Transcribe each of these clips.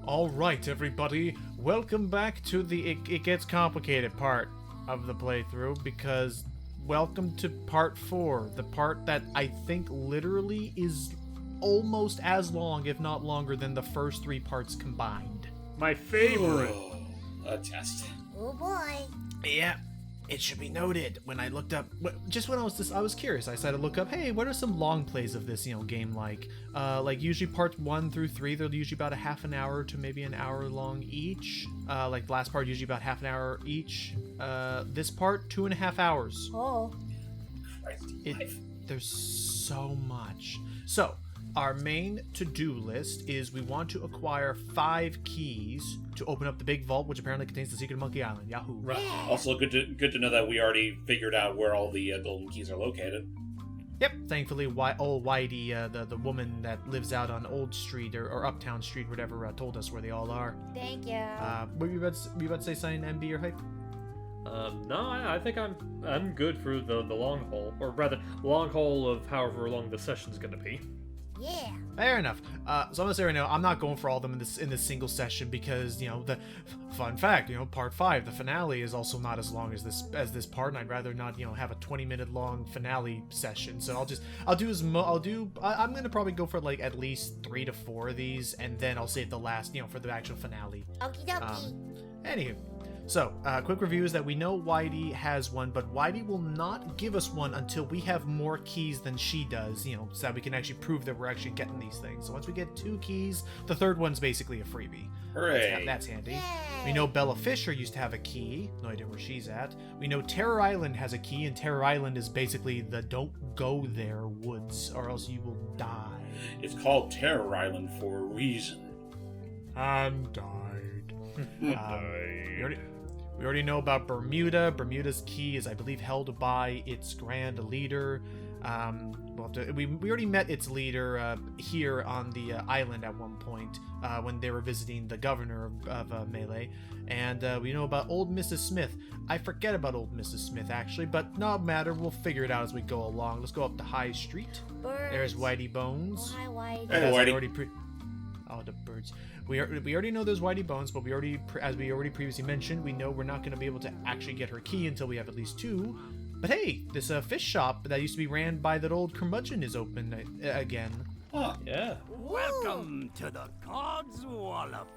All right, everybody, welcome back to the it gets complicated part of the playthrough, because welcome to part 4, the part that I think literally is almost as long, if not longer, than the first 3 parts combined. My favorite. A test. Oh boy. Yeah, it should be noted, when I looked up, just when I was curious, I decided to look up, hey, what are some long plays of this, game like? Like usually parts 1 through 3, they're usually about a half an hour to maybe an hour long each. Like the last part, usually about half an hour each. This part, 2.5 hours. Oh. There's so much. So, our main to-do list is we want to acquire 5 keys to open up the big vault, which apparently contains the secret of Monkey Island. Yahoo! Right. Also, good to know that we already figured out where all the golden keys are located. Yep. Thankfully, old Whitey, the woman that lives out on Old Street or Uptown Street, whatever, told us where they all are. Thank you. Were you about to say something, MB or Hype? No, I think I'm good for the long haul, or rather, long haul of however long the session's gonna be. Yeah. Fair enough. So I'm gonna say right now, I'm not going for all of them in this single session because the fun fact, part 5, the finale is also not as long as this part, and I'd rather not have a 20-minute long finale session. So I'm gonna probably go for like at least 3 to 4 of these, and then I'll save the last for the actual finale. Okie dokie. Anywho. So, quick review is that we know Whitey has one, but Whitey will not give us one until we have more keys than she does, so that we can actually prove that we're actually getting these things. So once we get 2 keys, the third one's basically a freebie. Hooray! That's handy. Yay. We know Bella Fisher used to have a key. No idea where she's at. We know Terror Island has a key, and Terror Island is basically the don't go there woods, or else you will die. It's called Terror Island for a reason. And died. We already know about Brrrmuda. Brrrmuda's key is, I believe, held by its grand leader. We already met its leader here on the island at one point when they were visiting the governor of Melee. And we know about old Mrs. Smith. I forget about old Mrs. Smith, actually, but no matter. We'll figure it out as we go along. Let's go up to High Street. Birds. There's Whitey Bones. Oh, hi, Whitey. Hey, Whitey. Oh, the birds. We already know there's Whitey Bones, but as we already previously mentioned, we know we're not going to be able to actually get her key until we have at least 2. But hey, this fish shop that used to be ran by that old curmudgeon is open again. Huh. Yeah. Welcome to the Codswallop.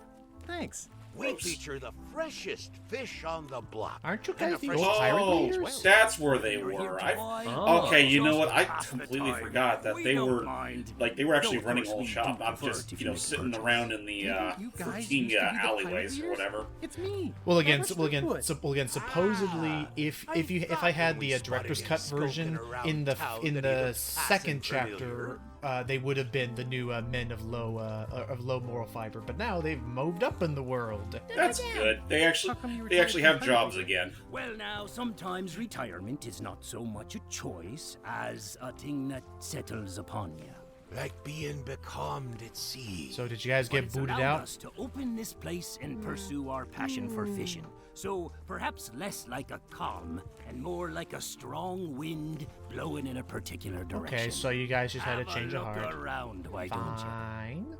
Thanks. We feature the freshest fish on the block. Aren't you guys And the the old freshest pirate Oh, raiders? that's where they You're here were. to buy Okay, you know what? I just half the completely time. forgot that We they don't were mind. they were actually Though, of running a course, whole we shop, do not prefer just if you make a sitting purchase. around in the You guys used to routine be the pirate alleyways or leaders? whatever. It's me. Well, again, Guybrush supposedly, if I had the director's cut version in the second chapter, they would have been the new men of low moral fiber. But now they've moved up in the world. That's good. They actually have jobs again. Well, now, sometimes retirement is not so much a choice as a thing that settles upon you. Like being becalmed at sea. So did you guys get It's booted allowed out? us to open this place and pursue our passion for fishing. So perhaps less like a calm and more like a strong wind blowing in a particular direction. Okay, so you guys just had a change of Have a heart. look around, why don't you? Fine.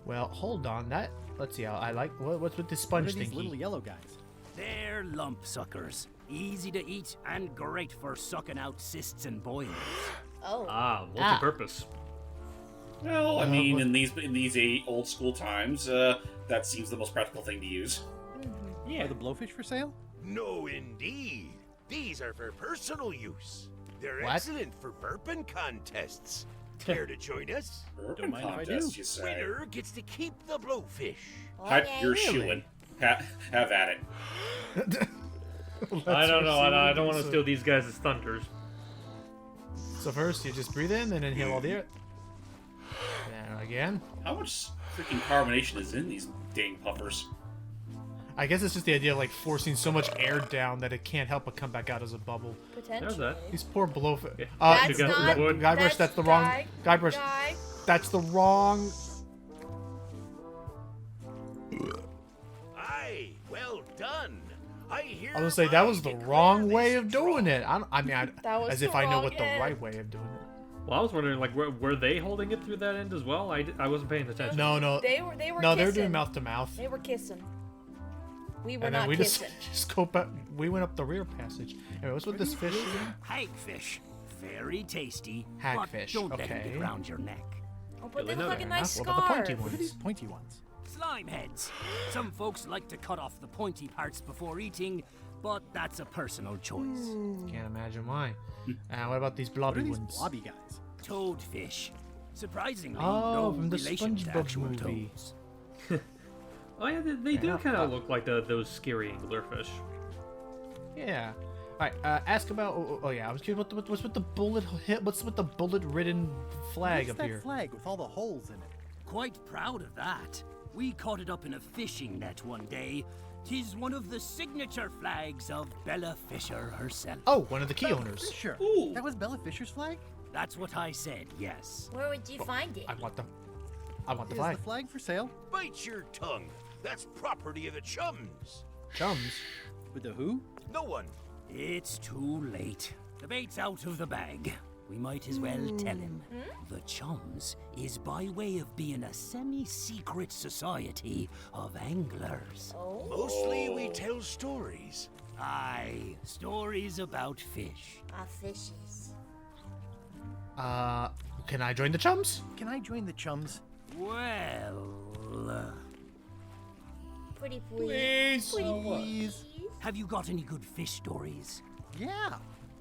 Well, hold on. Let's see. I like what's with this What sponge are these little thingy. yellow guys? They're lump suckers. Easy to eat and great for sucking out cysts and boils. Oh. Multi-purpose. Well, I mean, in these old school times, that seems the most practical thing to use. Are the blowfish for sale? No, indeed. These are for personal use. They're What? excellent for burping contests. Care to join us? Urban mind if I contest, do. you say? Winner gets to keep the blowfish. Hype, Okay. you're shooing. Have at it. I don't know. I don't want to steal these guys' thunders. So first, you just breathe in and inhale all the air. And again. How much freaking carbonation is in these dang puffers? I guess it's just the idea of like forcing so much air down that it can't help but come back out as a bubble. There's that. These poor blowfish. That's you got not... wood. Guybrush, that's the wrong. Guybrush, Guy. that's the wrong. Aye, well done. I hear. I was gonna say that was the wrong way of doing it. I mean, That was as the if I know wrong what the end. right way of doing it. Well, I was wondering, like, were they holding it through that end as well? I wasn't paying attention. No, no. They were No, kissing. they were doing mouth to mouth. They were kissing. We were And then not we kissing. just go back. We went up the rear passage. Anyway, what's with this fish? Hagfish. Very tasty. Hagfish, But don't let okay. him get round your neck. Oh, but Really they look like a not. nice What about the pointy scarf. ones? What are these pointy ones? Slime heads. Some folks like to cut off the pointy parts before eating, but that's a personal choice. Can't imagine why. What about these What blobby are these ones? blobby guys? Toadfish. Surprisingly, Oh, no from the relation to SpongeBob actual movie. toads. Oh yeah, they do Yeah. kind of look like those scary anglerfish. Yeah. All right. Ask about. Oh yeah. I was curious. What's with the bullet hit? What's with the bullet-ridden flag What's up that here? flag with all the holes in it? Quite proud of that. We caught it up in a fishing net one day. 'Tis one of the signature flags of Bella Fisher herself. Oh, one of the key owners. Fisher. Ooh. That was Bella Fisher's flag? That's what I said, yes. Where would you find it? I want the. I want the Is flag. the flag for sale? Bite your tongue. That's property of the chums. Chums. With the who? No one. It's too late. The bait's out of the bag. We might as well tell him. The Chums is by way of being a semi-secret society of anglers. Oh. Mostly we tell stories. Aye, stories about fish. Fishes. Can I join the chums? Can I join the chums? Well, Pretty please. Please. have you got any good fish stories? Yeah.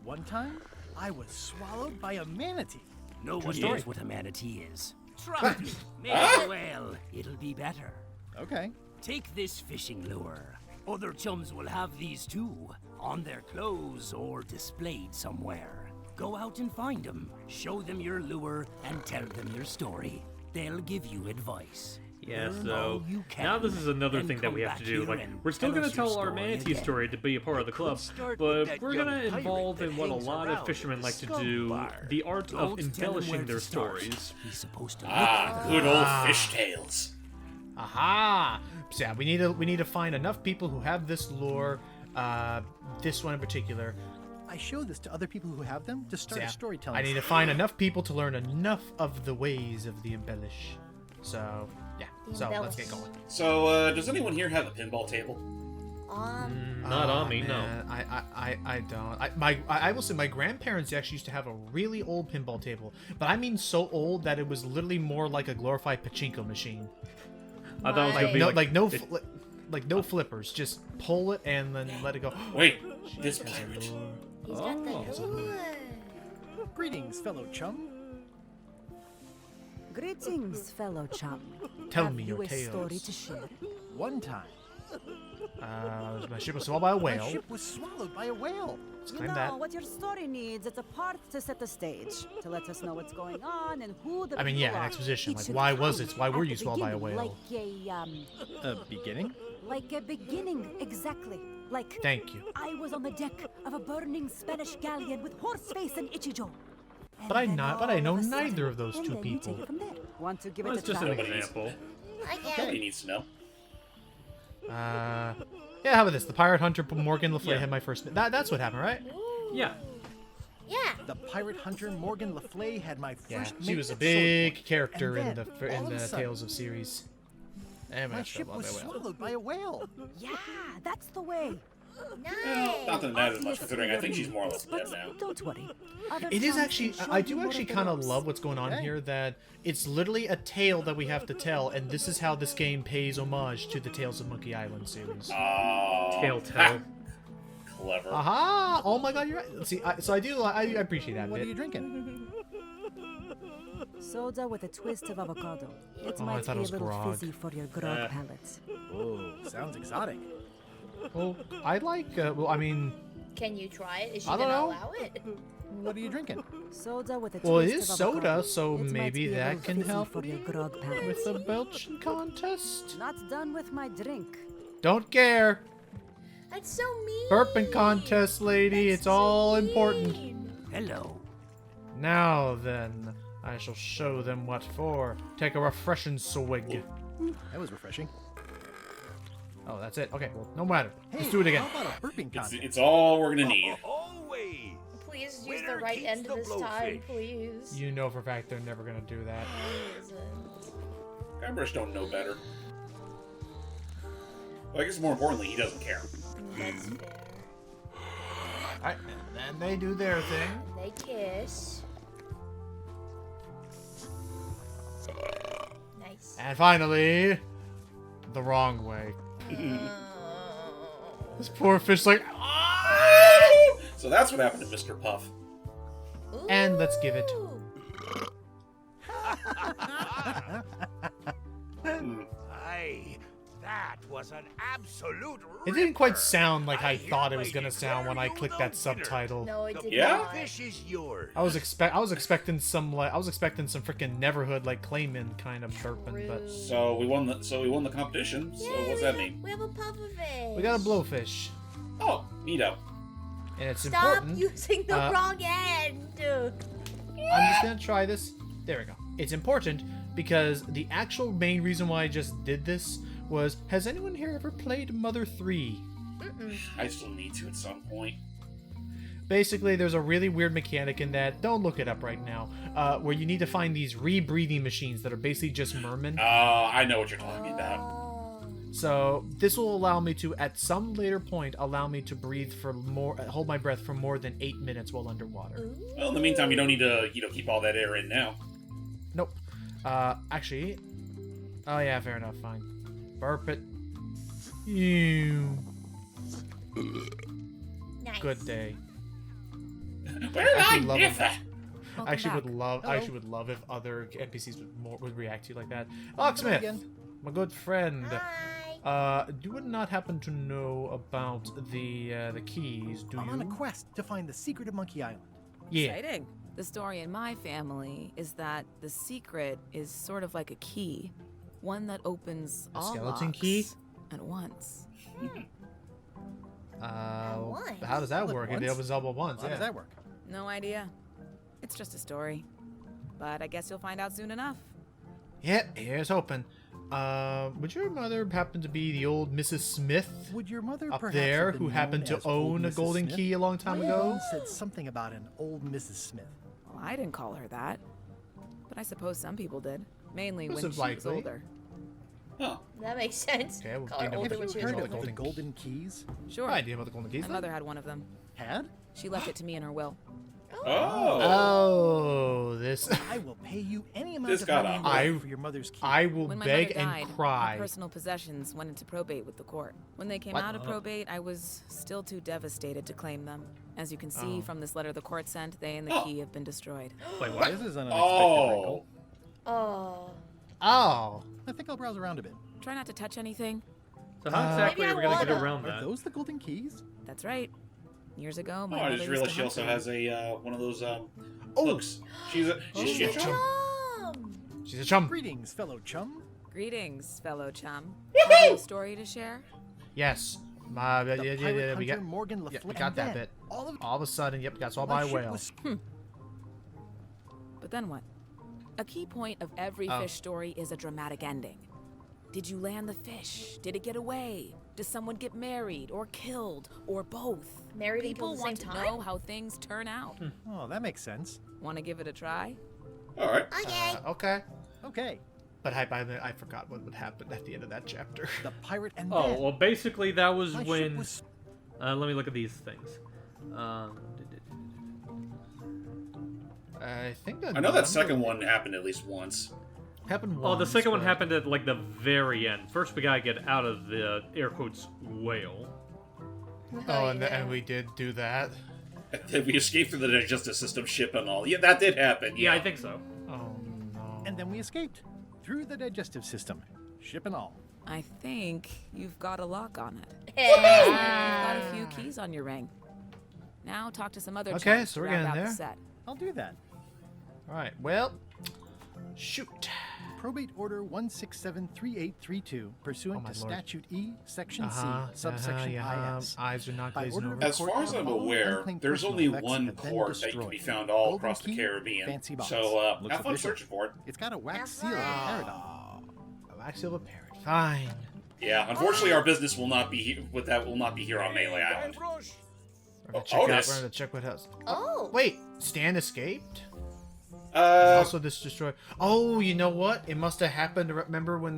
One time, I was swallowed by a manatee. No one story. knows what a manatee is. Trust me, maybe well, it'll be better. Okay. Take this fishing lure. Other chums will have these too, on their clothes or displayed somewhere. Go out and find them, show them your lure, and tell them your story. They'll give you advice. Yeah, Learn so all you now this can, is another then thing that we come have to back do. here Like, and we're still tell gonna us your tell our story manatee again. story to be a part of the club, start with but that we're young gonna pirate involve that in what a hangs lot around of fishermen the like to skunk do: bar. the art Don't of tell him embellishing where their to start. stories. He's supposed to look Ah, for good them. old fish tales. Aha! So yeah, we need to find enough people who have this lure. This one in particular. I show this to other people who have them to So start yeah, a storytelling. I need to find enough people to learn enough of the ways of the embellish. So yeah. So let's get going. So, does anyone here have a pinball table? Not on me, no. man, I don't. I will say my grandparents actually used to have a really old pinball table, but I mean so old that it was literally more like a glorified pachinko machine. I thought it was gonna be No, like, like no flippers. Just pull it and then let it go. Wait, this pirate. He's got the Oh. lure. Greetings, fellow chum. Greetings, fellow chum. Tell Have me you your a story tales. to share? One time, My ship was swallowed by a my whale. ship was swallowed by a whale. Let's You claim know, that. what your story needs is a part to set the stage, to let us know what's going on and who the I mean, people yeah, an are. exposition. It Like, should why was come it? Why were at you the swallowed by a beginning, whale? Beginning? Like a beginning, exactly. Like, Thank you. I was on the deck of a burning Spanish galleon with Horseface and Ichijo. And But I then not- but I know all of a neither sudden- of those and two then you take people. it from there. Want to give well, it it's a just try? an example. I get Nobody needs to know. Yeah, how about this? The pirate hunter Morgan Le Fay Yeah. had my first. That's what happened, right? Yeah. Yeah. The pirate hunter Morgan Le Fay had my Yeah, first she mate was a at big sword point. character And in then, the all of a sudden, Tales of series. And My my ship was whale. swallowed by a whale. Yeah, that's the way. Nice. Not that it matters much, considering I think she's more or less But dead now. don't worry. Other It is chums actually. can show I you do more actually of the kind of ropes. love what's going on Okay. here. That it's literally a tale that we have to tell, and this is how this game pays homage to the Tales of Monkey Island series. Oh. Telltale. Clever. Aha! Oh my God, you're right. See, so I appreciate that What are bit. you drinking? Soda with a twist of avocado. It Oh, I might thought be it was a little grog. fizzy for your grog palate. Oh, sounds exotic. Well, I like. Well, I mean, Can you try it? Is she I don't gonna know. allow it? What are you drinking? Soda with a Well, it twist is of soda, avocado. so It might maybe be a that little can fizzy help for your grog palate. with the belching contest. Not done with my drink. Don't care. That's so mean. Burping contest, lady. That's It's so all important. mean. Hello. Now then, I shall show them what for. Take a refreshing swig. That was refreshing. Oh, that's it. Okay, well, no matter. Hey, Let's do it again. How about a burping It's, contest? it's all we're gonna need. Always. please use the Winner right keeps end the this time, blowfish. please. You know for a fact they're never gonna do that. Guybrush don't know better. Well, I guess more importantly, he doesn't care. That's fair. Alright, and then they do their thing. They kiss. Nice. And finally, the wrong way. This poor fish like, So that's what happened to Mr. Puff. and let's give it. Ooh. Aye, that was an absolute It didn't quite ripper. sound like I hereby thought it was gonna sound when I declare clicked you that the winner. subtitle. No, it The did Yeah? not. fish is yours. I was expecting some freaking Neverhood like Clayman kind of burping, but So we won the competition. So Yay, what's that mean? We have a pufferfish. we got a blowfish, Oh, neato. and it's Stop important. using the Uh, wrong end. I'm just gonna try this. There we go. It's important because the actual main reason why I just did this was, has anyone here ever played Mother 3? I still need to at some point. Basically, there's a really weird mechanic in that, don't look it up right now, where you need to find these rebreathing machines that are basically just mermen. I know what you're talking about. Oh. So this will allow me to, at some later point, allow me to breathe for hold my breath for more than 8 minutes while underwater. Well, in the meantime, you don't need to, keep all that air in now. Nope. Actually, oh yeah, fair enough, fine. Burp it. Ew. Nice. Good day. Where did I Actually love miss it. it? I actually would love if other NPCs would react to you like that. Locksmith, my good friend. Hi. You would not happen to know about the keys, do I'm you? on a quest to find the secret of Monkey Island. Yeah. Exciting. The story in my family is that the secret is sort of like a key, one that opens A all skeleton locks key? at once. once? How does that All at work? It once? opens all at once. How Yeah. does that work? No idea. It's just a story. But I guess you'll find out soon enough. Yeah, here's hoping. Would your mother happen to be the old Mrs. Smith Would your mother up perhaps there have been who happened known to as old own a Mrs. golden Smith? key a long time My ago? mom said something about an old Mrs. Smith. Well, I didn't call her that. But I suppose some people did. Mainly when Most she was likely. older. Huh. That makes sense. Okay, well, Call her you know, older but when Have she you was heard older. of older. the golden keys? Sure. Idea about the golden keys. My then? mother had one of them. Had? She left it to me in her will. Oh. Oh, this. I will pay you any amount This of got money on. in gold I- for your mother's key. I will When my beg mother died, and my cry. personal possessions went into probate with the court. When they came What? out of probate, I was still too devastated to claim them. As you can see Oh. from this letter the court sent, they and the Oh. key have been destroyed. Wait, what? This is an unexpected Oh. wrinkle. Oh. Oh. I think I'll browse around a bit. Try not to touch anything. So how exactly Maybe are we I gonna get wanna. around Are that? those the golden keys? That's right. Years ago, my Oh, I mother just used realized to she hunt also for has them. a one of those Oh. hooks. She's a She's a chum. Chum. She's a chum. Greetings, fellow chum. Greetings, fellow chum. Have you a story to share? Yes. The Yeah, pirate we hunter got. Morgan Yeah, LaFleur. we got that And then bit. All of All of a sudden, yep, got swallowed my by a ship whale. was- But then what? A key point of every Oh. fish story is a dramatic ending. Did you land the fish? Did it get away? Does someone get married or killed or both? Married and People killed at the want same to time? know how things turn out. Oh, that makes sense. Want to give it a try? All right. Okay. Okay. Okay. But I forgot what would happen at the end of that chapter. The pirate and Oh, then well, basically that was my ship when. was- Let me look at these things. I think I know that second one happened at least once. happened. Oh, the once, second one but- happened at like the very end. First, we gotta get out of the air quotes whale. Oh, yeah. and we did do that. We escaped through the digestive system ship and all. Yeah, that did happen. Yeah, I think so. Oh no. and then we escaped through the digestive system, ship and all. I think you've got a lock on it. Hey. You've got a few keys on your ring. Now talk to some other Okay, chums so to we're round getting out there. the set. I'll do that. All right. Well, shoot. Probate Order 1673832, pursuant Oh, my to lord. Statute E, Section C, subsection IS. Eyes are not By glazing order over. of the As court, far as I'm all aware, unclaimed there's personal only effects one have been port that can destroyed. be found all Golden across the key, Caribbean. fancy box. So Looks have fun official. searching for it. It's got a wax Have seal of fun. paradigm. Wax seal of a parrot. Fine. Yeah, unfortunately, our business will not be with that will not be here on Melee Island. Guybrush, We're gonna Otis. check what else. Oh. Wait, Stan escaped? Also, this destroyed. Oh, you know what? It must have happened. Remember when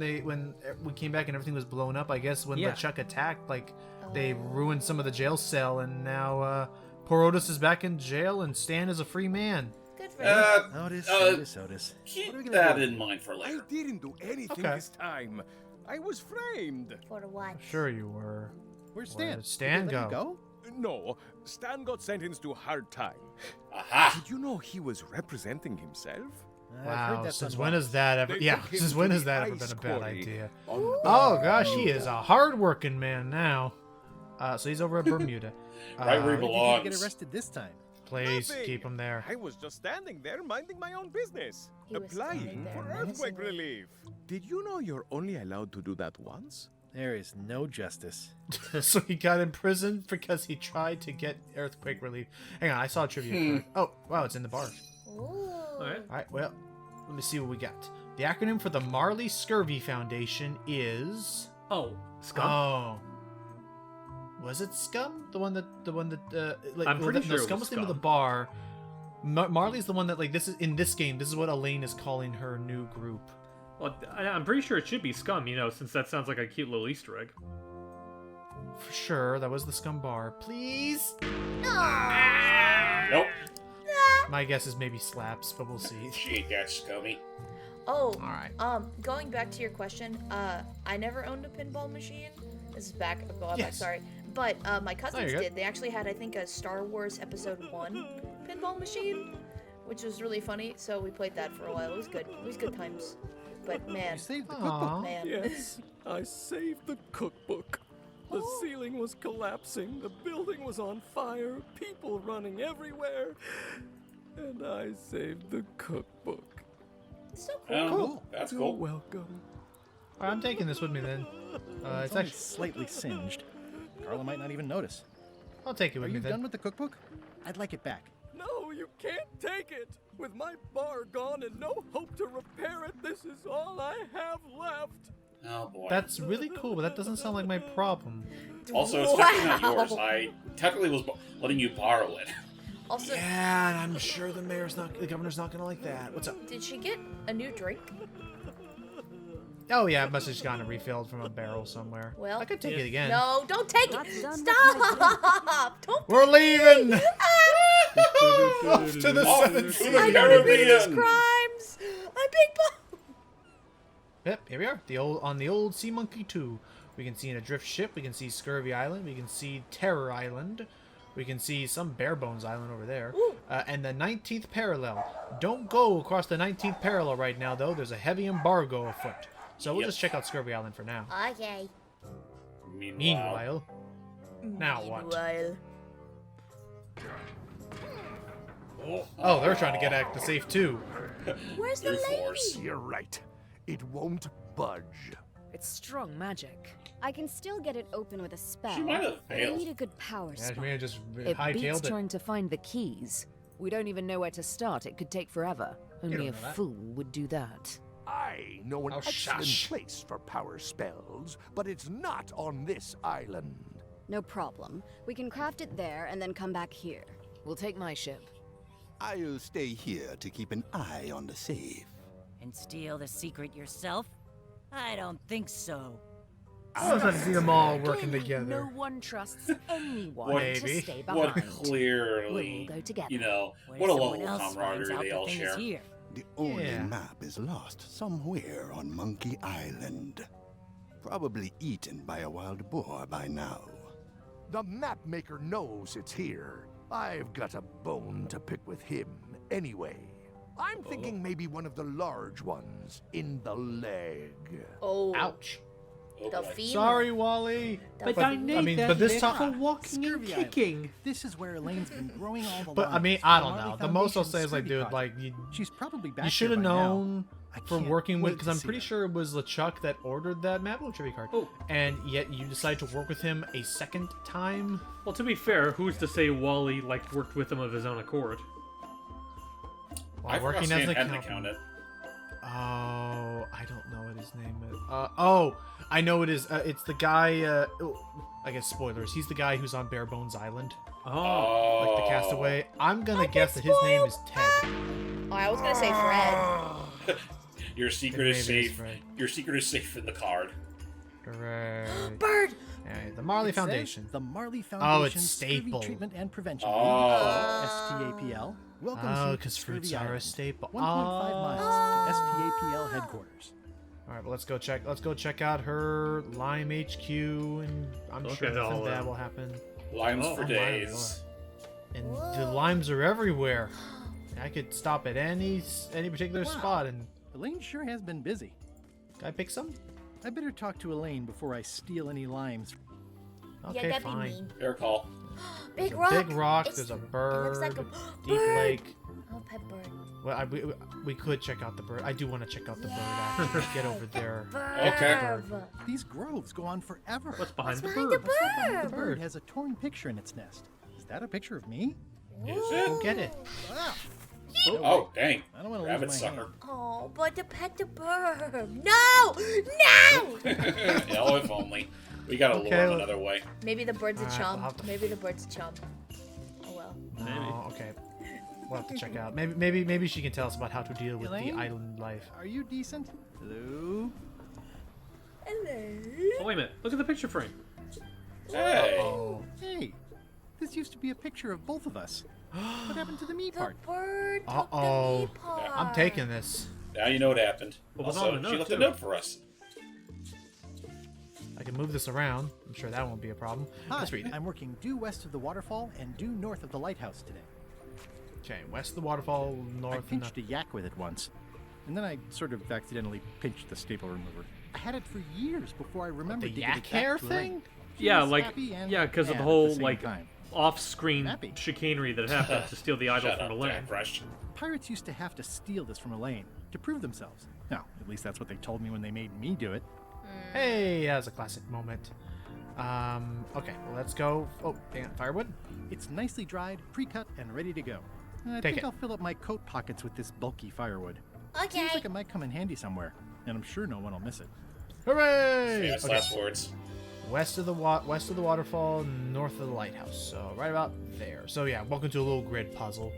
we came back and everything was blown up? I guess when LeChuck attacked, like they ruined some of the jail cell, and now poor Otis is back in jail, and Stan is a free man. Good for him. Otis. Keep that in mind for I later. didn't do anything Okay. this time. I was framed. For what? Sure you were. Where's Where Stan? did Stan Did they let go? him No, Stan got sentenced to hard time. Aha! Did you know he was representing himself? I've Wow, heard that's since unwise. when has that ever? They Yeah, took him since to when the has that ever been ice a bad quarry. idea? On Oh gosh, he Bermuda. is a hard-working man now. So he's over at Bermuda. Right where he Why did you belongs. get arrested this time? Please Nothing. keep him there. I was just standing there minding my own business, He was standing applying there for earthquake menacingly. relief. Did you know you're only allowed to do that once? There is no justice. So he got imprisoned because he tried to get earthquake relief. Hang on, I saw a trivia. Oh, wow, it's in the bar. Ooh. Alright. All right, well, let me see what we got. The acronym for the Marley Scurvy Foundation is. Oh, Scum? Oh. Was it Scum? The one that like I'm pretty sure it Scum was was the name of the Scum. bar. Marley's the one that like this is in this game. This is what Elaine is calling her new group. Well, I'm pretty sure it should be Scum, since that sounds like a cute little Easter egg. For sure, that was the Scum bar. Please. Nope. My guess is maybe Slaps, but we'll see. She ain't that scummy. Oh. All right. Going back to your question, I never owned a pinball machine. This is back. Yes. Sorry, but my cousins you're good. did. They actually had, I think, a Star Wars Episode 1 pinball machine, which was really funny. So we played that for a while. It was good. It was good times. But man, You saved the Aw. cookbook. man. Yes, I saved the cookbook. The ceiling was collapsing, the building was on fire, people running everywhere, and I saved the cookbook. It's so cool. Oh, Cool. that's You're cool. welcome. All right, I'm taking this with me then. It's It's only actually. slightly singed. Carla might not even notice. I'll take it Are with me you then. done with the cookbook? I'd like it back. No, you can't take it. With my bar gone and no hope to repair it, this is all I have left. Oh boy. That's really cool, but that doesn't sound like my problem. Also, it's technically not yours. I technically was letting you borrow it. Also, Yeah, and I'm sure the governor's not gonna like that. What's up? did she get a new drink? Oh yeah, it must have just gotten refilled from a barrel somewhere. Well, I could take it again. No, don't take That's it. done with my Stop! Don't. We're leaving. Off to the Off seven to seas. the I gotta do these Caribbean. crimes. I'm big ball. Yep, here we are. On the old Sea Monkey 2. We can see an adrift ship. We can see Scurvy Island. We can see Terror Island. We can see some Bare Bones Island over there. And the 19th parallel. Don't go across the 19th parallel right now, though. There's a heavy embargo afoot. So we'll Yep. just check out Scurvy Island for now. Okay. Meanwhile, now what? Meanwhile. Oh, they're trying to get at the safe too. Where's the Brute lady? force. You're right. It won't budge. It's strong magic. I can still get it open with a spell. She might have but I failed. need a good power Yeah, spell. she may have just It beats hightailed it. trying to find the keys. We don't even know where to start. It could take forever. Only don't a know that. fool would do that. I know an Oh, excellent shush. place for power spells, but it's not on this island. No problem. We can craft it there and then come back here. We'll take my ship. I'll stay here to keep an eye on the safe. And steal the secret yourself? I don't think so. I was to see them all working Clearly, together. No one trusts anyone What- to Maybe. stay What behind. clearly, We'll go together. you know, Where what a someone level of else finds camaraderie out they the all thing share. is here. The only Yeah. map is lost somewhere on Monkey Island. Probably eaten by a wild boar by now. The map maker knows it's here. I've got a bone to pick with him anyway. I'm thinking maybe one of the large ones in the leg. Oh. Ouch. Oh, The boy. femur. Sorry, Wally. But I mean, but this time. walking and kicking. This is where Elaine's been growing all the But I mean, I don't know. The most I'll say is like, dude, like she's probably back you should have there by now. known I for can't working with, wait because to I'm see pretty her. sure it was LeChuck that ordered that Mapple trivia card, Oh. and yet you decide to work with him a second time. Well, to be fair, who's to say Wally worked with him of his own accord? While I forgot working Stan as an hadn't accountant. accounted. Oh, I don't know what his name is. Oh, I know it is. It's the guy. I guess spoilers. He's the guy who's on Bare Bones Island. Oh. Like the castaway. I'm gonna guess that his name is Ted. Oh, I was gonna say Fred. Your secret is Maybe it's safe. Fred. Your secret is safe in the card. Hooray. Bird! Alright, the Marley It says Foundation. The Marley Oh, Foundation it's Scurvy staple. Treatment and Prevention. Oh. STAPL. Welcomes Oh, you to because Scurvy fruits are a Island, staple. 1.5 miles to STAPL headquarters. Alright, well, let's go check out her Lime HQ, and I'm Look sure at all nothing bad that. will happen. Limes Oh, for my days. And the limes are everywhere. I could stop at any particular Wow. spot and Elaine sure has been busy. can I pick some? I better talk to Elaine before I steal any limes. Okay, yeah, that'd fine. be mean. Fair call. Big There's a rock. big rock. It's- There's a it bird. looks like a Deep bird. lake. Oh, pet bird. Well, we could check out the bird. I do want to check out the bird. Actually, get over there. Okay. These groves go on forever. What's behind What's the behind bird? the bird? The bird has a torn picture in its nest. Is that a picture of me? Is Go it? get it. Ah, Oh, dang. I don't want to Grab lose it, my sucker. hand. Oh, but to pet the bird. No! No! Oh, if only. We gotta Okay, lure him well- another way. Maybe the bird's a Alright, chum. we'll have to- Maybe the bird's a chum. Oh well. No, okay. We'll have to check out. Maybe she can tell us about how to deal with Elaine? the island life. Are you decent? Hello? Hello. Oh, wait a minute. Look at the picture frame. Hey. Oh, Hey, this used to be a picture of both of us. What happened to the me The part? bird took Uh-oh. the meat part. I'm taking this. Now you know what happened. What was Also, on the she note, left a too? note for us. I can move this around. I'm sure that won't be a problem. Hi, Let's read it. I'm working due west of the waterfall and due north of the lighthouse today. Okay, west of the waterfall, north I and pinched a yak with it once, and then I sort of accidentally pinched the staple remover. I had it for years before I remembered to yak get it back hair to Elaine. thing? She Yeah, was like, happy and yeah, because of mad the at whole, same like, time. off-screen Happy. chicanery that happened to steal the idol Shut from up, Elaine. Guybrush. Pirates used to have to steal this from Elaine to prove themselves. Now, at least that's what they told me when they made me do it. Hey, that was a classic moment. Okay, well, let's go. Oh, hang on, firewood? It's nicely dried, pre-cut, and ready to go. I Take think it. I'll fill up my coat pockets with this bulky firewood. Okay. Seems like it might come in handy somewhere, and I'm sure no one will miss it. Hooray! Famous Okay, last words. west of the waterfall, north of the lighthouse. So right about there. So yeah, welcome to a little grid puzzle.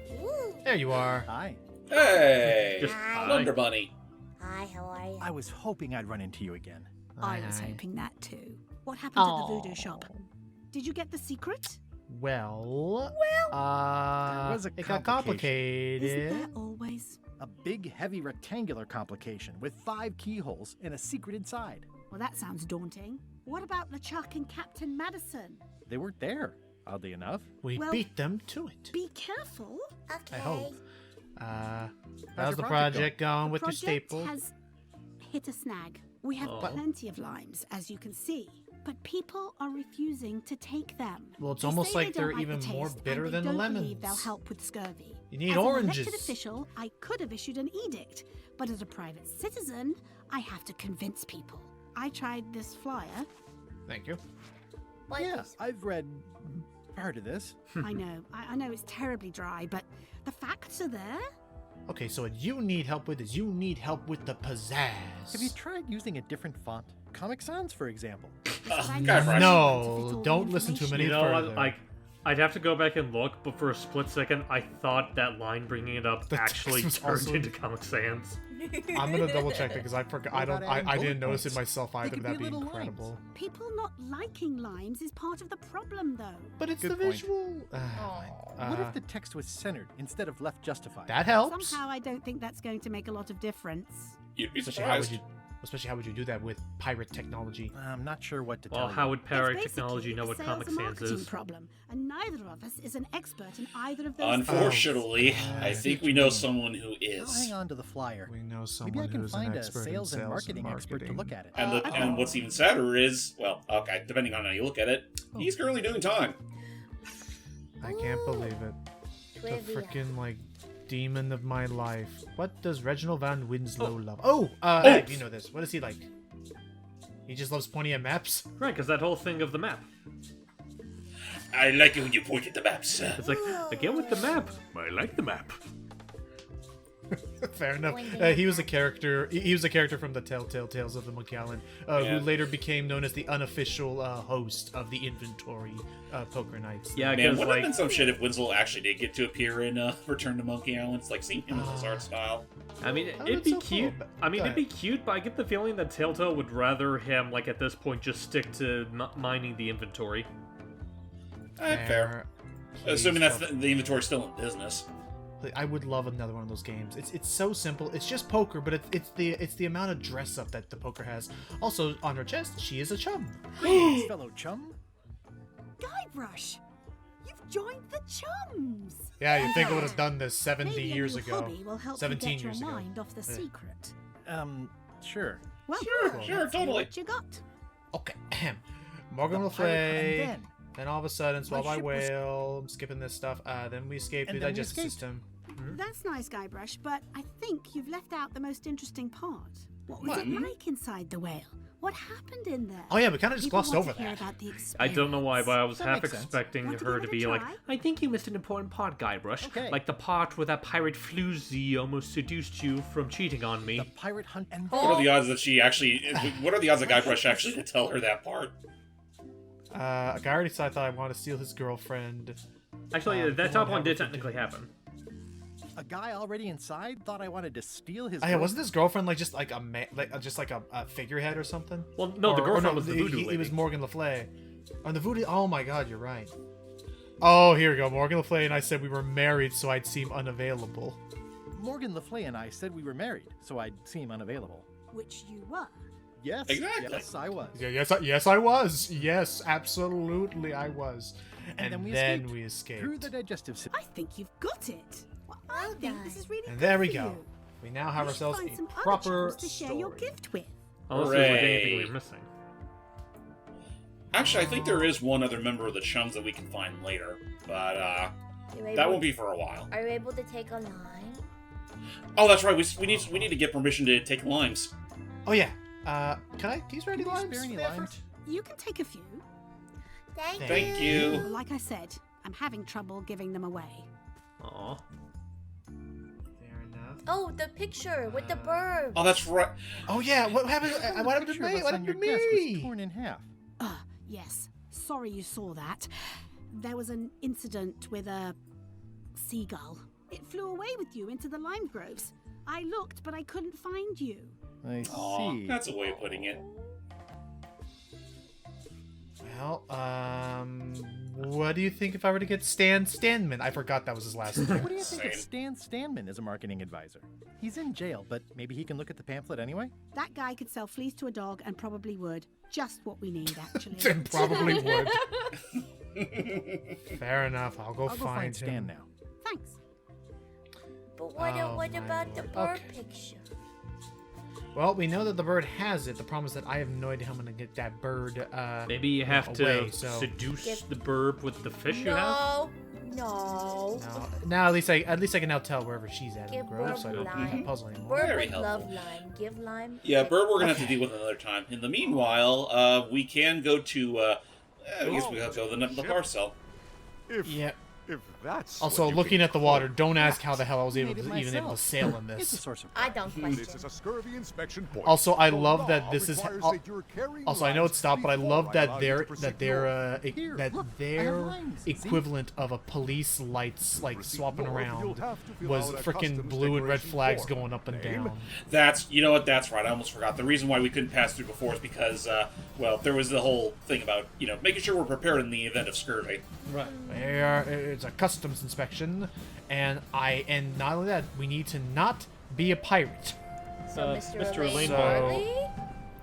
There you are. Hi. Hey! Just Wonder Bunny. Hi, how are you? I was hoping I'd run into you again. I was Aye. hoping that too. What happened at the voodoo shop? Did you get the secret? Well, There was a it got Isn't complicated. there always? A big, heavy rectangular complication with 5 keyholes and a secret inside. Well, that sounds daunting. What about LeChuck and Captain Madison? They weren't there, oddly enough. We Well- beat them to it. Be careful. Okay. I hope. How's your the project project going The with your project staple? has hit a snag. We have Oh. plenty of limes, as you can see, but people are refusing to take them. Well, it's They almost say like they don't they're like the even more taste, and bitter they than the don't believe they'll lemons. help with scurvy. You need As oranges. As an elected official, I could have issued an edict, but as a private citizen, I have to convince people. I tried this flyer. Thank you. What Yeah, is- I've read part of this. I know it's terribly dry, but the facts are there. Okay, so what you need help with is you need help with the pizzazz. Have you tried using a different font? Comic Sans, for example. Guybrush. No, don't listen to him any You know further. what? I'd have to go back and look, but for a split second, I thought that line bringing it up The actually text was turned also- into Comic Sans. I'm gonna double check because I forgot. I What don't. about adding I bullet didn't notice it points? myself They either. could That'd be be little incredible. People not liking limes is part of the problem, though. But it's Good the point. visual. What if the text was centered instead of left justified? That helps. Somehow I don't think that's going to make a lot of difference. You'd be Especially how would surprised. how would you do that with pirate technology? I'm not sure what to Well, tell you. how would Parrot It's Technology basically know a what sales Comic and Sans marketing is? problem, and neither of us is an expert in either of those. Unfortunately, I think we know someone who I'll is. hang on to the flyer. We know someone Maybe I can who's find an a expert sales in and sales marketing expert to look at it. And what's even sadder is, well, okay, depending on how you look at it, he's currently doing time. I can't believe it. The Trivia. freaking like demon of my life. What does Reginald Van Winslow love? Hey, you know this. What is he like? He just loves pointing at maps. Right, because that whole thing of the map. I like it when you point at the maps. It's like, again with the map. I like the map. Fair enough. Blinking He was a character. He was a character from the Telltale Tales of the Monkey Island, who later became known as the unofficial host of the inventory poker nights. Yeah, Man, would have been some shit if Winslow actually did get to appear in Return to Monkey Island. It's like seeing him in his art style. I mean, Oh, it'd that's be so cute. cool. I mean, Go it'd be cute, but I get the feeling that Telltale would rather him, like, at this point, just stick to mining the inventory. Fair. Assuming that's the inventory's still in business. I would love another one of those games. It's so simple. It's just poker, but it's the amount of dress up that the poker has. Also, on her chest, she is a chum. Greetings, fellow chum. Guybrush, you've joined the chums. Yeah, you think I would have done this 70 Maybe years a new ago. hobby will help 17 you get years your ago. mind off the Yeah. secret. Sure. Well, Sure, let's see totally. What you got? Okay. Morgan The Le pirate Fay. hunt then. Then all of a sudden, swallow My by ship was- whale. I'm skipping this stuff. Then we escape the And then we digestive escaped. system. That's nice, Guybrush, but I think you've left out the most interesting part. What was What? it like inside the whale? What happened in there? Oh yeah, we kind of just People glossed want over to hear that. about the I don't know why, but I was That half makes sense. expecting Want to her give to it a be like, try? I think you missed an important part, Guybrush. Okay. Like the part where that pirate floozy almost seduced you from cheating on me. The pirate hunt and What are the odds that she actually? What are the odds that Guybrush actually did tell her that part? A guy already said I thought I want to steal his girlfriend. Actually, They that top won't one have did it to technically do. happen. a guy already inside thought I wanted to steal his. Oh yeah, wasn't girlfriend? his girlfriend like just like a figurehead or something? Well, no, the girlfriend was the voodoo It was lady. Morgan Le Fay. Oh, the voodoo. Oh my God, you're right. Oh, here we go. Morgan Le Fay and I said we were married, so I'd seem unavailable. Morgan Le Fay and I said we were married, so I'd seem unavailable. Which you were. Yes, Exactly. yes, I was. Yeah, yes, I was. Yes, absolutely, I was. And then we escaped. through the digestive system. I think you've got it. Well, I think this is really And good there we for go. you. We now have You should ourselves find a some other proper chums to share your story. gift with. Unless there's like Hooray. anything we're missing. Actually, I think there is one other member of the chums that we can find later, but that won't be for a while. Are you able to take a line? Oh, that's right. We need to get permission to take limes. Oh yeah. Can you spare any Can you limes? spare any for effort? limes? You can take a few. Thank you. Well, like I said, I'm having trouble giving them away. Aw. Fair enough. Oh, the picture with the bird. Oh, that's right. Oh yeah. What happened? The What happened to picture of me? us What on happened to your desk was me? torn in half. Yes. Sorry you saw that. There was an incident with a seagull. It flew away with you into the lime groves. I looked, but I couldn't find you. I Aw, see. that's a way of putting it. Well, what do you think if I were to get Stan Stanman? I forgot that was his last name. What do you think of Same. Stan Stanman as a marketing advisor? He's in jail, but maybe he can look at the pamphlet anyway? That guy could sell fleas to a dog and probably would. Just what we need, actually. Then probably would. Fair enough. I'll go I'll go find find Stan him. now. Thanks. But what, Oh, what my about the lord. bird Okay. picture? Well, we know that the bird has it. The problem is that I have no idea how I'm gonna get that bird. Maybe you have away, to so. seduce Get- the burb with the fish you have? No, no. No, now at least I can now tell wherever she's at in the Give grove, so I bird don't need that lime. puzzle anymore. Bird Very would love helpful. lime. Give lime. Yeah, Bird, we're gonna have to deal with another time. In the meanwhile, we can go to. I guess we have to go to the car cell. If that's Also, what you looking can at the water, don't ask how the hell I was Made able it to, even able to myself. sail in It's a this. source of I pride. don't This question. is a scurvy inspection point. Also, I The love that law this is. requires al- that you're carrying Also, I know limes it's stopped, but I before love that allow you their to proceed Here, that look, I have their limes, see? equivalent of a police lights like Proceed swapping north, you'll around have to fill was out a freaking customs blue and red declaration flags form. going up and Name? down. You know what? That's right. I almost forgot. The reason why we couldn't pass through before is because, well, there was the whole thing about making sure we're prepared in the event of scurvy. Right. It's a customs inspection, and not only that, we need to not be a pirate. So, Mr. Mr. Elaine Elaine Marley?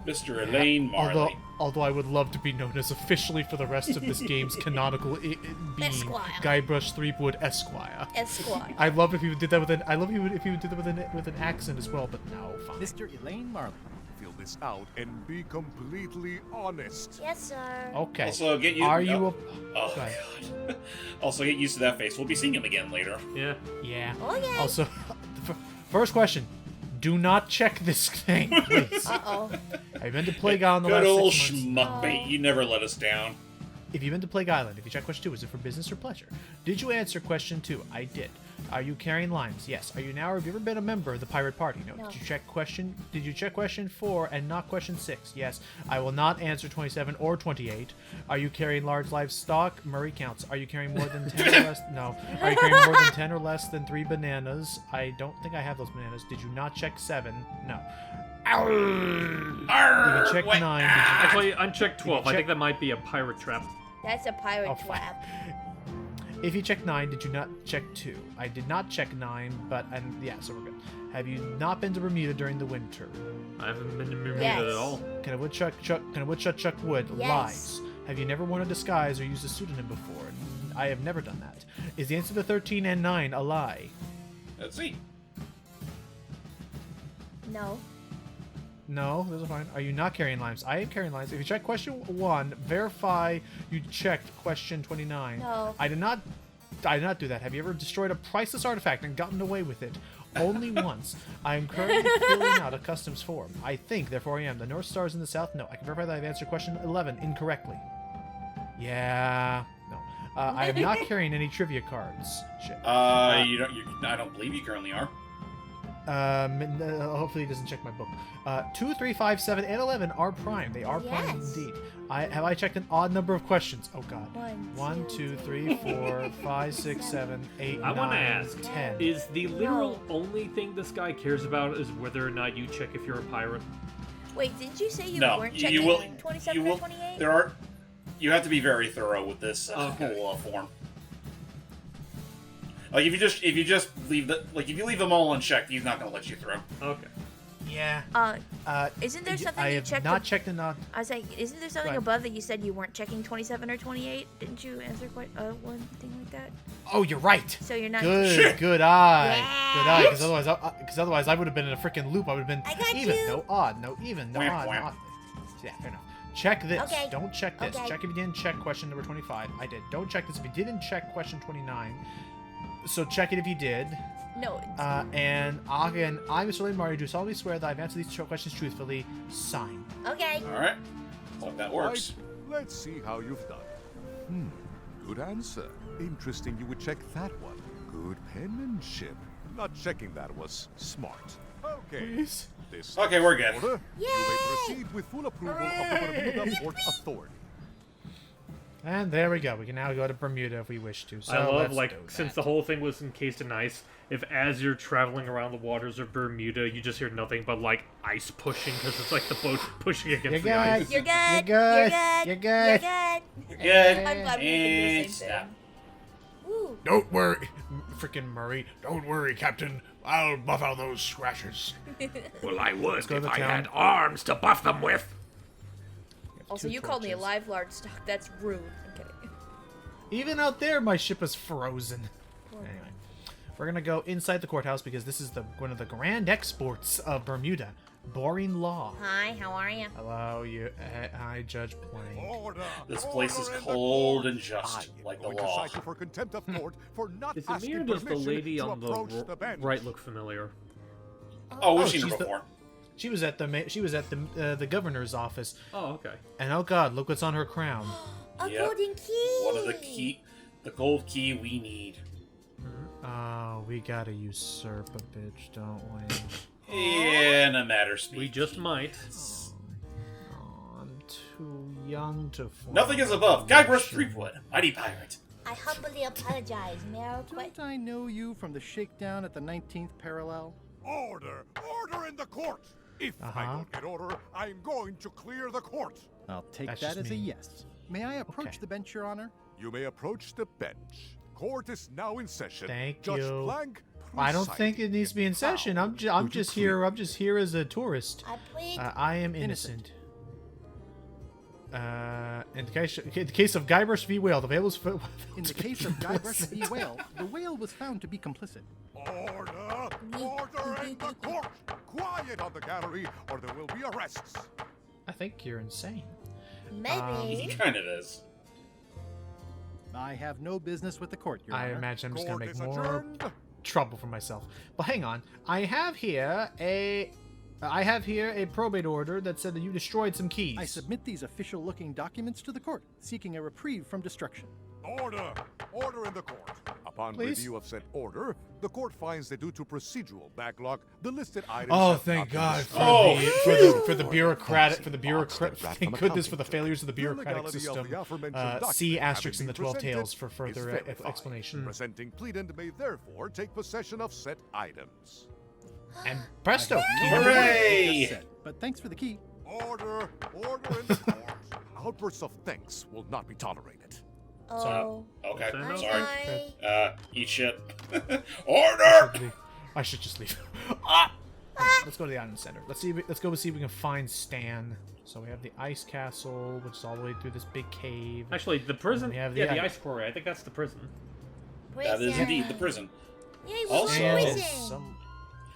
Mr. Elaine Marley. Although I would love to be known as officially for the rest of this game's canonical being Esquire. Guybrush Threepwood Esquire. Esquire. I love if he would do that with an. I love if he would do that with an accent as well, but no, fine. Mr. Elaine Marley. Fill this out and be completely honest. Yes, sir. Okay. Also, get you. Are you Oh, a? oh Go ahead. God. Also, get used to that face. We'll be seeing him again later. Yeah. Yeah. Okay. Also, first question: do not check this thing, please. Uh-oh. I've been to Plague Island the Good last old 6 months. schmuckbait. You never let us down. If you've been to Plague Island, if you check question 2, is it for business or pleasure? Did you answer question 2? I did. Are you carrying limes? Yes. Are you now, or have you ever been a member of the pirate party? No. No. Did you check question 4 and not question 6? Yes. I will not answer 27 or 28. Are you carrying large livestock? Murray counts. Are you carrying more than 10 or less? No. Are you carrying more than 10 or less than 3 bananas? I don't think I have those bananas. Did you not check 7? No. Did you check 9? Actually, unchecked 12. I think that might be a pirate trap. That's a pirate trap. If you checked 9, did you not check 2? I did not check 9, but yeah, so we're good. Have you not been to Bermuda during the winter? I haven't been to Bermuda Yes. at all. Can a woodchuck chuck wood? Yes. Lies. Have you never worn a disguise or used a pseudonym before? I have never done that. Is the answer to 13 and 9 a lie? Let's see. No. No, those are fine. Are you not carrying limes? I am carrying limes. If you check question 1, verify you checked question 29. No. I did not do that. Have you ever destroyed a priceless artifact and gotten away with it? Only once. I am currently filling out a customs form. I think, therefore I am. The North Star is in the south? No. I can verify that I've answered question 11 incorrectly. Yeah. No. I am not carrying any trivia cards. Shit. I don't believe you currently are. Hopefully he doesn't check my book. 2, 3, 5, 7, and 11 are prime. They are prime indeed. Have I checked an odd number of questions? Oh god. 1, 2, 3, 4, 5, 6, 7, 8, I want to 9, ask, 10. is the literal only thing this guy cares about is whether or not you check if you're a pirate? Wait, didn't you say you No, weren't you checking will. 27 You or will. 28? You have to be very thorough with this whole form. Like if you just leave if you leave them all unchecked, he's not gonna let you through. Okay. Yeah. Isn't there something I you have checked? not checked an odd. I was like, isn't there something Right. above that you said you weren't checking 27 or 28? Didn't you answer quite one thing like that? Oh, you're right. So you're not. Good eye. Yeah. Good eye. Because otherwise I would have been in a freaking loop. I would have been I got even, you. no odd, no even, no odd, no odd. Yeah, fair enough. Check this. Okay. Don't check this. Okay. Check if you didn't check question number 25. I did. Don't check this if you didn't check question 29. So check it if you did. No. And again, I, Mr. Lane Mario, do solemnly swear that I've answered these questions truthfully. Sign. Okay. All right. Hope that works. Right. Let's see how you've done. Good answer. Interesting you would check that one. Good penmanship. Not checking that was smart. Okay. Please. Okay, we're good. Order. You may proceed with full approval of the Bermuda Port Authority. And there we go. We can now go to Bermuda if we wish to. So I love, let's do since that. the whole thing was encased in ice, if as you're traveling around the waters of Bermuda, you just hear nothing but, ice pushing, because it's like the boat pushing against the ice. You're good. You're good. You're good. You're good. You're good. You're good. I'm glad we can do the same Stop. thing. Woo. Don't worry, frickin' Murray. Don't worry, Captain. I'll buff out those scratches. Well, I would go to if the I town. had arms to buff them with. Also, Two you called me a torches. live large stock. That's rude. I'm kidding. Even out there, my ship is frozen. Anyway, we're gonna go inside the courthouse because this is one of the grand exports of Bermuda. Boring law. Hi, how are you? Hello, you. Hi, Judge Blank. Order. This place is Order in the cold court. and just like the Going to law. cite you for contempt of court for not Is it me asking or does the permission lady to on approach the bench. right look familiar? Oh, we've seen she's her the- before. She was at the governor's office. Oh, okay. And oh god, look what's on her crown. A Yep. golden key. One of the gold key we need. Oh, we gotta usurp a bitch, don't we? In a matter of speech. We just might. Oh, I'm too young to form. Nothing is above. Guybrush Threepwood, mighty pirate. I humbly apologize. May I request? Don't I know you from the shakedown at the 19th parallel? Order! Order in the court! If I don't get order, I'm going to clear the court. I'll take That's that just as a me. yes. May I approach Okay. the bench, Your Honor? You may approach the bench. Court is now in session. Thank Judge you. Blank, I don't presiding. think it needs to be in session. Now, I'm would you just please- here. I'm just here as a tourist. I plead. I am innocent. In the case of Guybrush v. Whale, the whale was. In the case of Guybrush v. Whale, the whale was found to be complicit. Order! Order in the court! Quiet on the gallery, or there will be arrests. I think you're insane. Maybe. He kind of is. I have no business with the court, Your I Honor. imagine I'm just gonna Court make is more adjourned. trouble for myself. But hang on, I have here a probate order that said that you destroyed some keys. I submit these official-looking documents to the court, seeking a reprieve from destruction. Order! Order in the court. Upon Please? review of said order, the court finds that due to procedural backlog, the listed items Oh, have thank not been God displayed. for the bureaucratic for the Box bureaucrat. that rat Thank from goodness for the accounting failures of the The bureaucratic legality of system. the aforementioned See document asterisks in having the been 12 presented Tales for is further verified. explanation. Presenting pleadant may therefore take possession of said items. And presto! Hooray! But thanks for the key. Order! Order in the court. Outbursts of thanks will not be tolerated. Oh. Okay, Bye, sorry. Eat shit. Order! I should just leave. Let's go to the island center. Let's go see if we can find Stan. So we have the ice castle, which is all the way through this big cave. Actually, the prison. We have Yeah, the ice quarry. I think that's the prison. That is indeed the prison. Yay, Also, prison.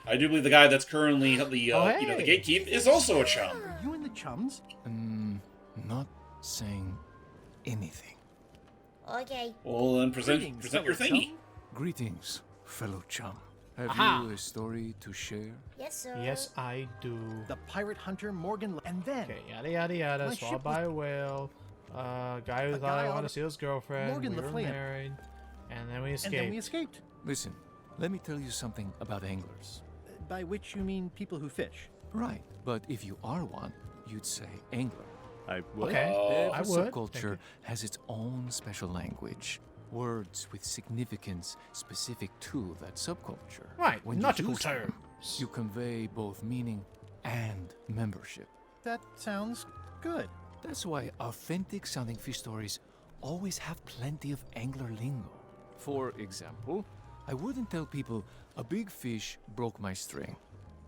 I do believe the guy that's currently the the gatekeep is also a chum. Are you and the chums? Not saying anything. Okay. Well, then present Greetings, your fellow thingy. chum. Greetings, fellow chum. Have Aha. you a story to share? Yes, sir. Yes, I do. The pirate hunter Morgan, and then Okay, yada yada yada. My Swallowed ship by a whale. Guy who A thought guy I on wanted a- to steal his girlfriend. Morgan we the were Flame. married, and then we and escaped. then we escaped. Listen, let me tell you something about anglers. By which you mean people who fish. Right, but if you are one, you'd say angler. I would. Okay, Every I would. subculture has its own special language. Words with significance specific to that subculture. Right, When you nautical use them, terms. you convey both meaning and membership. That sounds good. That's why authentic sounding fish stories always have plenty of angler lingo. For example, I wouldn't tell people a big fish broke my string.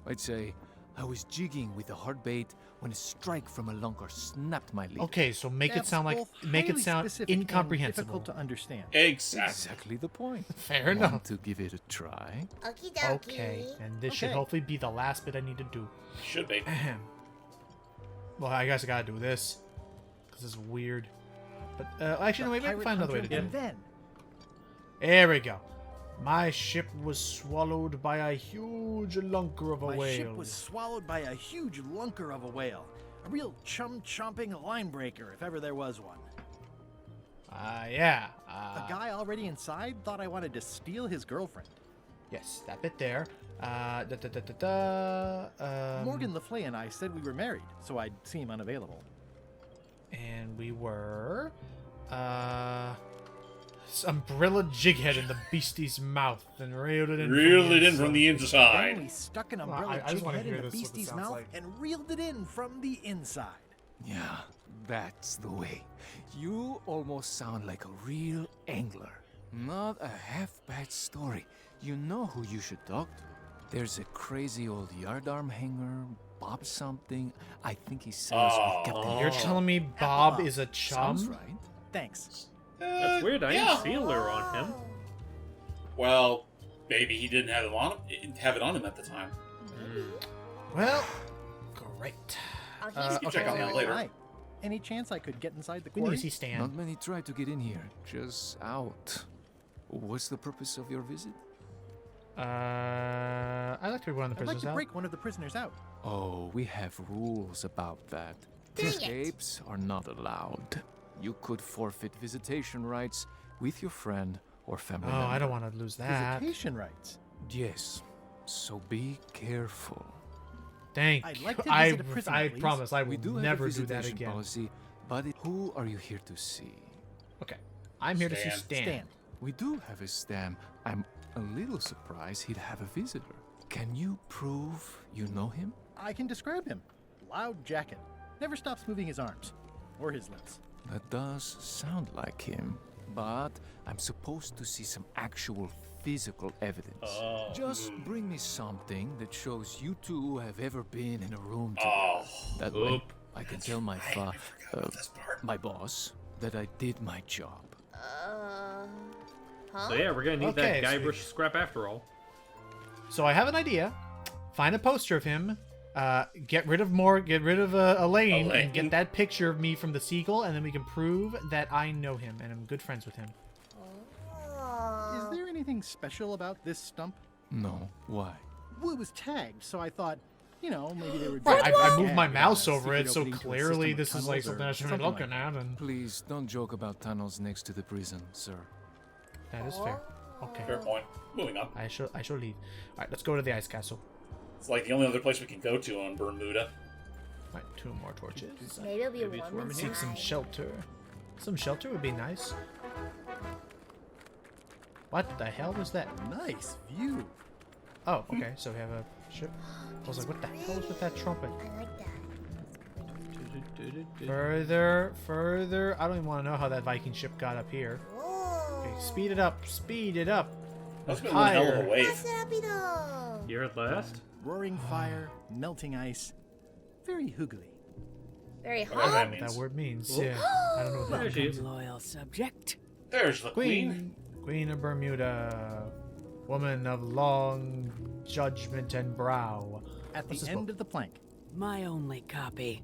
I'd say I was jigging with a hard bait when a strike from a lunker snapped my lead. Okay, so make it That's sound like both make it highly sound specific and incomprehensible. difficult to understand. Exactly the point. Fair Want enough. to give it a try? Okie dokie. Okay, and this should Okay. hopefully be the last bit I need to do. Should be. Well, I guess I gotta do this because this is weird. But actually, no, maybe I can Pirate find another way to hunter, do and it. then There we go. My ship was swallowed by a huge lunker of a my whale. ship was swallowed by a huge lunker of a whale. A real chum-chomping line breaker, if ever there was one. Yeah. A guy already inside thought I wanted to steal his girlfriend. Yes, that bit there. Morgan Le Flay and I said we were married, so I'd seem unavailable. And we were. Umbrella jighead in the beastie's mouth and reeled it in. From the inside. Then we stuck an Well, umbrella I just wanna jighead hear in the this, what this beastie's sounds mouth like. and reeled it in from the inside. Yeah, that's the way. You almost sound like a real angler. Not a half-bad story. You know who you should talk to. There's a crazy old yardarm hanger, Bob something. I think he says with Captain. You're telling me Bob is a chum? Sounds right. Thanks. That's weird. I didn't see a lure on him. Well, maybe he didn't have it on him at the time. Well, great. Check on that later. Hi. Any chance I could get inside the We need to quarry? see Stan. Not many try to get in here, just out. What's the purpose of your visit? I'd like to be one of the I'd like prisoners to out. break one of the prisoners out. Oh, we have rules about that. Dang it. Escapes are not allowed. You could forfeit visitation rights with your friend or family Oh, member. I don't want to lose that. Visitation rights. Yes, so be careful. Thank I'd you. like to I visit a prisoner, I please. promise I We will do never have a do that visitation again. policy, but who are you here to see? Okay, I'm here to see Stan. Stan. Stan. We do have a Stan. I'm a little surprised he'd have a visitor. Can you prove you know him? I can describe him. Loud jacket. Never stops moving his arms. Or his lips. That does sound like him, but I'm supposed to see some actual physical evidence. Oh. Just bring me something that shows you two have ever been in a room together. Oh. That way, Oop. I can tell my my boss that I did my job. Huh? So yeah, we're gonna need Okay, that so Guybrush scrap after all. So I have an idea. Find a poster of him. Get rid of Elaine, and get that picture of me from the seagull, and then we can prove that I know him and I'm good friends with him. Is there anything special about this stump? No, why? Well, it was tagged, so I thought, You know, maybe they were. Right, I moved my Yeah, mouse a over it, secret so opening to a clearly system of this is like tunnels something or I should be something looking like at. And Please don't joke about tunnels next to the prison, sir. that is fair. Okay. Fair point. Moving on. I shall leave. All right, let's go to the ice castle. It's like the only other place we can go to on Brrrmuda. Right, 2 more torches. Maybe it'll be Maybe it's warm warm in inside. Seek some shelter. Some shelter would be nice. What the hell was that? Nice view. Oh, okay. So we have a ship. I was like, what the hell is with that trumpet? I like that. Further. I don't even want to know how that Viking ship got up here. Okay, speed it up. Speed it up. That's been one hell of a wave. You're at last? Roaring fire, melting ice. Very hoogly. Very Whatever hot. that That means. word means. Yeah. I don't know what that There she is. Loyal subject. There's the queen. Queen of Bermuda. Woman of long judgment and brow. At What's the this end book? of the plank. My only copy.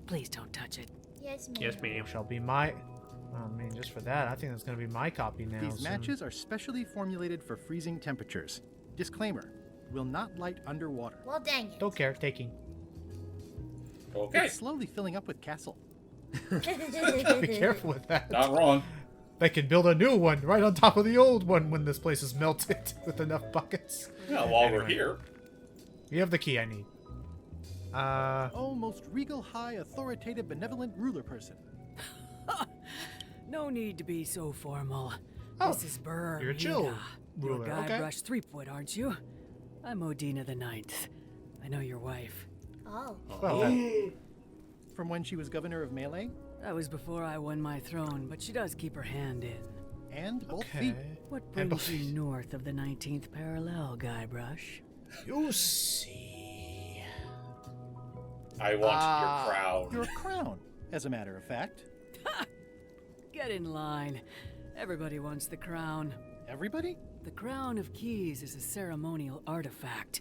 Please don't touch it. Yes, ma'am. Yes, ma'am. Shall be my. I mean, just for that, I think that's going to be my copy now. These soon. matches are specially formulated for freezing temperatures. Disclaimer: will not light underwater. Well, dang it. Don't care. Taking. Okay. It's slowly filling up with castle. Be careful with that. Not wrong. They can build a new one right on top of the old one when this place is melted with enough buckets. Yeah, while we're here. You have the key I need. Oh, most regal, high, authoritative, benevolent ruler person. No need to be so formal. Oh, This is Brrrmuda. you're a chill You're ruler, okay. Guybrush Threepwood, aren't you? I'm Odina the Ninth. I know your wife. Oh. Well, that, From when she was governor of Melee, That was before I won my throne, but she does keep her hand in. and both okay. feet. What And brings both- you north of the 19th parallel, Guybrush? You see. I want your crown. Your crown, as a matter of fact. Get in line. Everybody wants the crown. Everybody? The crown of keys is a ceremonial artifact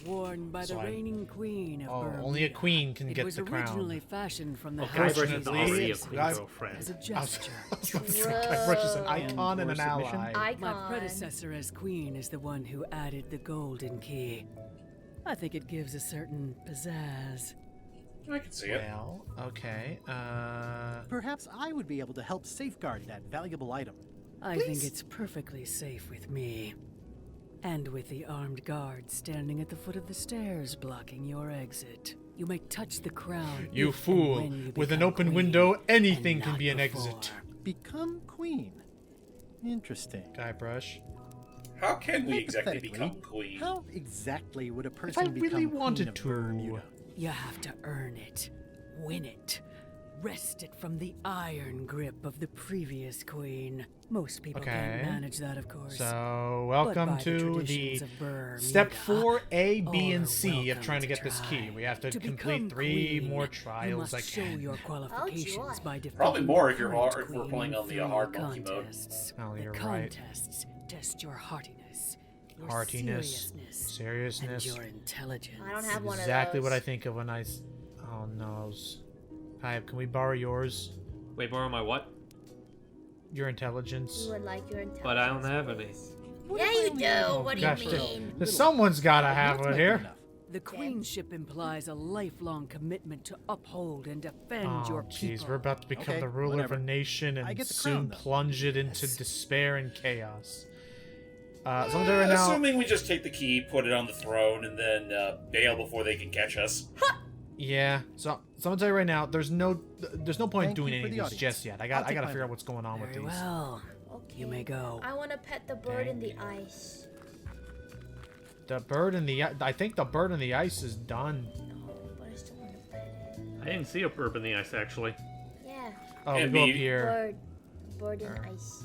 worn by the So I- reigning queen of Oh, Brrrmuda. only a queen can it get was the crown. originally fashioned from the Guybrush is Unfortunately, already a House's queen Guy- girlfriend. as a I was gesture. about to say, Guybrush is an icon and an for submission? ally. Icon. My predecessor as queen is the one who added the golden key. I think it gives a certain pizzazz. I can see it. Well, okay. Perhaps I would be able to help safeguard that valuable item. I think it's perfectly safe with me. And with the armed guards standing at the foot of the stairs blocking your exit. You may touch the crown. You if and fool. when you With an become open queen, window, and anything can not be an before. exit. Become queen. Interesting. Guybrush. How can we exactly Hypothetically, become queen? How exactly would a If person I really become wanted queen of Brrrmuda? You have to earn it, win it, wrest it from the iron grip of the previous queen. Most people can't Okay. manage that, of course. So, But welcome by the to traditions the of Brrrmuda, step 4, A, B, all and are C of welcome trying to get this key. try. We have to become complete 3 queen, more you trials. must show your qualifications by defeating Probably more the if you're current if we're queen playing in on the 3 hard monkey mode. contests. Oh, the you're right. contests test your heartiness, your Heartiness, seriousness. and your intelligence. I don't have one of Exactly those. what I think of when I. Oh no. Hi, can we borrow yours? Wait, borrow my what? Your intelligence. We would like your intelligence. But I don't have any. Yeah, you do. Oh, What do gosh, you mean? someone's gotta have it here. The queenship implies a lifelong commitment to uphold and defend Oh, your jeez, people. we're about to become Okay, the ruler whatever. of a nation I and get the soon crown, though. plunge it into despair and chaos. Someone right now. Assuming we just take the key, put it on the throne, and then bail before they can catch us. Yeah. So someone tell you right now, there's no point Thank doing you for any the of these audience. just yet. I I'll gotta take my figure out vote. what's going on with Very these. well. Okay. You may go. I want to pet the bird Okay. in the ice. The bird in the I think the bird in the ice is done. No, but I still want to pet it. I didn't see a burp in the ice, actually. Yeah. Oh, we And go up me. here. Bird in Where? ice.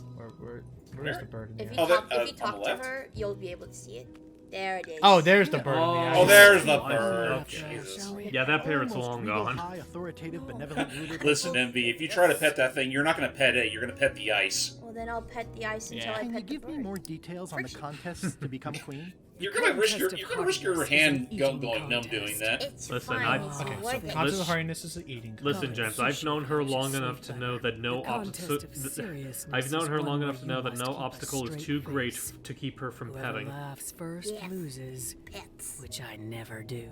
Where's the bird in the If ice? you Oh, talk, that, if you on talk the to left? her, you'll be able to see it. There it is. Oh, there's the bird in the ice. Oh, there's the Oh, bird. I see. Jesus. Yeah, that parrot's Almost long regal, gone. high, authoritative, benevolent ruler Listen, person. Envy, if you try to pet that thing, you're not going to pet it. You're going to pet the ice. Well, then I'll pet the ice until Yeah. I Can you pet the give me bird. more details on the contests to become queen? You're going to risk your contest of hand heartiness is an going eating numb doing that. It's Listen, fine. I- It's Okay, worth so it. concept of Let's- hardiness is eating. Listen, Oh, gents, I've sushi known her long conscious enough to sleep know that no The contest obstacle. of seriousness I've known is her one long where enough to you know that must no keep a obstacle is straight too great face. to keep her from Whoever petting. laughs first Yes. loses, Pets. which I never do.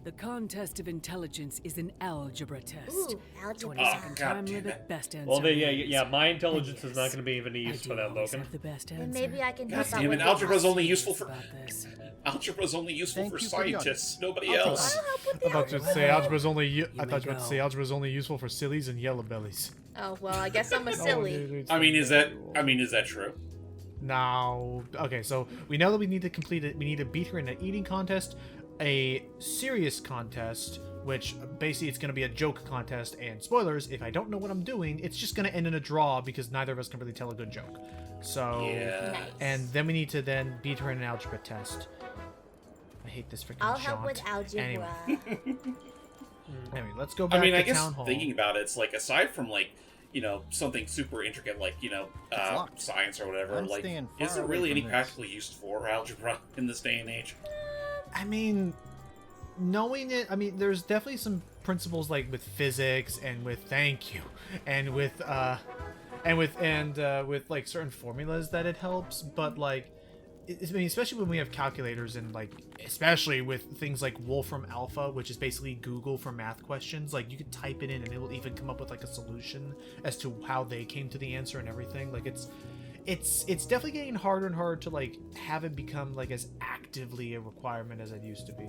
The contest of intelligence is an algebra test. Ooh, algebra. 22nd God time damn limit, it. best answer. Well, wins. yeah, my intelligence And is not going to be of any I use do for that, always Logan. have the best Then answer. maybe I can God help out damn it, with algebra's this. only useful for About this. algebra's only useful Thank for you for the scientists. Nobody I'll take else. I'll help with I the thought you'd algebra. say algebra's only. I You thought may you were about to go. say algebra's only useful for sillies and yellow bellies. Oh well, I guess I'm a silly. I mean, is that true? No. Okay, so we know that we need to complete it. We need to beat her in an eating contest, a serious contest, which basically it's going to be a joke contest. And spoilers, if I don't know what I'm doing, it's just going to end in a draw because neither of us can really tell a good joke. So, Yeah. Nice. and then we need to then beat her in an algebra test. I hate this freaking I'll jaunt. help with algebra. Anyway, let's go back I mean, I to guess town hall. thinking about it, it's like aside from like something super intricate like locked. science or whatever, I'm like staying is far there away really from any this. practical use for algebra in this day and age? I mean, knowing it, I mean, there's definitely some principles like with physics and with thank you, and with like certain formulas that it helps, but like, I mean, especially when we have calculators and like, especially with things like Wolfram Alpha, which is basically Google for math questions. Like, you could type it in and it will even come up with like a solution as to how they came to the answer and everything. Like, it's definitely getting harder and harder to like have it become like as actively a requirement as it used to be.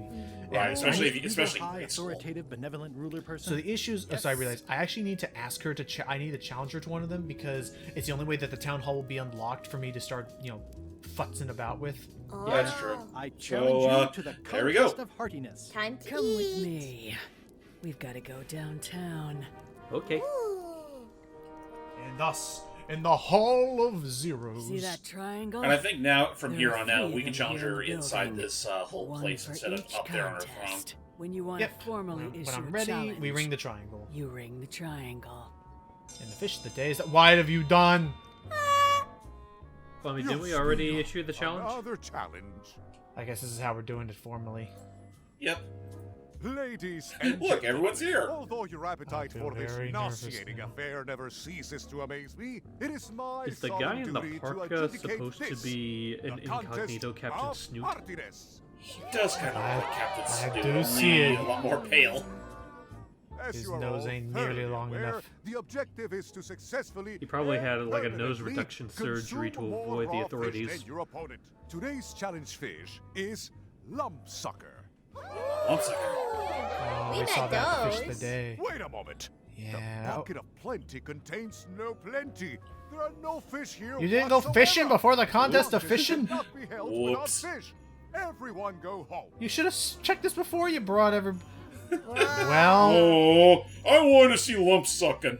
Right, And especially I- if you, especially high, in school. authoritative, benevolent ruler person. So the issues. Oh, sorry, I realized I actually need to ask her to. I need to challenge her to one of them because it's the only way that the town hall will be unlocked for me to start, futzing about with. Oh. Yeah, that's true. I challenge you to the there we go. contest of heartiness. Time to Come eat. with me. We've got to go downtown. Okay. Ooh. And thus, in the Hall of Zeros. See that triangle? And I think now, from There here are on out, three we of can them challenge here in her the inside building. this whole One place for instead of each up there on her throne. contest. When you want Yep. to formally When issue I'm a ready, challenge, we ring the triangle. You ring the triangle. And the fish of the day is that. Why have you done? Well, I mean, didn't we already issue the challenge? Another challenge. I guess this is how we're doing it formally. Yep. Ladies and Look, everyone's here. although your appetite I feel for this very nervous nauseating now. affair never ceases to amaze me, it is my Is the solemn guy in the duty to parka adjudicate supposed to this, be an the contest incognito Captain of Snoot? heartiness. He does kind of look like Captain I Snoot, do only see it. a lot more pale. As His you are nose all ain't nearly thoroughly long aware, enough. The objective is to successfully He probably and had like a nose permanently reduction surgery to consume more avoid the raw fish authorities. than your opponent. Today's challenge fish is lumpsucker. Lumpsucker. Oh, We we saw met that in the fish of those. the day. Wait a moment. Yeah. The bucket of plenty contains no plenty. There are no fish here. You didn't go fishing whatsoever. before the contest of Competition fishing? cannot be held Whoops. without fish. Everyone go home. You should have checked this before you brought every. Well, Oh, I want to see lump sucking.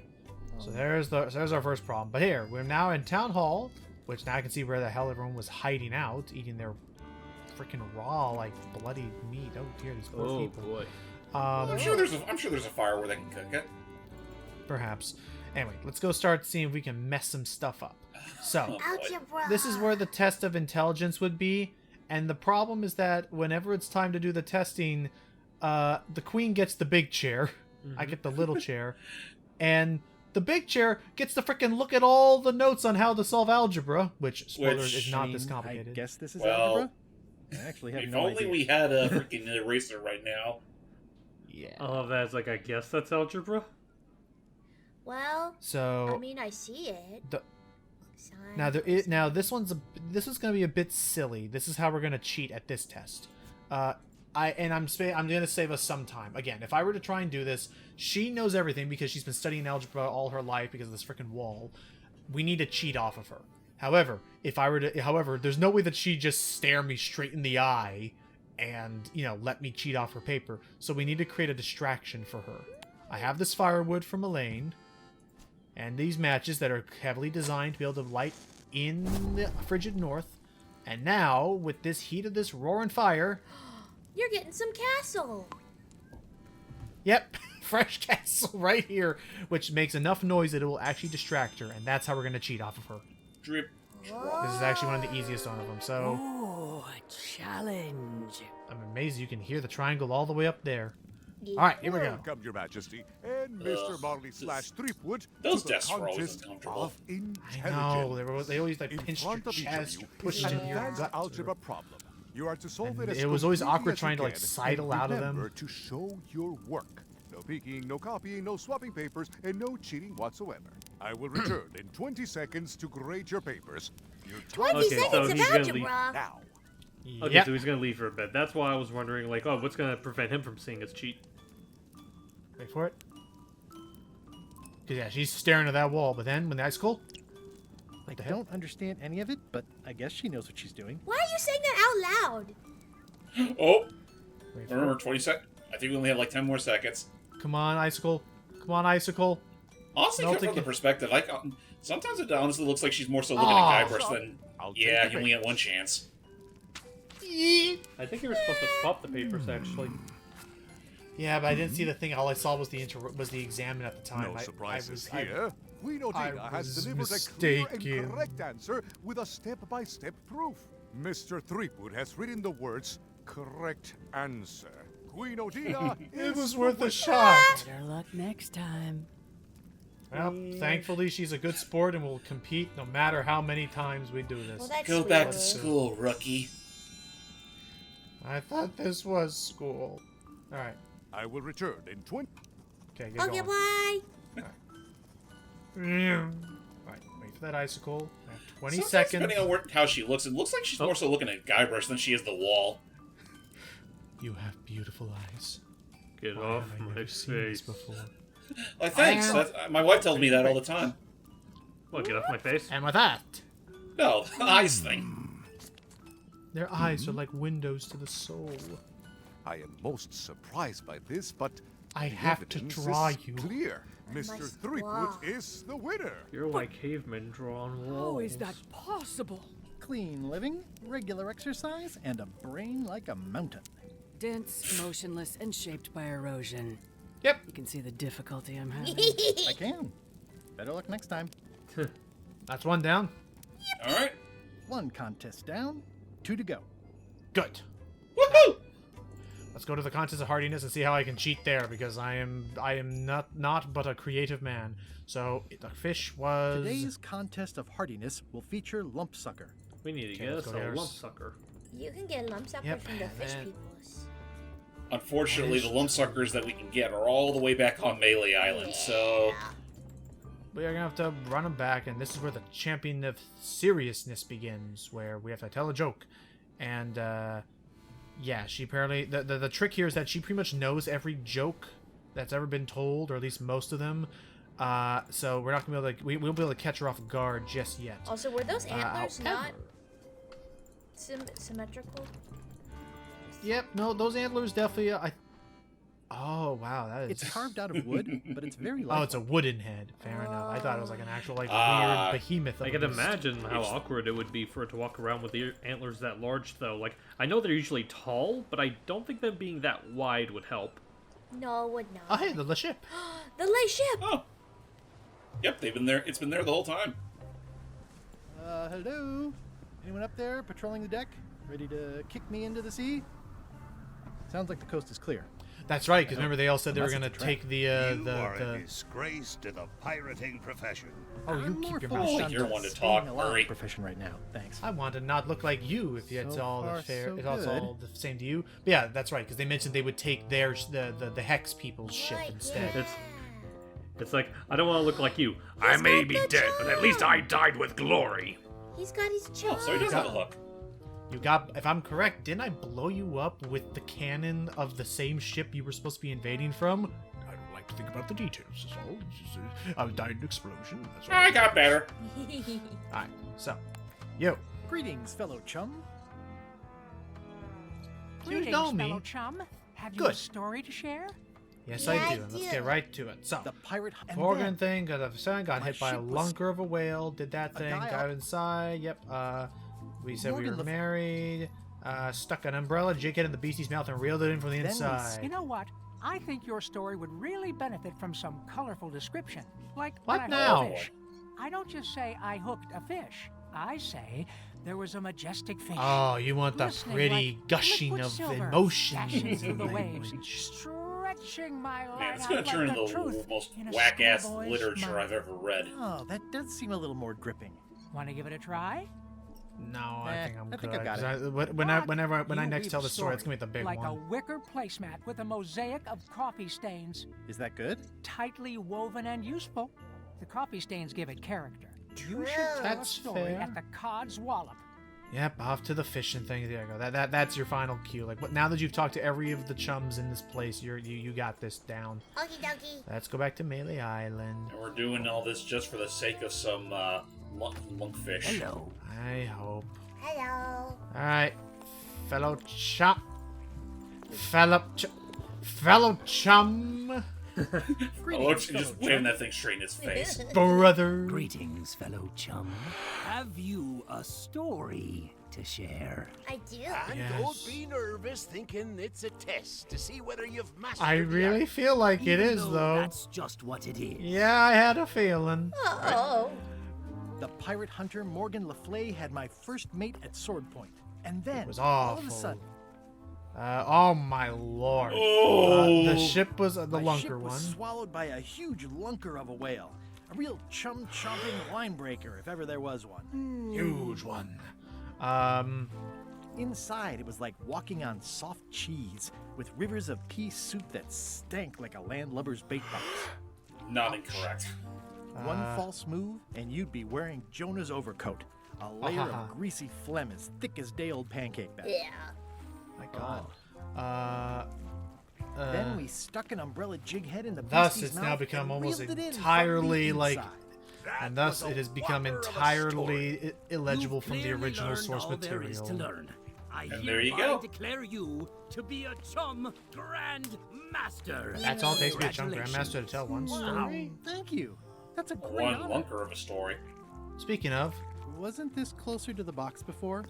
so there's our first problem. But here we're now in town hall, which now I can see where the hell everyone was hiding out, eating their freaking raw, like bloody meat. Oh dear, these poor Oh people. boy. I'm sure there's a fire where they can cook it. Perhaps. Anyway, let's go start seeing if we can mess some stuff up. So, Oh, boy. Algebra. this is where the test of intelligence would be, and the problem is that whenever it's time to do the testing, the queen gets the big chair, I get the little chair, and the big chair gets to frickin' look at all the notes on how to solve algebra, which, spoilers, is not this I complicated. guess this is Well, algebra? I actually have If no only idea. we had a freaking eraser right now. Yeah. I love that. It's like, I guess that's algebra. Well, So I mean, I see it. the, Science. now this one's gonna be a bit silly. This is how we're gonna cheat at this test. I'm gonna save us some time. Again, if I were to try and do this, she knows everything because she's been studying algebra all her life because of this freaking wall. We need to cheat off of her. However, there's no way that she just stare me straight in the eye and, let me cheat off her paper. So we need to create a distraction for her. I have this firewood from Elaine, and these matches that are heavily designed to be able to light in the frigid north. And now, with this heat of this roaring fire, You're getting some castle. yep, fresh castle right here, which makes enough noise that it will actually distract her, and that's how we're going to cheat off of her. Drip. This is actually one of the easiest one of them, so Ooh, a challenge. I'm amazed you can hear the triangle all the way up there. Alright, here we go. Welcome, Your Majesty, and Mr. Marley / Threepwood those to the desks were always contest uncomfortable. of I intelligence. know, they always like In pinched your front of each of chest, you pushed is in an your advanced gut. algebra problem. You are to solve And it as it was always quickly awkward as you trying to, like, can, sidle and out of them. remember to show your work. No peeking, no copying, no swapping papers, and no cheating whatsoever. I will return in 20 seconds to grade your papers. Your 20 seconds of algebra. now. Okay, Yep. so he's gonna leave for a bit. That's why I was wondering, like, oh, what's gonna prevent him from seeing us cheat? Wait for it. Cause yeah, she's staring at that wall. But then when the icicle, I don't understand any of it, but I guess she knows what she's doing. Why are you saying that out loud? Oh, wait for remember it. 20 seconds. I think we only have like 10 more seconds. Come on, icicle. Come on, icicle. Honestly, No, come from take the it. perspective, sometimes it honestly looks like she's more so looking Oh, at Guybrush than. I'll Yeah, take you the only get one chance. I think you were supposed to swap the papers, actually. Yeah, but I didn't see the thing. All I saw was the examine at the time. No I surprises was, here. Guido I Dina has was delivered a clear and mistaken. correct answer with a step-by-step proof. Mr. Threepwood has written the words correct answer. Guido Dina It is was the worth a winner. shot. Better luck next time. Well, thankfully she's a good sport and will compete no matter how many times we do this. Well, that's Go back to sweet. school, rookie. I thought this was school. All right. I will return in 20. Okay, get Okay, going. bye. Alright, wait for that icicle. I have 20 Sometimes, seconds. depending on how she looks, it looks like she's more so looking at Guybrush than she is the wall. You have beautiful eyes. Get Why off have I my never seen this face. before? Like, thanks. My wife tells me that all the time. What, get off my face? And with that, No, the eyes thing. their eyes are like windows to the soul. I am most surprised by this, but I the have to evidence draw is you. Clear. I Mr. must Threepwood draw. is the winner. You're like cavemen drawing walls. How is that possible? Clean living, regular exercise, and a brain like a mountain. Dense, motionless, and shaped by erosion. Yep. You can see the difficulty I'm having. I can. Better luck next time. That's one down. All right. 1 contest down, 2 to go. Good. Woohoo! Let's go to the contest of hardiness and see how I can cheat there, because I am not but a creative man. So the fish was. Today's contest of hardiness will feature Lump Sucker. We need to Okay, get let's us go a there. lump sucker. You can get lump sucker Yep, from the fish and- peoples. Unfortunately, the lump suckers that we can get are all the way back on Melee Island, so We are gonna have to run them back, and this is where the champion of seriousness begins, where we have to tell a joke. And yeah, she apparently the trick here is that she pretty much knows every joke that's ever been told, or at least most of them. So we're not gonna be able to we won't be able to catch her off guard just yet. Also, were those antlers not however- symmetrical? Yep, no, those antlers definitely. Oh wow, that is. It's carved out of wood, but it's very Oh, light. it's a wooden head. Fair enough. I thought it was like an actual weird behemoth. Of I a can beast. imagine how awkward it would be for it to walk around with the antlers that large, though. Like, I know they're usually tall, but I don't think them being that wide would help. No, it would not. Oh hey, the ship. The lay ship! oh, yep, they've been there. It's been there the whole time. Hello? Anyone up there patrolling the deck? Ready to kick me into the sea? Sounds like the coast is clear. That's right, because remember they all said they were Unless gonna it's a trap. take the You are a the. disgrace to the pirating profession. Oh, you I'm more keep your focused mouth on You're shut. one to staying talk, alive Murray. profession right now. Thanks. I want to not look like you if it's So all the far, fair. so It's also good. all the same to you. But yeah, that's right, because they mentioned they would take their the Hex people's ship Right, instead. yeah. It's like, I don't want to look like you. I He's may got be the dead, but at least I died with glory. He's got his charm. Oh, so he does have a hook. You got, if I'm correct, didn't I blow you up with the cannon of the same ship you were supposed to be invading from? I don't like to think about the details. That's all. I died in an explosion. That's all. I got better. Alright, so, yo, Greetings, fellow chum. you know me. fellow chum. Have you Good. a story to share? Yes, Yeah, I I do. Let's do. get right to it. So, The pirate and Morgan then thing, got a son, got my hit by a ship was lunker of a whale, did that a thing, guy got up- inside, yep, we said we Morgan were left- married, stuck an umbrella, Jake it in the beastie's mouth and reeled it in from the Then we inside. You know what? I think your story would really benefit from some colorful description. Like What when now? I hooked a fish. I don't just say I hooked a fish. I say there was a majestic fish. Oh, you want the glistening pretty like gushing liquid of silver, emotion dashing through the language. waves, stretching my Man, line it's out gonna like turn the into the truth most in a whack-ass schoolboy's literature smile. I've ever read. Oh, that does seem a little more gripping. Want to give it a try? No, I think I'm I good. think I got 'cause it. When I You next weave tell the story, it's gonna be the big like one. a wicker placemat with a mosaic of coffee stains. Is that good? Tightly woven and useful. The coffee stains give it character. You should tell That's a story fair. at the Cod's Wallop. Yep, off to the fishing thing. There you go. That's your final cue. Like, now that you've talked to every of the chums in this place, you got this down. Okie dokie. Let's go back to Melee Island. And we're doing all this just for the sake of some monkfish. Hello. I hope. Hello. All right, fellow chum. Fellow chum. Oh, just waving that thing straight in his face. Brother. Greetings, fellow chum. Have you a story to share? I do. And Yes. don't be nervous thinking it's a test to see whether you've mastered I the really art. feel like it Even is, though. That's just what it is. Yeah, I had a feeling. Oh. The pirate hunter Morgan Le Fay had my first mate at sword point. And then, was all of a awful. sudden, Oh my lord. Oh. The ship was the my lunker ship was one. swallowed by a huge lunker of a whale. A real chum-chomping line breaker, if ever there was one. Huge one. Inside, it was like walking on soft cheese, with rivers of pea soup that stank like a landlubber's bait box. Not incorrect. One false move, and you'd be wearing Jonah's overcoat. A layer of greasy phlegm as thick as day-old pancake batter. Yeah. My god. Then we stuck an umbrella jig head in the Thus, beastie's it's now mouth become and almost reeled it in from the entirely like, inside. and thus it has become entirely illegible from the Clearly original learned source all there is to material. learn. I And there you hereby go. declare you to be a chum grand master. That's all it takes to be a chum grandmaster to tell one story. Thank you. That's a great One honor. lunker of a story. Speaking of, Wasn't this closer to the box before?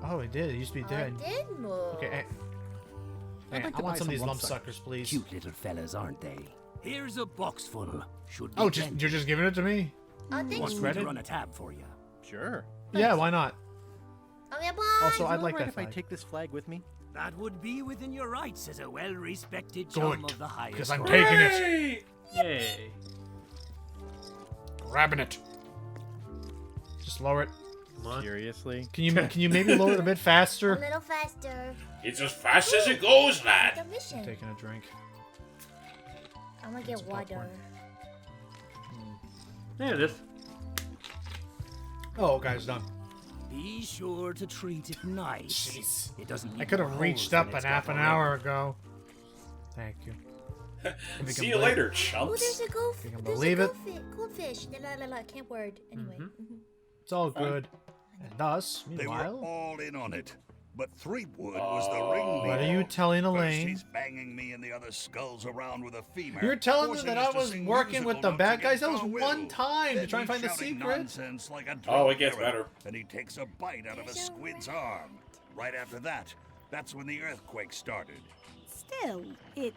oh, it did. It used to be dead. I did move. Okay, hey. I'd Hey, like I to want buy some of these some lump lump suckers, please. Cute little fellas, aren't they? Here's a box full. Should be Oh, plenty. you're just giving it to me? Oh, thank Want you. me credit? to run a tab for you? Sure. Yeah, why not? Okay, bye. Also, Is I'd it like alright that if I flag. take this flag with me? That would be within your rights as a well-respected chum Good, of the highest. because I'm order. taking it. Yay. Grabbing it. Just lower it. Seriously? Can you maybe lower it a bit A faster? little faster. It's as fast as it goes, The lad. mission. Taking a drink. I'm gonna get Some water. popcorn. There it is. Oh, guys, done. Be sure to treat it nice. Jeez. It doesn't. I need could more have reached holes up than an it's half got an already. hour ago. Thank you. If See can you believe- later, Oh, chumps. there's a you can there's believe a it. goldfish. La la la. Can't word. Anyway. It's all good. And thus, They were meanwhile, all in on it, but Threepwood was the ringleader. what are you telling First Elaine? he's banging me and the other skulls around with a femur. You're telling me forcing that us I to was sing working with musical the notes bad guys? That against was our one will. time to Then try and he's find the shouting secret. Nonsense like a Oh, it gets drunk better. And he takes a bite out of a squid's arm. Right after that, that's when the earthquake started. Still, it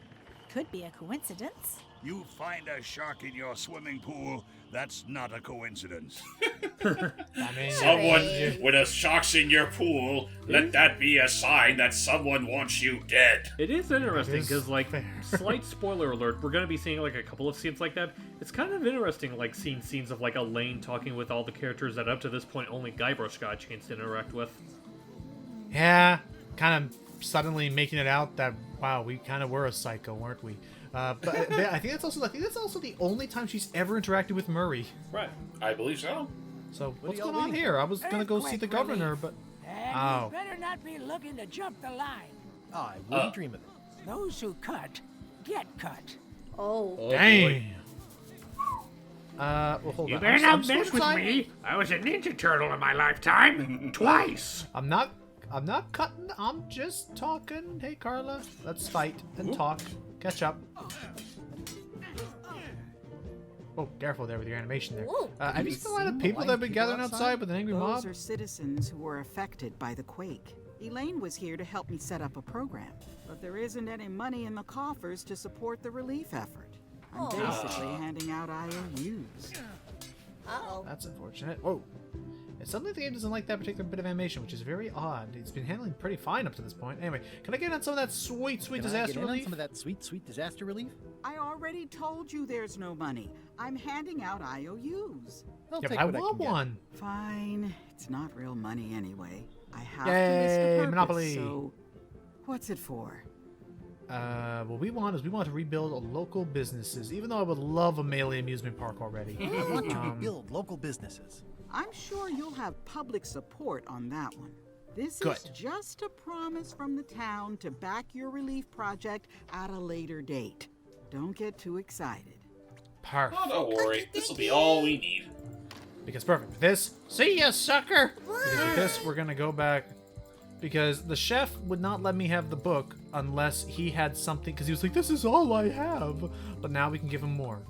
could be a coincidence. You find a shark in your swimming pool, that's not a coincidence. I mean, Someone with a sharks in your pool, let that be a sign that someone wants you dead. It is interesting That is because, like, fair. slight spoiler alert, we're gonna be seeing like a couple of scenes like that. It's kind of interesting, like seeing scenes of like Elaine talking with all the characters that up to this point only Guybrush got a chance to interact with. Yeah, kind of suddenly making it out that wow, we kind of were a psycho, weren't we? But I think that's also the only time she's ever interacted with Murray. Right. I believe so. So What what's are y'all going on waiting here? I was gonna go see the Earthquake governor, relief. but And Oh. you better not be looking to jump the line. I wouldn't dream of it. Those who cut, get cut. Oh. dang. Well, hold You on. better I'm not so mess with excited. me. I was a Ninja Turtle in my lifetime. Twice. I'm not cutting. I'm just talking. Hey, Carla, let's fight and talk. Catch up. Oh, careful there with your animation there. Whoa. Have you seen a lot of people that have been gathering outside with an angry mob? Those are citizens who were affected by the quake. Elaine was here to help me set up a program, but there isn't any money in the coffers to support the relief effort. I'm Aw. basically handing out IOUs. Uh-oh. That's unfortunate. Whoa. And suddenly the game doesn't like that particular bit of animation, which is very odd. It's been handling pretty fine up to this point. Anyway, can I get on some of that sweet, sweet Can I disaster get in on relief? some of that sweet, sweet disaster relief? I already told you there's no money. I'm handing out IOUs. I'll Yeah, take but I what want can get. one. Fine. It's not real money anyway. I have Yay, to list a purpose, Monopoly. so what's it for? What we want to rebuild local businesses, even though I would love a melee amusement park already. I want to rebuild local businesses. I'm sure you'll have public support on that one. This Good. is just a promise from the town to back your relief project at a later date. Don't get too excited. Perfect. Oh, don't worry. This will be all we need. Because perfect. With this, see ya, sucker! Because with this, we're gonna go back. Because the chef would not let me have the book unless he had something. Because he was like, "This is all I have." But now we can give him more.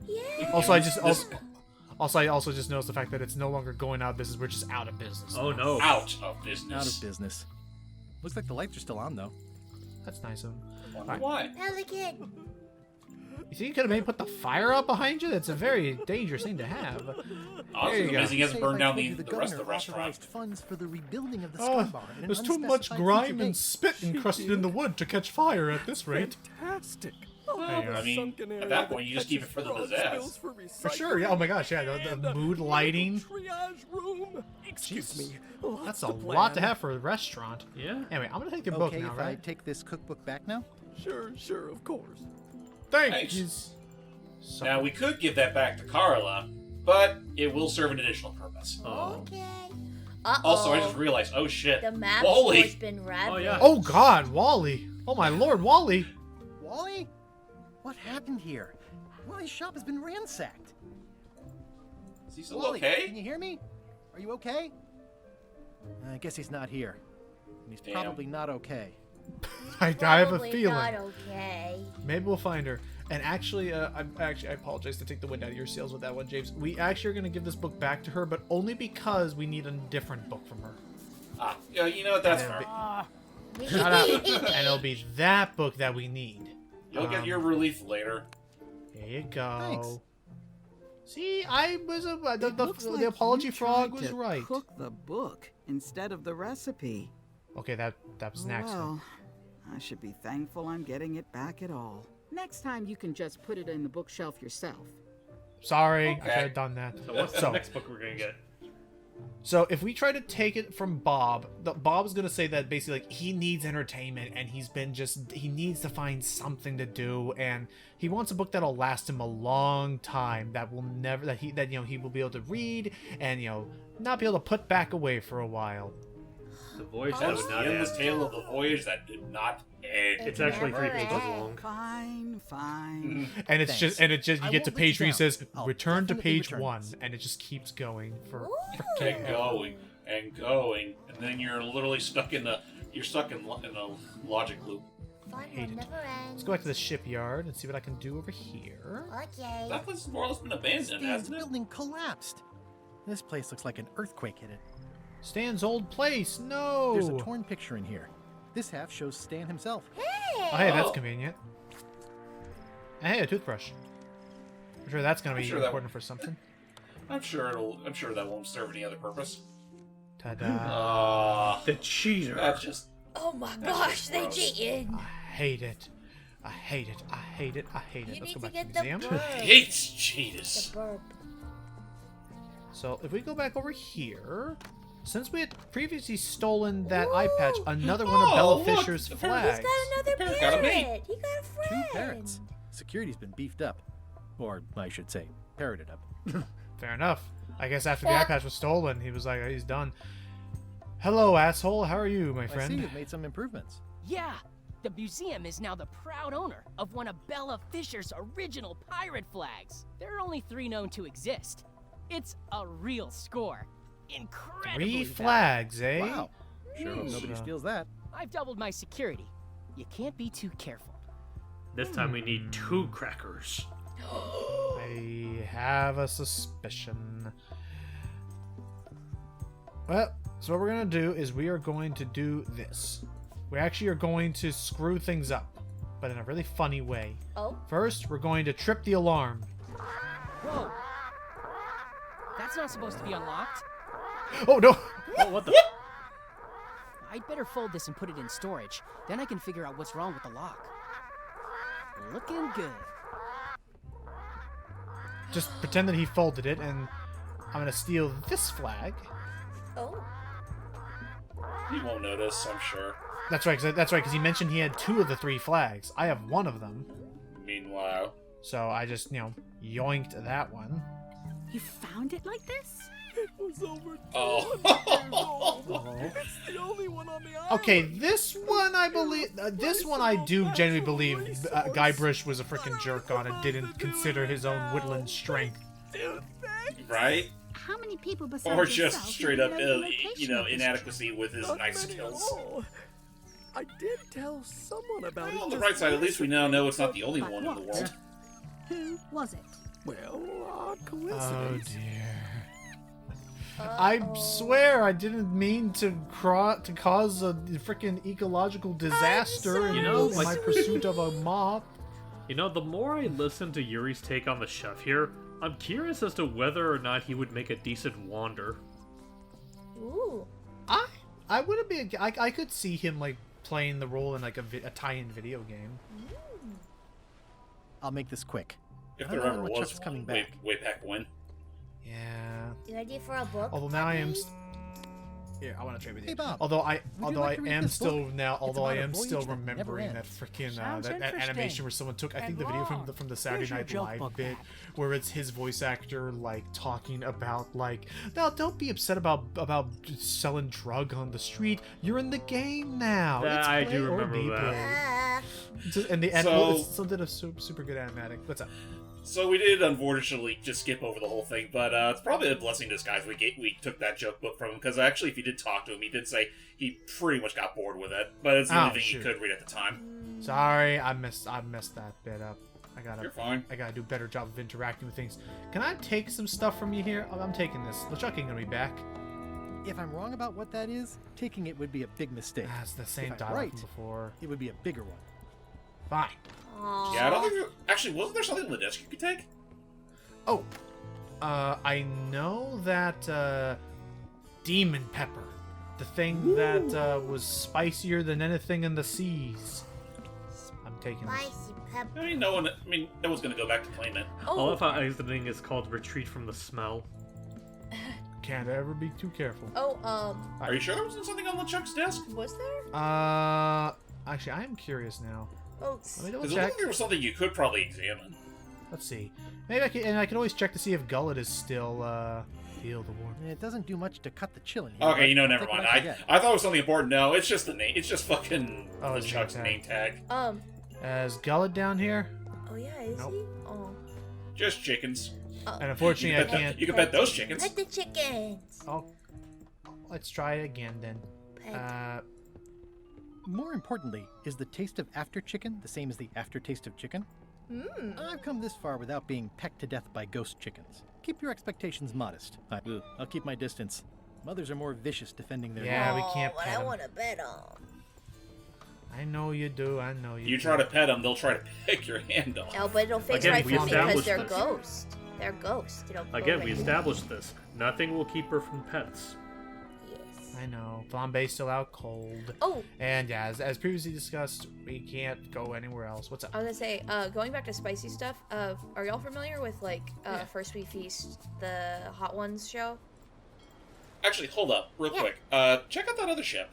Yeah. Also, I also just noticed the fact that it's no longer going out of business. We're just out of business. Oh no! Out of business. Out of business. Looks like the lights are still on though. That's nice of him. Wonder why? Pelican. You think you could have maybe put the fire up behind you? That's a very dangerous thing to have. Honestly, There you amazing he go. hasn't burned down the rest of the governor restaurant. authorized funds for the rebuilding of the Oh, Sky Bar at an there's too much unspecified grime future and date. spit encrusted in the wood to catch fire at this rate. Fantastic. I mean, at that point, you just keep it for the pizzazz. For sure, yeah. Oh my gosh, yeah. The mood lighting. Triage room. Excuse me. That's a lot to have for a restaurant. Yeah. Anyway, I'm gonna take your book Okay, now, if right? I take this cookbook back now? Sure, of course. Thanks. Now, we could give that back to Carla, but it will serve an additional purpose. Okay. Uh-oh. Also, I just realized, oh shit, The map Wally! has been ravaged. Oh God, Wally! Oh my Lord, Wally! Wally? What happened here? Wally's shop has been ransacked. Is he still Wally, okay? can you hear me? Are you okay? I guess he's not here. And he's Damn. probably not okay. I have a Probably feeling. not okay. Maybe we'll find her. And actually, I apologize to take the wind out of your sails with that one, James. We actually are going to give this book back to her, but only because we need a different book from her. Ah, yeah, you know what? That's And fair. Shut up. And it'll be that book that we need. You'll get your relief later. There you go. Thanks. See, I was It looks the like apology you frog tried was to right. Cook the book instead of the recipe. Okay, that was an accident. Well, I should be thankful I'm getting it back at all. Next time you can just put it in the bookshelf yourself. Sorry, I Okay. should have done that. So what's the next book we're gonna get? So if we try to take it from Bob, Bob's gonna say that basically like he needs entertainment and he needs to find something to do and he wants a book that'll last him a long time that he will be able to read and not be able to put back away for a while. The voyage that That was would the not endless end. tale of the voyage that did not end. It's actually 3 never pages ends. long. Fine. And it's Thanks. just you I get to won't let page you 3 down. says I'll return to definitely page return 1 this. and it just keeps going for And going and going, and then you're literally stuck in a logic loop. Fun hate one it. never ends. Let's go back to the shipyard and see what I can do over here. Okay. That place has more or less been abandoned, Stan's hasn't it? building collapsed. This place looks like an earthquake hit it. Stan's old place. No. There's a torn picture in here. This half shows Stan himself. Oh, hey, that's convenient. And hey, a toothbrush. I'm sure that's gonna I'm be sure that- important for something. I'm sure that won't serve any other purpose. Ta-da! The cheater. That's just. Oh my That's gosh, just they gross. cheated. I hate it. I hate it. I hate it. I hate it. You Let's need go to back to get the the museum. burp. Hates cheetahs. The burp. So if we go back over here, since we had previously stolen that eye patch, another one of Oh, Bella look, Fisher's the flags. He's got another Parrot got a mate. parrot. He got a friend. 2 parrots. Security's been beefed up. Or, I should say, parroted up. Fair enough. I guess after the eye patch was stolen, he was like, he's done. Hello, asshole. How are you, my I see friend? you've made some improvements. Yeah, the museum is now the proud owner of one of Bella Fisher's original pirate flags. There are only 3 known to exist. It's a real score. Incredibly 3 valuable. flags, eh? Wow. Sure hope nobody steals that. I've doubled my security. You can't be too careful. This time we need 2 crackers. I have a suspicion. Well, so what we're going to do is we are going to do this. We actually are going to screw things up, but in a really funny way. Oh? First, we're going to trip the alarm. Whoa. That's not supposed to be unlocked. Oh, no! Oh, what the? I'd better fold this and put it in storage. Then I can figure out what's wrong with the lock. Looking good. Just pretend that he folded it, and I'm going to steal this flag. Oh. He won't notice, I'm sure. That's right, because he mentioned he had 2 of the 3 flags. I have 1 of them. Meanwhile. So I just, yoinked that one. You found it like this? It was over 200 Oh. years old. It's the only one on the island. Okay, this one I believe. This one I do genuinely believe Guybrush was a freaking jerk on and didn't consider his own woodland strength. Right? How many people besides Or just yourself straight know up, the location of this inadequacy with his Not knife many at skills. all. I did tell someone about it. On the just bright side, at least we now know it's not the only But one in the what? world. Who was it? Well, odd Oh coincidence. dear. I swear I didn't mean to cause a freaking ecological disaster in my pursuit of a moth. The more I listen to Yuri's take on the chef here, I'm curious as to whether or not he would make a decent wander. Ooh. I wouldn't be. I could see him like playing the role in like a tie-in video game. I'll make this quick. If I there don't know ever when was LeChuck's coming one, back. way back when. Yeah. Good idea for a book. Although now I am. maybe? Here, I want to trade with you. Hey, Bob, Although I like to read am this still book? now, It's although I about a am voyage still that never remembering that ends. freaking Sounds that animation interesting. where someone took, I think, And the video long. from the Saturday Here's your Night joke Live book bit, back. where it's his voice actor like talking about like, now don't be upset about selling drug on the street. You're in the game now. Yeah, It's I play do or remember be that. played. And the So- it's something of super good animatic. What's up? So we did unfortunately just skip over the whole thing, but it's probably a blessing in disguise we took that joke book from him, because actually if you did talk to him, he did say he pretty much got bored with it, but it's the only thing he could read at the time. Sorry, I messed that bit up. You're fine. I gotta do a better job of interacting with things. Can I take some stuff from you here? I'm taking this. LeChuck ain't gonna be back. If I'm wrong about what that is, taking it would be a big mistake. That's the same If I'm dialogue right, from before. it would be a bigger one. Fine. Yeah, I don't think actually, wasn't there something on the desk you could take? Oh, I know that demon pepper, the thing that was spicier than anything in the seas. I'm taking this. Spicy pepper. No one's gonna go back to claim it. I love how exiting is called retreat from the smell. Can't ever be too careful. Oh, Are you sure there wasn't something on LeChuck's desk? was there? Actually, I am curious now. Oh, Let me double Because check. there was something you could probably examine. Let's see. Maybe I can always check to see if Gullet is still feel the warmth. It doesn't do much to cut the chill in here. Okay, but never take what mind. I can get. I thought it was something important. No, it's just the name. It's just fucking his LeChuck's name tag. name tag. Is Gullet down here? Oh yeah, is Nope. he? Oh. Just chickens. And unfortunately, I can't. You can pet those chickens. Pet the chickens. Oh, let's try it again then. More importantly, is the taste of after chicken the same as the aftertaste of chicken? I've come this far without being pecked to death by ghost chickens. Keep your expectations modest. I'll keep my distance. Mothers are more vicious defending their Yeah, young. we can't But pet I 'em. want to bet on. I know you do. I know you. You do. try to pet them, they'll try to peck your hand off. No, but it'll fix Again, right we for me because established they're this. ghosts. They're ghosts. It'll go Again, right we for me. established this. Nothing will keep her from pets. I know. Flambe's still out cold. Oh. And yeah, as previously discussed, we can't go anywhere else. What's up? I was gonna say, going back to spicy stuff. Are y'all familiar with like First We Feast, the Hot Ones show? Actually, hold up, real quick. Check out that other ship.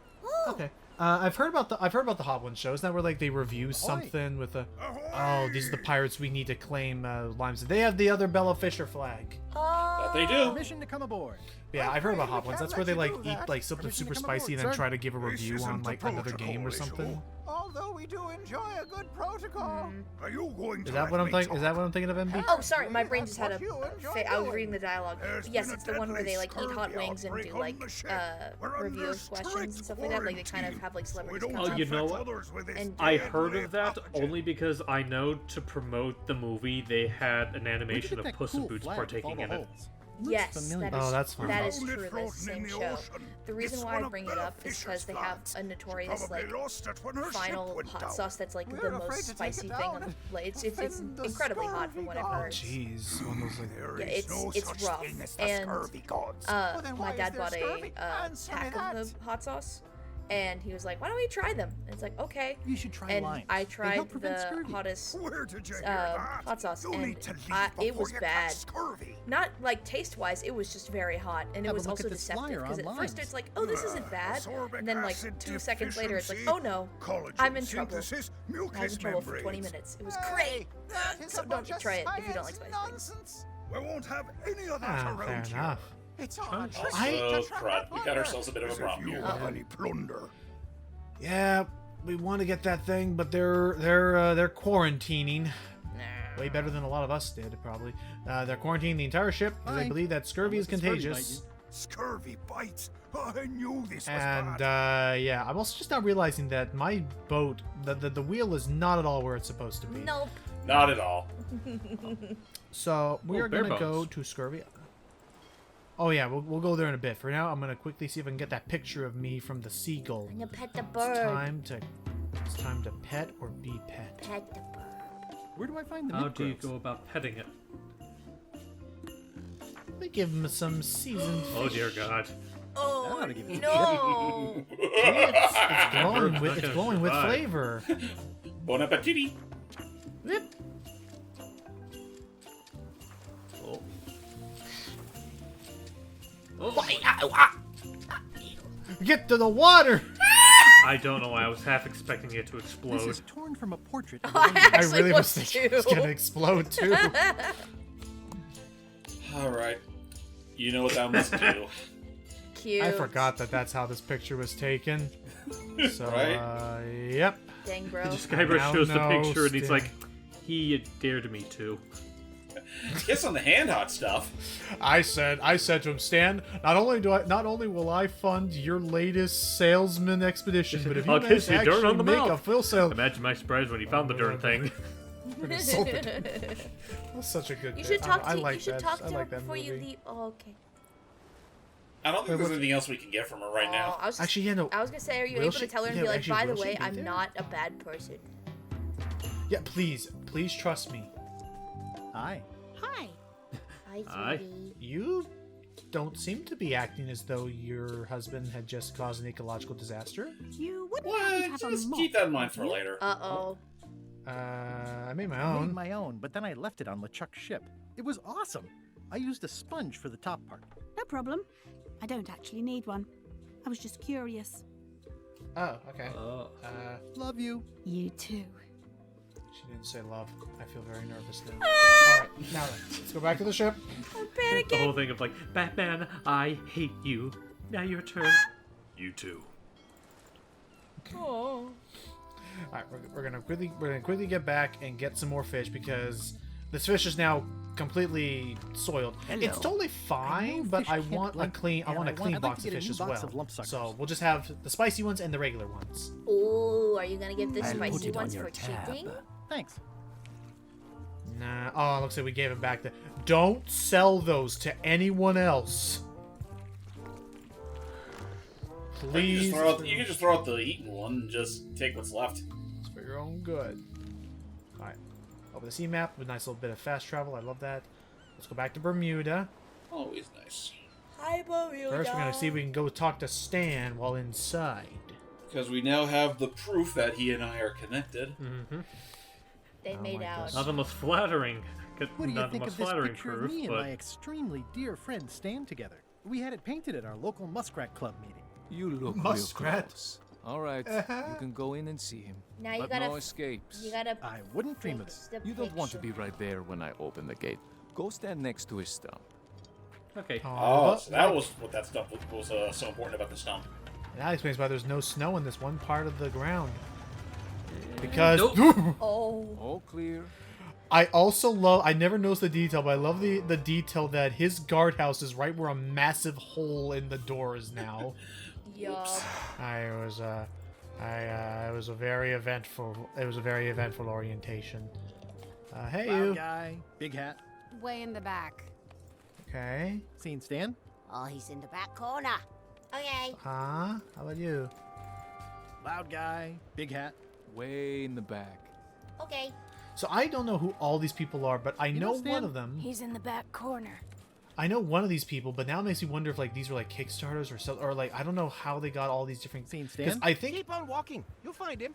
Okay. I've heard about the Hot One shows. That where like they review something with a. Oh, these are the pirates we need to claim limes. They have the other Bella Fisher flag. That they do. Permission to come aboard. Yeah, I've heard about Hot Ones. That's where they like do eat that. like something Permission super to come aboard, spicy and then sir. try to give a This review isn't on the like another game or protocol something. issue. Although we do enjoy a good protocol. Are you going to Is that let what I'm me thinking? talk? Is that what I'm thinking of, MB? Oh, sorry, my brain just had What you enjoy I was doing. reading the dialogue. There's Yes, been a it's the one where deadly they like eat hot scurvy wings and outbreak do on like the ship. We're review under of questions and stuff like that. Like they kind of have like celebrities don't come Oh, on. you know infect what? others with this And- I deadly heard of that pathogen. only because I know to promote the movie they had an animation of Puss in Boots partaking in it. Yes, familiar. that is, Oh, that's fine. that is Found it true. The floating in same the show. ocean. The reason It's why one I of bring it Bella up is because Fisher's they have plants. a notorious Probably like lost it when her final ship went hot down. sauce that's like We're the afraid most to take spicy it thing. down On the, it's offend the incredibly hot from what I've heard. Jeez, one of those like. There Yeah, is no it's such rough. thing as the And scurvy gods. Well, then why my is dad there bought scurvy? a Answer me pack that. of the hot sauce, And he was like, "Why don't we try them?" And it's like, "Okay." You should try and limes. I They tried help prevent the scurvy. hottest Did you hot sauce, and it was bad. Not like taste-wise, it was just very hot, and it Have a was look also at this deceptive flyer because at on first limes. it's like, "Oh, this isn't bad," and then like 2 seconds later, it's like, efficiency, "Oh no, collagen I'm in trouble." I synthesis, was in mucus trouble for 20 membranes. minutes. It was great. So don't try it if you don't like spicy things. We won't have any of that Ah, fair around here. enough. It's Also, crud, we got ourselves a bit of a problem here. Any plunder? Yeah, we want to get that thing, but they're quarantining. Way better than a lot of us did, probably. They're quarantining the entire ship because they believe that scurvy is contagious. Scurvy bites. I knew this was And bad. yeah, I'm also just now realizing that my boat, the wheel is not at all where it's supposed to be. Nope. Not at all. So we are bare gonna go bones. to Scurvy. Oh yeah, we'll go there in a bit. For now, I'm gonna quickly see if I can get that picture of me from the seagull. I'm gonna pet the It's bird. time to pet or be pet. Pet the bird. Where do I find the How milk do you groves? go about petting it? We give him some seasoned fish. Oh dear God. Oh That'll give you no! It's glowing with flavor. Bon appetit. Yep. Oh. Get to the water! I don't know. I was half expecting it to explode. This is torn from a portrait. Of I really was thinking it was gonna explode too. Alright. You know what that must do. Cute. I forgot that that's how this picture was taken. So, Right? Yep. Dang, bro. Just Guybrush Now shows the no, picture and he's Stan. like, he dared me to. Kiss on the hand hot stuff. I said to him, Stan, not only will I fund your latest salesman expedition, but if you I'll guys kiss you actually dirt on the make mouth. a full sale. Imagine my surprise when he found the darn thing. That's such a good. You bit. should talk I to. like You should that. talk I to like her that before you movie. leave. Oh, okay. I don't think there's anything else we can get from her right now. I was Actually, yeah, no. I was gonna say, are you Will able she- to tell her and yeah, be like, actually, by the will she way, be I'm there? not a bad person. Yeah, please trust me. Hi. Hi. Hi, Hi. sweetie. You don't seem to be acting as though your husband had just caused an ecological disaster. You wouldn't happen to What? have Just a mop, keep that in mind would for you? later. Uh-oh. I made my I made own. my own, but then I left it on LeChuck's ship. It was awesome. I used a sponge for the top part. No problem. I don't actually need one. I was just curious. Oh, okay. Love you. You too. She didn't say love. I feel very nervous now. Alright, now then, let's go back to the ship. I'm The panicking. whole thing of like, Batman, I hate you. Now your turn. You too. Oh. Alright, we're gonna quickly get back and get some more fish because this fish is now completely soiled. Hello. It's totally fine, but fish I can't want a blink, clean and box I'd of like to get a fish new as box well. of lump suckers. So we'll just have the spicy ones and the regular ones. Oh, are you gonna get the I'll put spicy it on ones your for tab. cheating? Thanks. Nah. Oh, looks like we gave him back the. Don't sell those to anyone else. Please. You can just throw out the eaten one and just take what's left. It's for your own good. Alright. Over the sea map with a nice little bit of fast travel. I love that. Let's go back to Bermuda. Always nice. Hi, Bermuda. First, we're going to see if we can go talk to Stan while inside. Because we now have the proof that he and I are connected. Mm-hmm. They made out. Not the most flattering. What do you Not the think most of this flattering picture of proof, me and but my extremely dear friend Stan together? We had it painted at our local Muskrat Club meeting. You look Muskrat. real close. All right, you can go in and see him. Now you but gotta. no escapes. You gotta. I wouldn't dream of it. fix the You don't want to picture. be right there when I open the gate. Go stand next to his stump. okay. Oh, so that was what that stuff was so important about the stump. That explains why there's no snow in this one part of the ground. Because Oh. All clear. I also love. I never noticed the detail, but I love the detail that his guardhouse is right where a massive hole in the door is now. Yup. It was a very eventful. It was a very eventful orientation. Hey Loud you. guy, big hat. Way in the back. Okay. Seen Stan? Oh, he's in the back corner. Okay. Huh? How about you? Loud guy, big hat. Way in the back. Okay. So I don't know who all these people are, but I You know know Stan? one of them. He's in the back corner. I know one of these people, but now it makes me wonder if like these were like Kickstarters or like I don't know how they got all these different scenes. Because I think Keep on walking. You'll find him.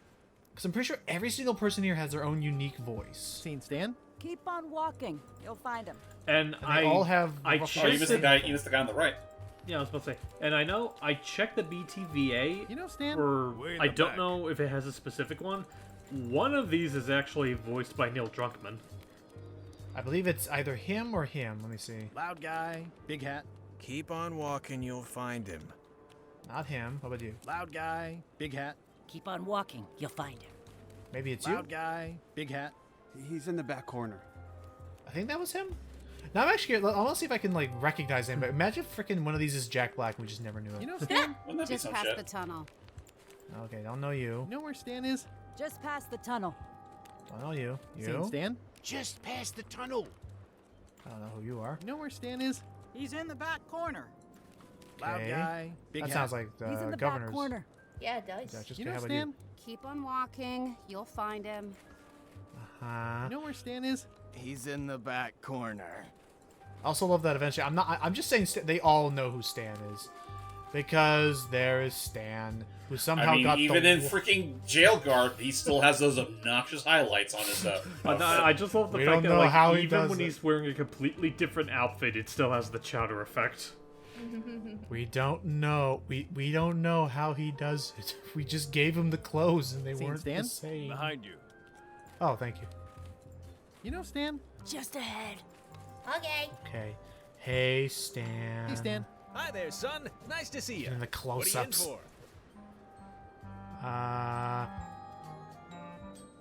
because I'm pretty sure every single person here has their own unique voice. Scene Stan. Keep on walking. You'll find him. And they all have. I Oh, checked you missed the guy. You missed the guy on the right. Yeah, I was about to say. And I know I checked the BTVA. You know, Stan. Or I don't know if it has a specific one. One of these is actually voiced by Neil Druckmann. I believe it's either him or him. Let me see. Loud guy, big hat. Keep on walking. You'll find him. Not him. How about you? Loud guy, big hat. Keep on walking. You'll find him. Maybe it's you. Loud guy, big hat. He's in the back corner. I think that was him. Now I'm actually. I want to see if I can like recognize him. But imagine freaking one of these is Jack Black. And we just never knew it. You know, Stan. Wouldn't that be Just some past shit? the tunnel. Okay, don't know you. You know where Stan is? Just past the tunnel. Don't know you. You? Scene Stan. Just past the tunnel. I don't know who you are. You know where Stan is? He's in the back corner. Loud Okay. guy, big That hat. sounds like the He's in the governor's. back corner. Yeah, it does. Yeah, just You how know about Stan? Keep on walking. You'll find him. Uh-huh. You know where Stan is? He's in the back corner. I also love that eventually. I'm just saying they all know who Stan is, because there is Stan, who somehow I mean, got even the. in freaking jail guard, he still has those obnoxious highlights on his. I just love the We fact don't that know like how he even does when it. he's wearing a completely different outfit, it still has the chowder effect. We don't know. We don't know how he does it. We just gave him the clothes and they Scene weren't Stan? the same. Behind you. Oh, thank you. You know Stan? Just ahead. Okay. Okay. Hey, Stan. Hey, Stan. Hi there, son. Nice to see you. And the What are you in close-ups. for?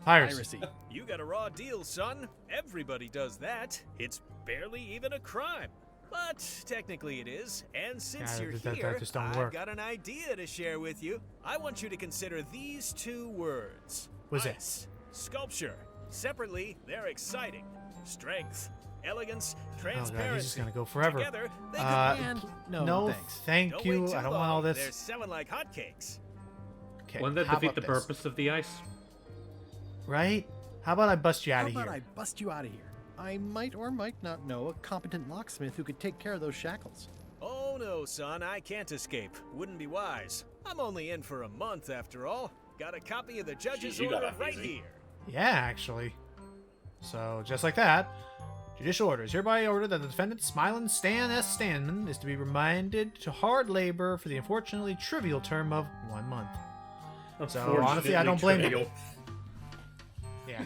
Piracy. You got a raw deal, son. Everybody does that. It's barely even a crime. But technically it is. And since Yeah, you're that here, just don't I've work. got an idea to share with you. I want you to consider these two words. What's that? Ice, sculpture. Separately, they're exciting. Strength, elegance, Oh transparency. god, he's just gonna go forever. Together, they could No, thanks. Thank Don't you. wait too I don't want long. all They're this. selling like hotcakes. Okay. Wouldn't that how defeat about the this? purpose of the ice? Right? How about I bust you out How of about here? I bust you out of here? I might or might not know a competent locksmith who could take care of those shackles. Oh no, son, I can't escape. Wouldn't be wise. I'm only in for a month after all. Got a copy of the judge's Jeez, you got order off right easy. here. Yeah, actually. So, just like that, judicial orders hereby order that the defendant, Smilin' Stan S. Stanman, is to be remanded to hard labor for the unfortunately trivial term of 1 month. So, honestly, I don't blame you. Yeah.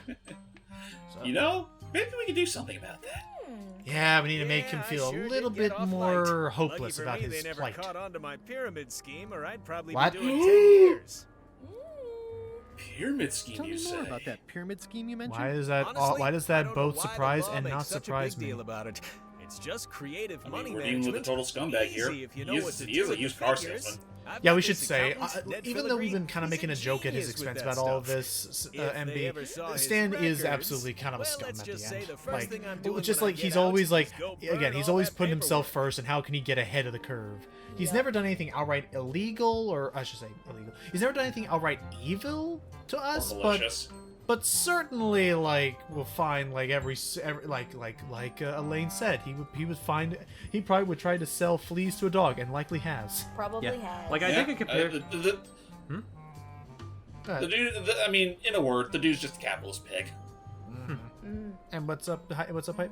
You know, maybe we can do something about that. Yeah, we need to make him feel a little bit more hopeless Lucky for about me, his they never plight. caught on to my pyramid scheme, or I'd probably What? be doing 10 years. Pyramid scheme, Tell you me more say? about that pyramid scheme you mentioned. Why is that? Honestly, Why does I that don't know both why the surprise law and makes not such surprise a big me? deal about it. It's just creative I money mean, we're dealing with a management. total scumbag here. Easy if you know He what is, to he do is a with used the car figures. salesman. I've Yeah, got we this should say, accountant, Ned even though we've been Filigree, kind of he's making a joke at his genius with expense that about all of stuff. this, If they ever saw MB, his Stan is records, absolutely kind of a well, scum let's at just the say end. the first thing I'm doing Just when I like he's get out always like, is go again, burn he's all always that putting himself paperwork. first and how can he get ahead of the curve. He's never done anything outright illegal, or I should say illegal. He's never done anything outright evil to us, malicious. but certainly like we'll find like every like Elaine said, he would find, he probably would try to sell fleas to a dog and likely has. Probably has. Like I think I compare. The dude, I mean, in a word, the dude's just a capitalist pig. And what's up? What's up, Hype?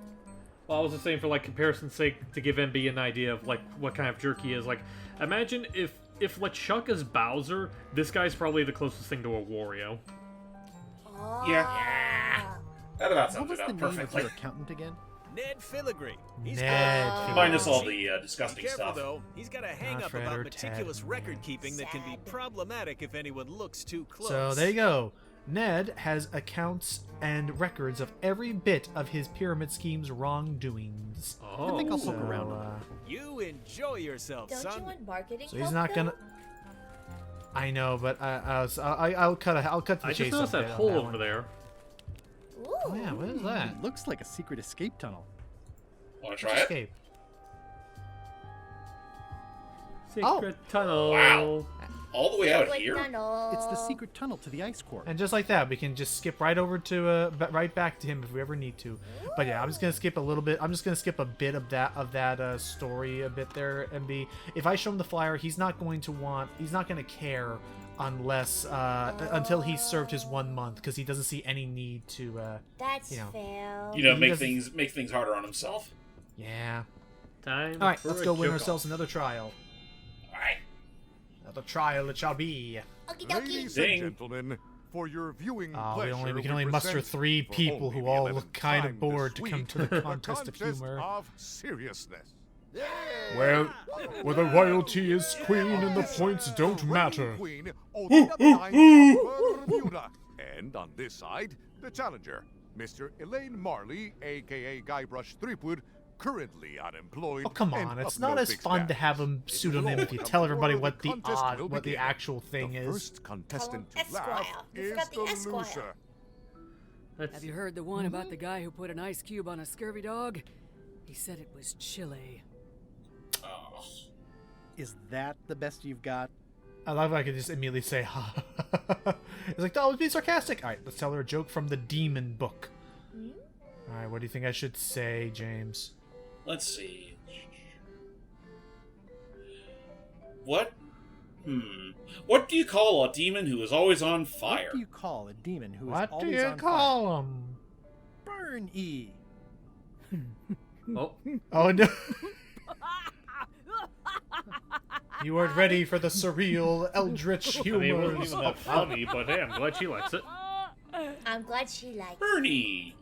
Well, I was just saying for like comparison's sake to give MB an idea of like what kind of jerk he is. Like, imagine if LeChuck is Bowser, this guy's probably the closest thing to a Wario. Yeah. That about What sums was it the up name of perfectly. your accountant again? Ned Filigree. He's Ned good. Filigree. Minus all the Be disgusting careful, stuff. though. He's got a hang-up Fred about or Ted. meticulous record keeping that can be problematic if anyone looks too close. So there you go. Ned has accounts and records of every bit of his pyramid scheme's wrongdoings. I think I'll poke around So, on that. You enjoy yourself, Don't son. you want marketing so he's help, not though? gonna. I know, but I'll cut to the I chase. just noticed a that bit on hole that over one. there. Oh yeah, what is that? It looks like a secret escape tunnel. Want to try it? Escape. Secret tunnel. Wow. All the way out Secret here? tunnel. It's the secret tunnel to the ice core. And just like that, we can just skip right over to right back to him if we ever need to. But yeah, I'm just gonna skip a little bit. I'm just gonna skip a bit of that story a bit there. MB, if I show him the flyer, he's not going to care unless until he's served his 1 month, because he doesn't see any need to. That's fair. Make things harder on himself. Yeah. Time. All right, for let's a go win joke ourselves another trial. All right. Another trial it shall be. Ladies and gentlemen, for your viewing pleasure, we can only muster present 3 for people only who the all 11th look kind of time bored this to come week, to the contest of contest humor. of seriousness. Well, where the royalty is queen and the points don't matter. Queen, Odin of the Isle of Brrrmuda. And on this side, the challenger, Mr. Elaine Marley, aka Guybrush Threepwood, currently unemployed. Oh, come on, it's not as fun to have a pseudonym if you tell everybody what the actual thing is. First contestant to laugh is the loser. Have you heard the one about the guy who put an ice cube on a scurvy dog? He said it was chilly. Is that the best you've got? I love how I could just immediately say, ha. It's like, oh, be sarcastic. All right, let's tell her a joke from the demon book. All right, what do you think I should say, James? Let's see. What? What do you call a demon who is always on fire? What do you call a demon who is What always do you on call fire? him? Burn-E. Oh. Oh, no. You weren't ready for the surreal, eldritch humor. I mean, it wasn't even that funny, but hey, I'm glad she likes it. I'm glad she likes Bernie.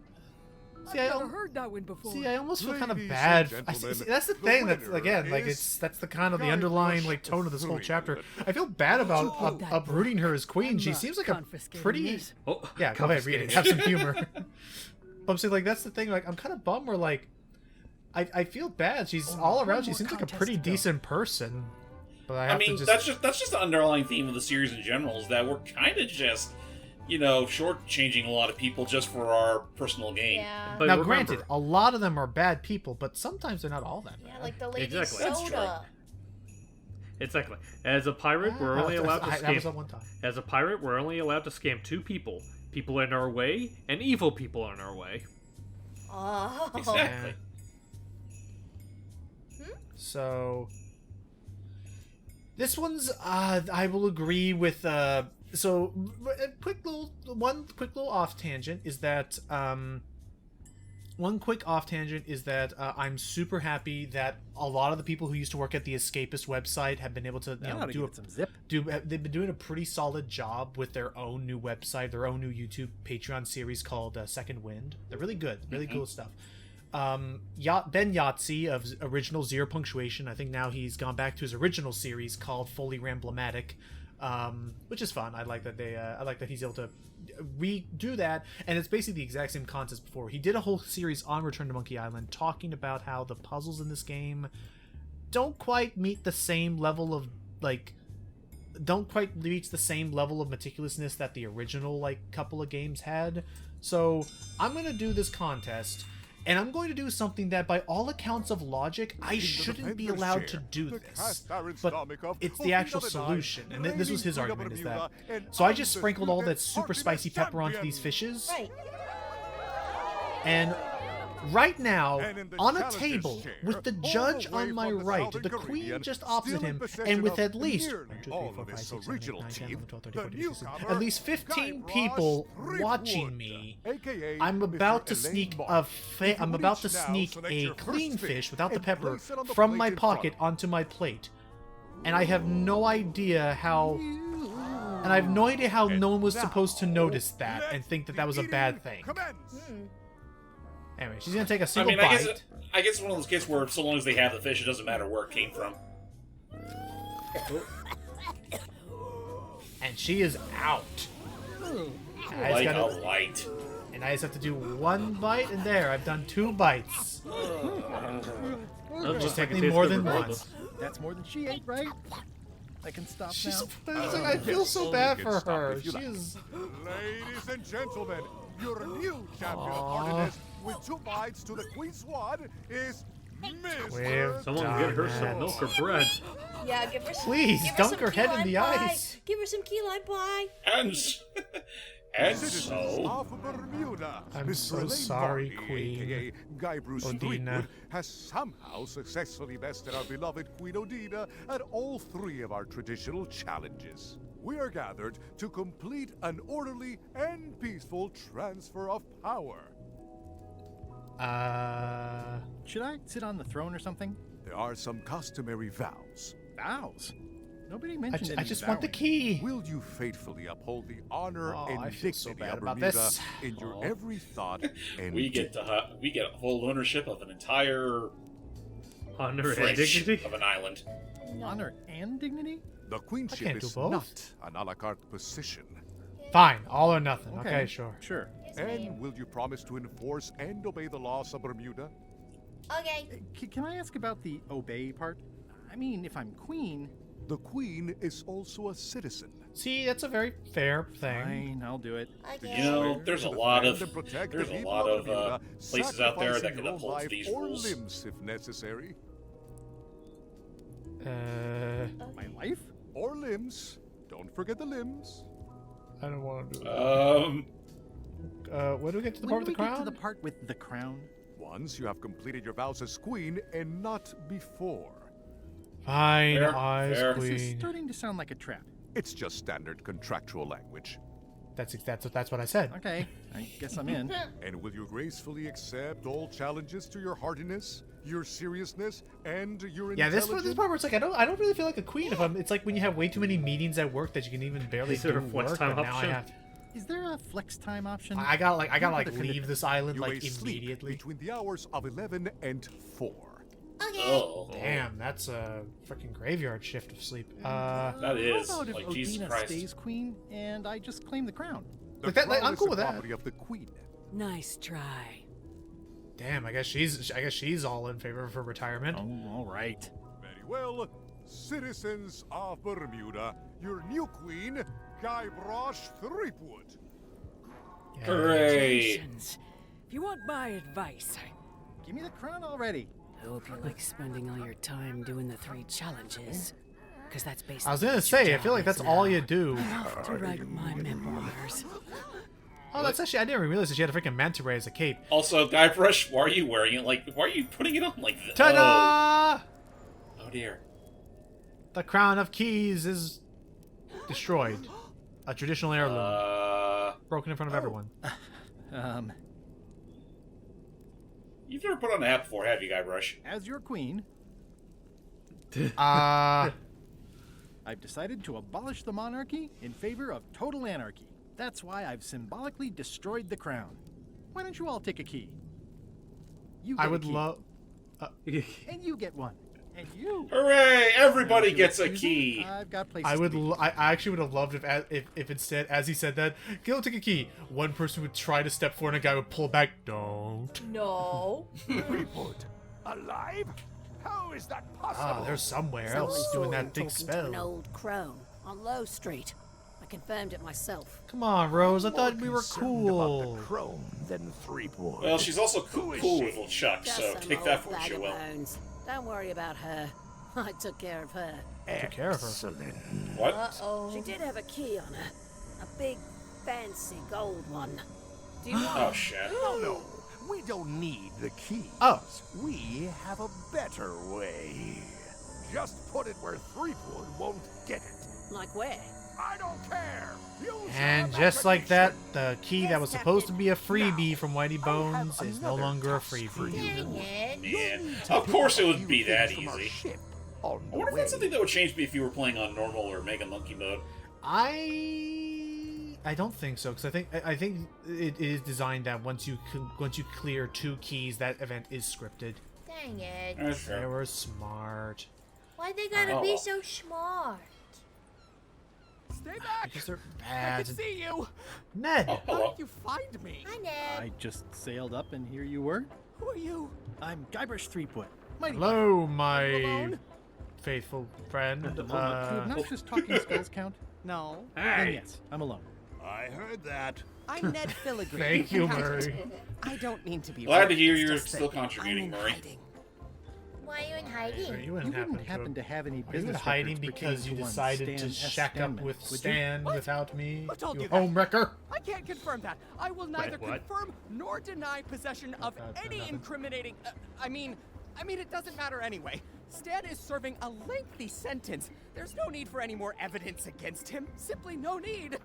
See, I've never heard that one before. See, I almost feel kind of bad. See, that's the thing. That's again, like that's the kind of the underlying like tone of this whole chapter. I feel bad about uprooting her as queen. She seems like a pretty. Oh, yeah, go ahead, read it. Have some humor. But I'm saying, like, that's the thing. Like, I'm kind of bummed. Where like, I feel bad. She's all around. She seems like a pretty decent person. But I mean, that's just the underlying theme of the series in general, is that we're kind of just, shortchanging a lot of people just for our personal gain. Yeah. But now, remember, granted, a lot of them are bad people, but sometimes they're not all that bad. Yeah, like the lady Exactly. soda. Exactly. As a pirate, we're only allowed to that was at one time. As a pirate, we're only allowed to scam 2 people: people in our way and evil people in our way. Oh. Exactly. So this one's I will agree with so a quick little off tangent is that I'm super happy that a lot of the people who used to work at the Escapist website have been able to they've been doing a pretty solid job with their own new website, their own new YouTube Patreon series called Second Wind. They're really good, really cool stuff. Ben Yahtzee of original Zero Punctuation, I think now he's gone back to his original series called Fully Ramblematic, which is fun. I like that he's able to redo that, and it's basically the exact same concept as before. He did a whole series on Return to Monkey Island talking about how the puzzles in this game don't quite meet the same level of don't quite reach the same level of meticulousness that the original couple of games had. So I'm gonna do this contest, and I'm going to do something that, by all accounts of logic, I shouldn't be allowed to do this. But it's the actual solution, and this was his argument, is that... So I just sprinkled all that super spicy pepper onto these fishes. Right. And right now, on a table, with the judge on my right, the queen just opposite him, and with at least 15 people watching me, I'm about to sneak a clean fish without the pepper from my pocket onto my plate, and I have no idea how. And I have no idea how no one was supposed to notice that and think that was a bad thing. Anyway, she's gonna take a single bite. I guess it's one of those cases where, so long as they have the fish, it doesn't matter where it came from. And she is out. Like a light. And I just have to do one bite, and there, I've done 2 bites. Just take me more than once. That's more than she ate, right? I can stop now. I feel so bad for her. She's... Ladies and gentlemen, your new champion of hardiness with 2 bites to the Queen's Sword is Miss. Someone get her some milk or bread. Yeah, give her some. Please, give dunk some her key head in lime the pie. ice. Give her some key lime pie. And Citizens so... of Brrrmuda, I'm Mr. so Elaine sorry, Varney, Queen aka Guybrush Odina. Threepwood, has somehow successfully bested our beloved Queen Odina at all 3 of our traditional challenges. We are gathered to complete an orderly and peaceful transfer of power. Should I sit on the throne or something? There are some customary vows. Vows? Nobody mentioned I just want the key. Will you faithfully uphold the honor and I feel so dignity bad of about Bermuda this. in your every thought and we get full ownership of an entire honor and fringe dignity of an island. Honor and dignity? The queenship can't do is both. not an a la carte position. Fine, all or nothing. Okay, sure. Sure. And will you promise to enforce and obey the laws of Bermuda? Okay. Can I ask about the obey part? I mean, if I'm queen... The queen is also a citizen. See, that's a very fair thing. Fine, I'll do it. You know, there's a lot of places out there that can uphold these or rules. limbs if necessary. My life? Or limbs. Don't forget the limbs. I don't want to do that. Where do we get to the When part with do the we crown? get to the part with the crown? Once you have completed your vows as queen and not before. Fine, Fair, eyes, fair. This is queen. starting to sound like a trap. It's just standard contractual language. That's what I said. Okay, I guess I'm in. And will you gracefully accept all challenges to your hardiness, your seriousness, and your Yeah, this intelligence? part where it's like I don't really feel like a queen if I'm. It's like when you have way too many meetings at work that you can even barely Is there do a flex work. time And now I option? have. Is there a flex time option? I gotta Not leave definitive. this island You may like sleep immediately. between the hours of 11 and 4. Okay. Oh, Damn, that's a freaking graveyard shift of sleep. that is How about if like Jesus Odina Christ. stays queen and I just claim the crown? The that- crown I'm is cool the with that. property of the queen. Nice try. Damn, I guess she's all in favor of her retirement. Oh, all right. Very well, citizens of Bermuda, your new queen, Guybrush Threepwood. Hooray! Congratulations. If you want my advice, Give me the crown already. I hope you like spending all your time doing the 3 challenges. Because that's basically I was gonna what your say, I job feel like is that's all now. you do. I'm off to write my memoirs. Oh, that's actually I didn't even realize that she had a freaking manta ray as a cape. Also, Guybrush, why are you wearing it? Like, why are you putting it on like this? Ta-da! Oh dear. The crown of keys is destroyed. A traditional heirloom, broken in front of everyone. You've never put on a hat before, have you, Guybrush? As your queen, Uh, I've decided to abolish the monarchy in favor of total anarchy. That's why I've symbolically destroyed the crown. Why don't you all take a key? You get I a would key. love. And you get one. And you. Hooray! Everybody Now, gets a choosing, key. I've got places I would. to be. I actually would have loved if instead, as he said that, go take a key. One person would try to step forward, and a guy would pull back. Don't. No. Threepwood, alive? How is that possible? Ah, there's somewhere else doing that big talking to an spell. old crone on Low Street. I confirmed it myself. Come on, Rose. I thought we were Concerned about cool. the crone than Threepwood. Well, she's also cool is with she? LeChuck, Just so some take old that for what you will. vagabonds. Don't worry about her. I took care of her. Took care of her. Excellent. What? Uh-oh. She did have a key on her. A big, fancy gold one. Do you want Oh it? shit. No, we don't need the keys. Oh. We have a better way. Just put it where Threepwood won't get it. Like where? I don't care. Use your And just like that, imagination. the key that was supposed to be a freebie from Whitey Bones is no longer a freebie. Dang it. Yeah. Of course it would be that From our easy. ship on I the wonder if way. that's something that would change me if you were playing on normal or Mega Monkey mode. I don't think so, because I think it is designed that once you clear 2 keys, that event is scripted. Dang it. That's fair. They were smart. Why they gotta Oh, be well. so smart? Stay back! Because they're I bad. can see you! Ned! Oh, How hello. did you find me? Hi, Ned. I just sailed up and here you were. Who are you? I'm Guybrush Threepwood. Mighty Hello, my Alone? faithful friend. Do obnoxious talking skulls count? No. Then Hey. yes, I'm alone. I heard that. I'm Ned Filigree. Thank you, accountant. Murray. I don't mean to be Glad to rude, hear it's you're just still that contributing, I'm in Murray. hiding. Why Why are you in hiding? You wouldn't happen to have any Are you business in hiding records because pertaining you to one decided to Stan S. shack up Stanman, with would you? Stan without me? Who told You you that? homewrecker? I can't confirm that. I will neither what? confirm nor deny possession of any incriminating. I mean, it doesn't matter anyway. Stan is serving a lengthy sentence. There's no need for any more evidence against him. Simply no need.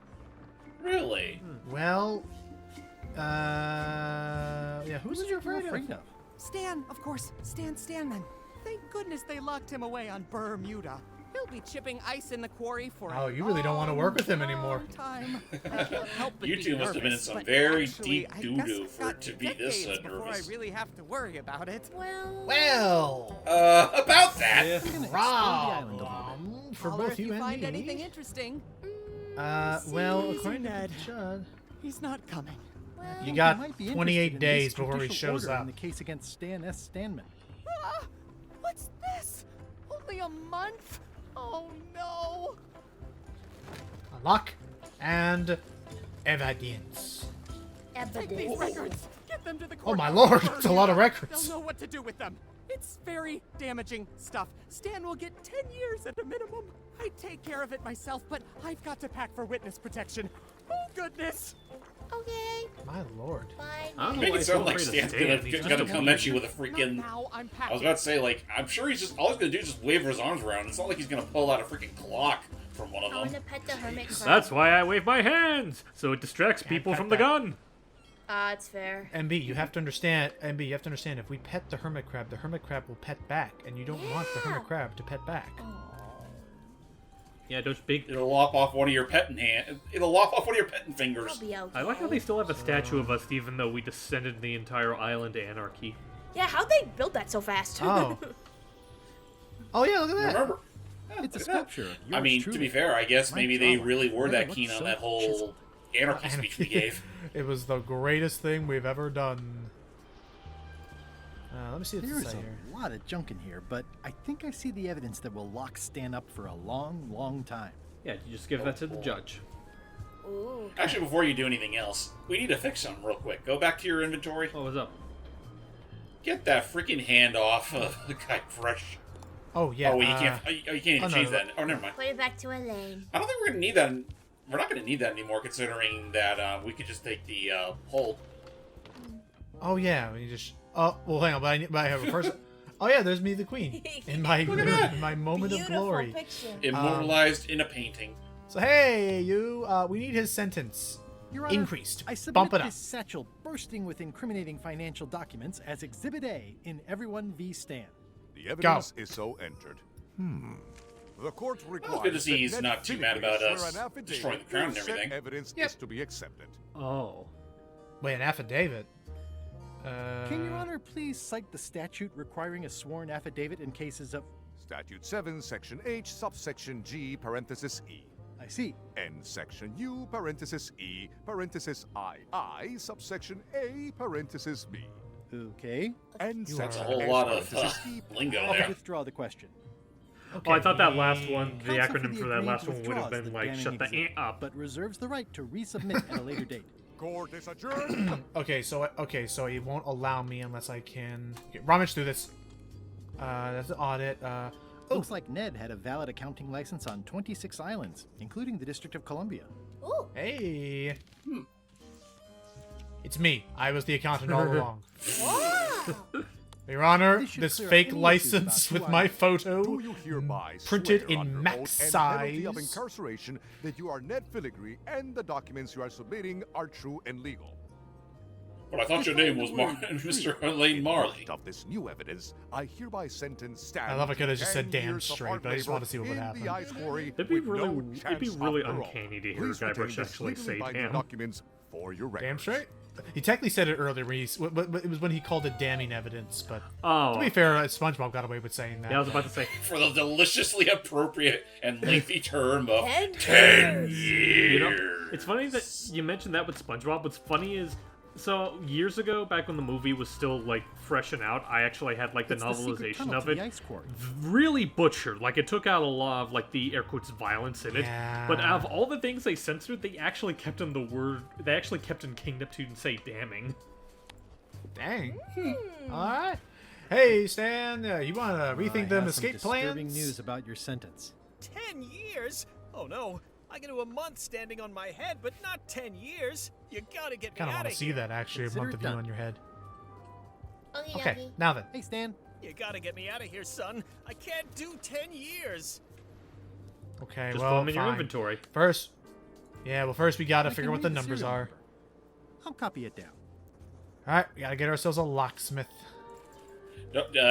Really? Well, yeah, who's you afraid of? Stan, of course. Stan Stanman. Thank goodness they locked him away on Brrrmuda. He'll be chipping ice in the quarry for Oh, you really don't want to work with him anymore. time. I can't help but You be two must have been in nervous, some but very actually, deep I doo guess doo I've for got it to be this decades before I nervous. really have to worry about it. Well, about that. Problem for Holler both if you and find me. anything interesting. Well, according to Ned. Judd, He's not coming. you There got might be 28 interested in days this before he judicial shows order up. In the case against Stan S. Stanman. Ah, what's this? Only a month? Oh no! Unlock and evidence. Take these records. Get them to the Oh court. my lord, it's a lot of records. They'll know what to do with them. It's very damaging stuff. Stan will get 10 years at a minimum. I'd take care of it myself, but I've got to pack for witness protection. Oh goodness. Okay. My lord. You make it sound like Stan's gonna come at you with a freaking. Now I'm I was about to say, like, I'm sure he's just all he's gonna do is just wave his arms around. It's not like he's gonna pull out a freaking clock from one of I want them. to pet the hermit crab. That's why I wave my hands, so it distracts people from the gun. It's fair. MB, you have to understand. MB, you have to understand. If we pet the hermit crab will pet back, and you don't want the hermit crab to pet back. Yeah, those big. It'll lop off one of your petting hand. It'll lop off one of your petting fingers. I'll be okay. I like how they still have a statue of us, even though we descended the entire island to AnarKey. Yeah, how'd they build that so fast? Oh. Oh yeah, look at that. Remember, It's a sculpture. I mean, to be fair, I guess maybe they really were that keen on that whole anarchy speech we gave. It was the greatest thing we've ever done. Let me see what's There's inside a here. lot of junk in here, but I think I see the evidence that will lock Stan up for a long, long time. Yeah, you just give that to the judge. Ooh. Actually, before you do anything else, we need to fix something real quick. Go back to your inventory. What was up? Get that freaking hand off of the Guybrush. Oh yeah. Oh, you can't. You can't even change that. Oh, never mind. Put it back to Elaine. I don't think we're gonna need that. We're not gonna need that anymore, considering that we could just take the hold. Oh yeah. We just. Oh well, hang on. But I have a first. Oh yeah, there's me, the queen, in my moment of glory, Immortalized in a painting. So hey, you. We need his sentence Your Honor, increased. I submit Bump it up. this satchel bursting with incriminating financial documents as Exhibit A in Everyone v. Stan. The evidence is so entered. The court requires good to see that he's Ned not too mad about Filigree us swear an affidavit destroying the crown and that said everything. Evidence is to be accepted. Oh. Wait, an affidavit. Can Your Honor please cite the statute requiring a sworn affidavit in cases of... Statute 7, Section H, subsection G, parenthesis E. I see. And Section U, parenthesis E, parenthesis I, subsection A, parenthesis B. Okay. And That's a Section whole S, lot of parenthesis E, lingo I'll there. withdraw the question. Oh, I thought that last one, the Counsel acronym the for that agreed last one would have withdraws been the like, damning shut the exhibit, up. but reserves the right to resubmit at a later date. Court is adjourned. Okay, so he won't allow me unless I can rummage through this. That's the audit. Looks like Ned had a valid accounting license on 26 islands, including the District of Columbia. Ooh. Hey. It's me. I was the accountant all along. Your Honor, this fake license with my photo Do you hereby printed swear in under max oath and penalty of size. incarceration that you are Ned Filigree and the documents you are submitting are true and legal? But I thought your name was Mr. Elaine Marley. Of this new evidence, I hereby sentence Stan. I love I could have just to said 10 damn years of straight, hard but I just labor want to see what would in happen. the ice quarry It'd be with really, no it'd be chance really of parole. uncanny to hear Please retain Guybrush this actually legally say binding damn. documents for your records. Damn straight. He technically said it earlier when it was when he called it damning evidence, but Oh. to be fair, SpongeBob got away with saying that. Yeah, I was about to say. For the deliciously appropriate and lengthy term of 10 years. You know, it's funny that you mentioned that with SpongeBob. What's funny is, so years ago, back when the movie was still like fresh and out, I actually had like the It's the secret novelization tunnel of to it the ice quarry. really butchered. Like it took out a lot of like the air quotes violence in it. Yeah. But out of all the things they censored, they actually kept in the word. They actually kept in King Neptune say damning. Dang. All right. Hey, Stan, you want to rethink them escape some disturbing plans? news about your sentence. 10 years? Oh no, I can do a month standing on my head, but not 10 years. You gotta get me Kind of out want of to see here. that, actually, a Consider month it of you done. on your head. Okie Okay, dokie. now then. Hey, Stan. You gotta get me out of here, son. I can't do 10 years. Okay, Just well, put them in fine. your inventory. First, we gotta I figure can what the read numbers serial are. number. I'll copy it down. Alright, we gotta get ourselves a locksmith.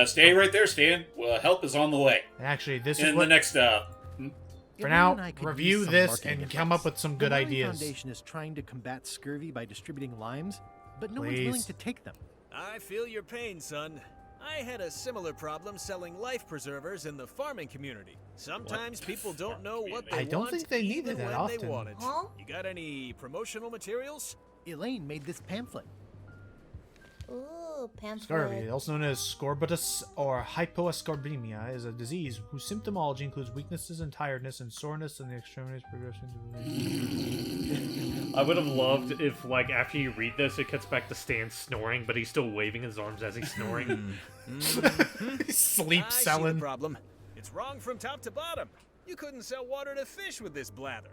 Stay right there, Stan. Help is on the way. And actually, this in is what... the next. For Elaine now, and I could review use some this marketing and come advice. up with some The good Lime ideas. Foundation is trying to combat scurvy by distributing limes, but no one's willing Please. to take them. I feel your pain, son. I had a similar problem selling life preservers in the farming community. Sometimes people don't know what they I don't want, think they need even it that when often. they want it. Huh? You got any promotional materials? Elaine made this pamphlet. Ooh, pamphlet. Scurvy, also known as scorbutus or hypoascorbemia, is a disease whose symptomology includes weaknesses and tiredness and soreness in the extremities progressing to... I would have loved if, like, after you read this, it cuts back to Stan snoring, but he's still waving his arms as he's snoring. Sleep I see selling. the problem. It's wrong from top to bottom. You couldn't sell water to fish with this blather.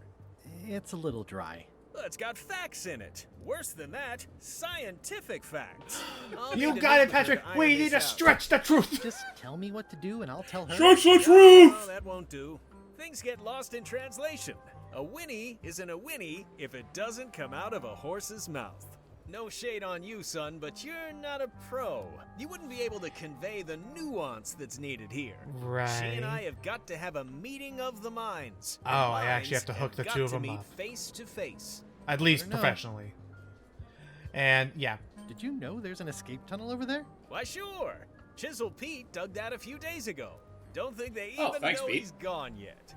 It's a little dry. Well, it's got facts in it. Worse than that, scientific facts. I'll You need to got meet it, with her Patrick. to iron We this need to out. stretch the truth. Just tell me what to do and I'll tell her. Stretch the truth! No, that won't do. Things get lost in translation. A whinny isn't a whinny if it doesn't come out of a horse's mouth. No shade on you, son, but you're not a pro. You wouldn't be able to convey the nuance that's needed here. Right. She and I have got to have a meeting of the minds. Oh, I actually have to hook the two of them meet up. face to face. At least I don't know. professionally. And, yeah. Did you know there's an escape tunnel over there? Why, sure. Chisel Pete dug that a few days ago. Don't think they Oh, even thanks, know Pete. he's gone yet.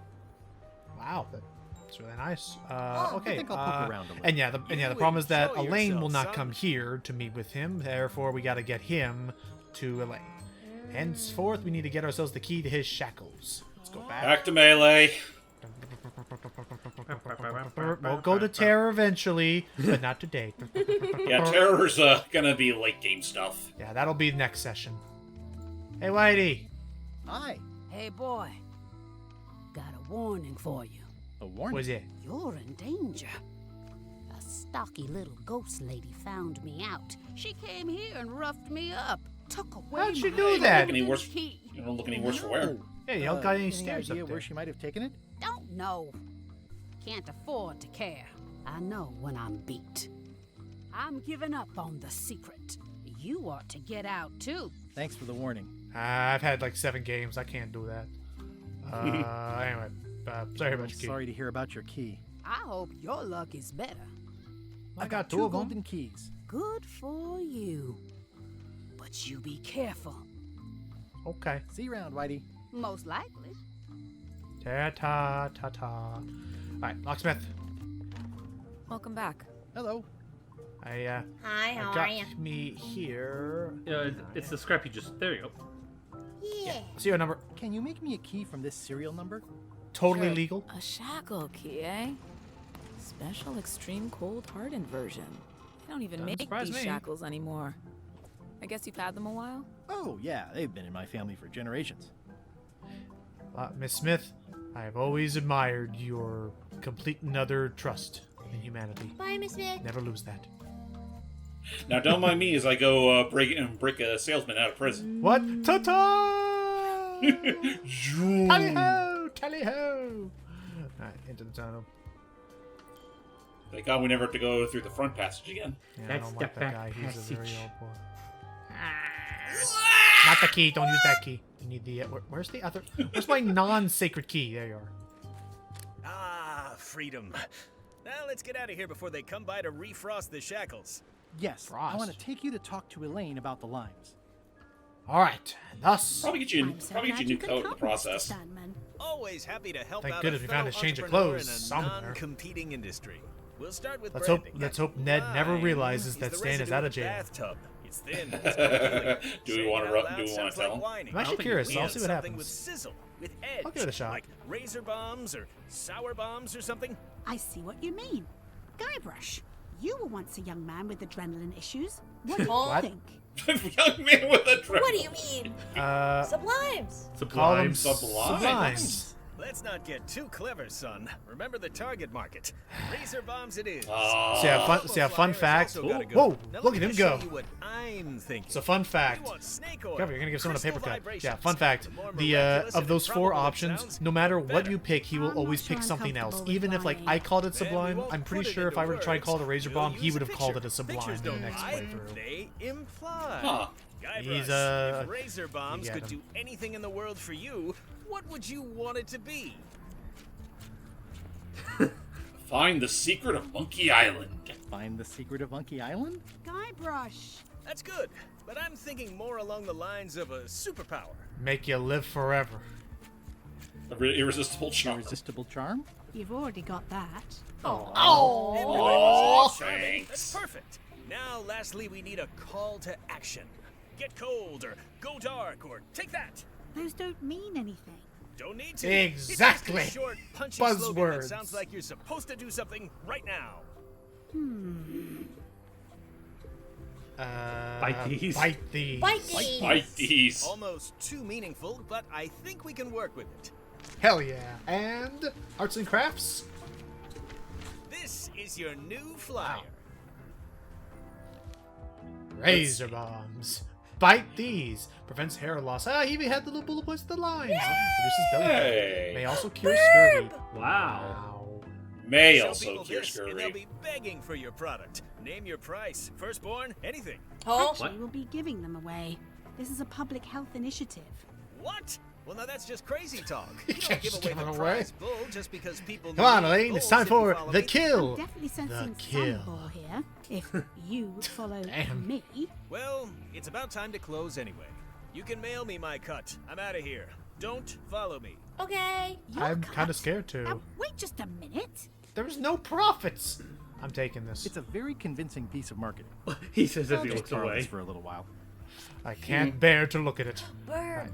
Wow, that's really nice. I Okay. think I'll poke around a little. And yeah, the You problem is that enjoy Elaine will yourself, not son. come here to meet with him. Therefore, we got to get him to Elaine. Henceforth, we need to get ourselves the key to his shackles. Let's go back. Back to melee. We'll go to Terror eventually, but not today. Yeah, terror's gonna be late game stuff. Yeah, that'll be next session. Hey, Whitey. Hi. Hey, boy. Got a warning for you. A warning? What's it? You're in danger. A stocky little ghost lady found me out. She came here and roughed me up. Took away How'd she my do that? Any worse? key. You don't look any worse for wear. Yeah, you don't got any any stairs idea up where there. she might have taken it? Don't know. Can't afford to care. I know when I'm beat. I'm giving up on the secret. You ought to get out too. Thanks for the warning. I've had like 7 games. I can't do that. Anyway, sorry about your key. Sorry to hear about your key. I hope your luck is better. I got 2 two of them. golden keys. Good for you. But you be careful. Okay. See you around, Whitey. Most likely. Ta-ta-ta-ta. Alright, locksmith. Welcome back. Hello. Hi, I how got are you? me here. It's the scrap you just... There you go. Yeah. Serial number. Can you make me a key from this serial number? Totally Sure. legal. A shackle key, eh? Special extreme cold hardened version. They don't even Doesn't make surprise these me. shackles anymore. I guess you've had them a while? Oh, yeah. They've been in my family for generations. Miss Smith, I have always admired your complete and utter trust in humanity. Bye, Miss Smith. Never lose that. Now, don't mind me as I go break a salesman out of prison. What? Ta-ta! Tally ho! Tally ho! Alright, into the tunnel. Thank God we never have to go through the front passage again. Yeah, I That's don't the like that back guy. He's a very passage. old boy. Not the key. Don't use that key. You need the... where's the other... Where's my non-sacred key? There you are. Ah, freedom. Now let's get out of here before they come by to refrost the shackles. Yes, I Frost. want to take you to talk to Elaine about the limes. Alright, and thus... Probably get you, I'm so probably get glad you you new could coat in the come, Mr. process. Sandman. Always happy to help Thank out goodness a we found fellow a change of entrepreneur clothes in a somewhere. non-competing industry. We'll start with Let's hope branding. Ned never Mine realizes is that the Stan is residue out of of the jail. Bathtub. It's thin. It's appealing. Do we Saying want it to? out loud Do we want sounds to tell like him? whining. I'm actually curious. We I'll have see what something happens. with sizzle, with edge. I'll give it a shot. Like razor bombs or sour bombs or something. I see what you mean. Guybrush, you were once a young man with adrenaline issues. What do you What? think? Young man with a drone. What do you mean? Sublimes. Call them Sublimes. Sublimes. Let's not get too clever, son. Remember the target market. Razor bombs it is. See a fun fact. Whoa, look at him go. It's a fun fact. Cover, you're gonna give someone a paper cut. Yeah, fun fact. The of those 4 options, no matter what you pick, he will always pick something else. Even if like I called it Sublime, I'm pretty sure if I were to try and call it a Razor Bomb, he would have called it a Sublime in the next playthrough. They imply. Huh. He's If razor bombs could do anything in the world for you, what would you want it to be? Find the secret of Monkey Island. Find the secret of Monkey Island? Guybrush. That's good, but I'm thinking more along the lines of a superpower. make you live forever. Irresistible charm. Irresistible charm? You've already got that. Thanks. That's perfect. Now, lastly, we need a call to action. Get cold, or go dark, or take that. Those don't mean anything. Don't need to. Exactly. It's just a short, punchy slogan that Buzzwords. sounds like you're supposed to do something right now. Bite these. Bite these. Bite these. Bite these. Almost too meaningful, but I think we can work with it. Hell yeah. And arts and crafts? This is your new flyer. Razor bombs. Bite these. Prevents hair loss. He even had the little bullet points at the lines. Reduces belly fat. Hey. May also cure scurvy. Wow. May Show also people cure this, and they'll scurvy. be begging for your product. Name your price. Firstborn, anything. Actually, we'll be giving them away. This is a public health initiative. What? Well, now that's just crazy talk. You You can't don't give just away give the it away. prize bull just because people Come on, need Elaine. bulls It's time if you for follow the me. kill. I'm definitely The sensing kill. some ball here. If you follow Damn. me. Well, it's about time to close anyway. You can mail me my cut. I'm out of here. Don't follow me. Okay. I'm kind of scared too. Now, wait just a minute. There's no profits. I'm taking this. It's a very convincing piece of marketing. He says as he Just looks borrow away. this for a little while. I can't bear to look at it. Burp.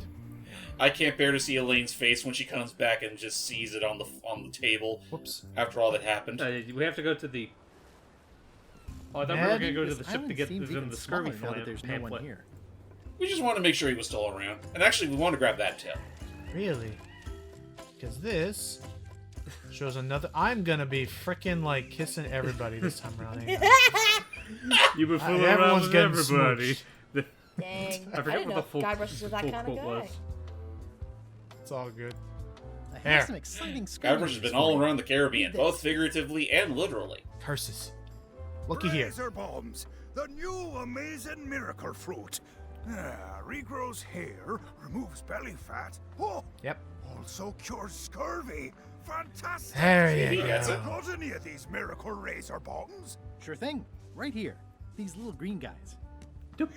I can't bear to see Elaine's face when she comes back and just sees it on the table. Whoops. After all that happened. We have to go to the. Oh, I thought we were going to go to the ship to get the scurvy now that there's no one pamphlet. here. We just wanted to make sure he was still around. And actually, we wanted to grab that tail. Really? Because this shows another. I'm gonna be freaking like kissing everybody this time around. ain't I? You been fooling around Everyone's with getting everybody. smooched. Dang. I forget didn't what know the full Guybrush was that kind of quote guy. was. It's all good. I have There. some exciting Guybrush has been all around the Caribbean, both figuratively and literally. Curses. Looky here. Razor bombs, the new amazing miracle fruit. Regrows hair, removes belly fat. Oh, Yep. also cures scurvy. Fantastic. There you gets go. it. Got any of these miracle razor bombs? Sure thing. Right here. These little green guys.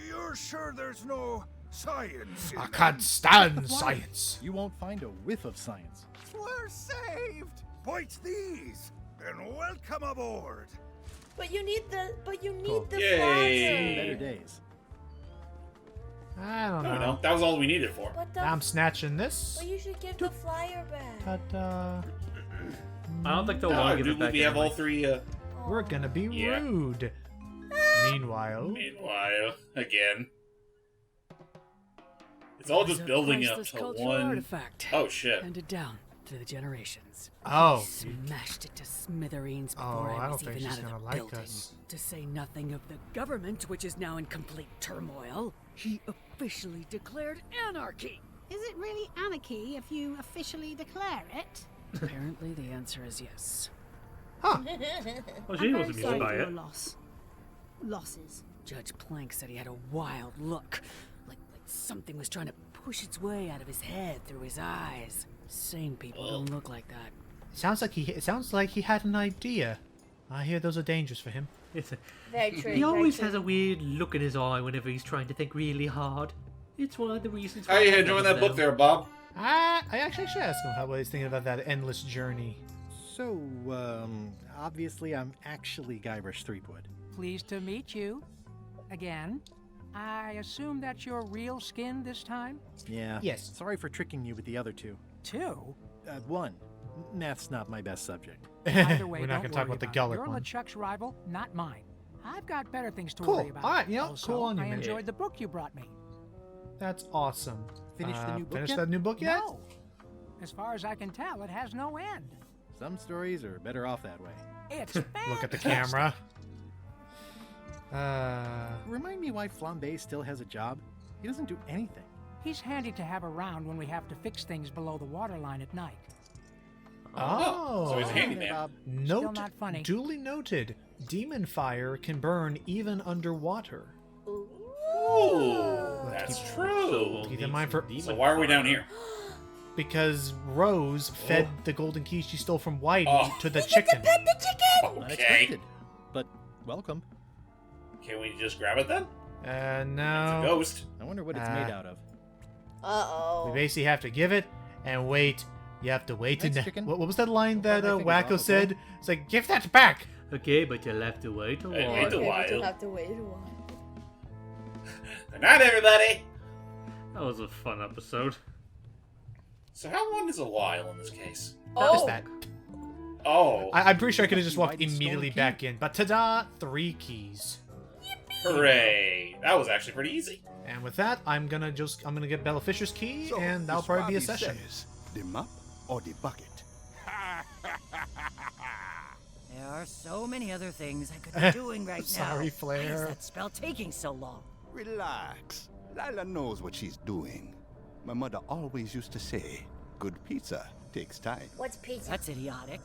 You're sure there's no science in I them? can't stand Quiet. science. You won't find a whiff of science. We're saved. Bite these, and welcome aboard. But you need the. Cool. Yay. flyer. Better days. I don't No, know. no, that was all we needed for. What the? Now I'm snatching this. But you should give the flyer back. Ta-da. I don't think they'll No, want to give dude, it back. we have all anyway. three. We're gonna be Yeah. rude. Meanwhile, Again. It's all just It's a building up priceless to cultural one. artifact, Oh shit. handed down through the generations. Oh. Smashed it to smithereens Oh, before I I was don't think even she's out of gonna the like building. us. To say nothing of the government, which is now in complete turmoil. He officially declared anarchy. Is it really anarchy if you officially declare it? Apparently, the answer is yes. Well, I'm she very wasn't sorry amused by for your it. loss. Losses. Judge Plank said he had a wild look, like something was trying to push its way out of his head through his eyes. Sane people don't look like that. it sounds like he had an idea. I hear those are dangerous for him. Very true. He always very has true. a weird look in his eye whenever he's trying to think really hard. It's one of the reasons. How you enjoying that book there, Bob? I actually should ask him how he's thinking about that endless journey. So, obviously I'm actually Guybrush Threepwood. Pleased to meet you. Again. I assume that's your real skin this time? Yeah. Yes. Sorry for tricking you with the other two. Two? One. Math's not my best subject. Either way, We're not don't gonna talk worry about the it. Gullet You're one. LeChuck's rival, not mine. I've got better things to Cool. worry about. All right, yeah, Also, cool on you, I man. enjoyed the book you brought me. That's awesome. Finish the new book Finish yet? that new book yet? No. As far as I can tell, it has no end. Some stories are better off that way. It's Look at the camera. Remind me why Flambe still has a job? He doesn't do anything. He's handy to have around when we have to fix things below the waterline at night. Oh. So he's a handyman. Still Note, not funny. duly noted. Demon fire can burn even underwater. Ooh, that's true. Keep in mind for. So why are we down here? Because Rose fed the golden key she stole from Whitey to the chicken. Okay. Unexpected. But welcome. Can we just grab it then? No. It's a ghost. I wonder what it's made out of. Uh-oh. We basically have to give it and wait. You have to wait. Thanks, And chicken. what was that line that I think it's Wacko awful. said? It's like, give that back. Okay, but you'll have to wait a while. Wait a Okay, while. but you'll have to wait a while. Good night, everybody. That was a fun episode. So how long is a while in this case? Just that. Oh. I'm pretty sure I could have just walked Whitey's immediately stolen back in. But ta-da! 3 keys. Hooray. That was actually pretty easy. And with that, I'm gonna get Bella Fisher's key, and that'll probably be a session. Says, the map or the bucket? There are so many other things I could be doing right now. Sorry, Flair. Why is that spell taking so long? Relax. Lila knows what she's doing. My mother always used to say, good pizza takes time. What's pizza? That's idiotic.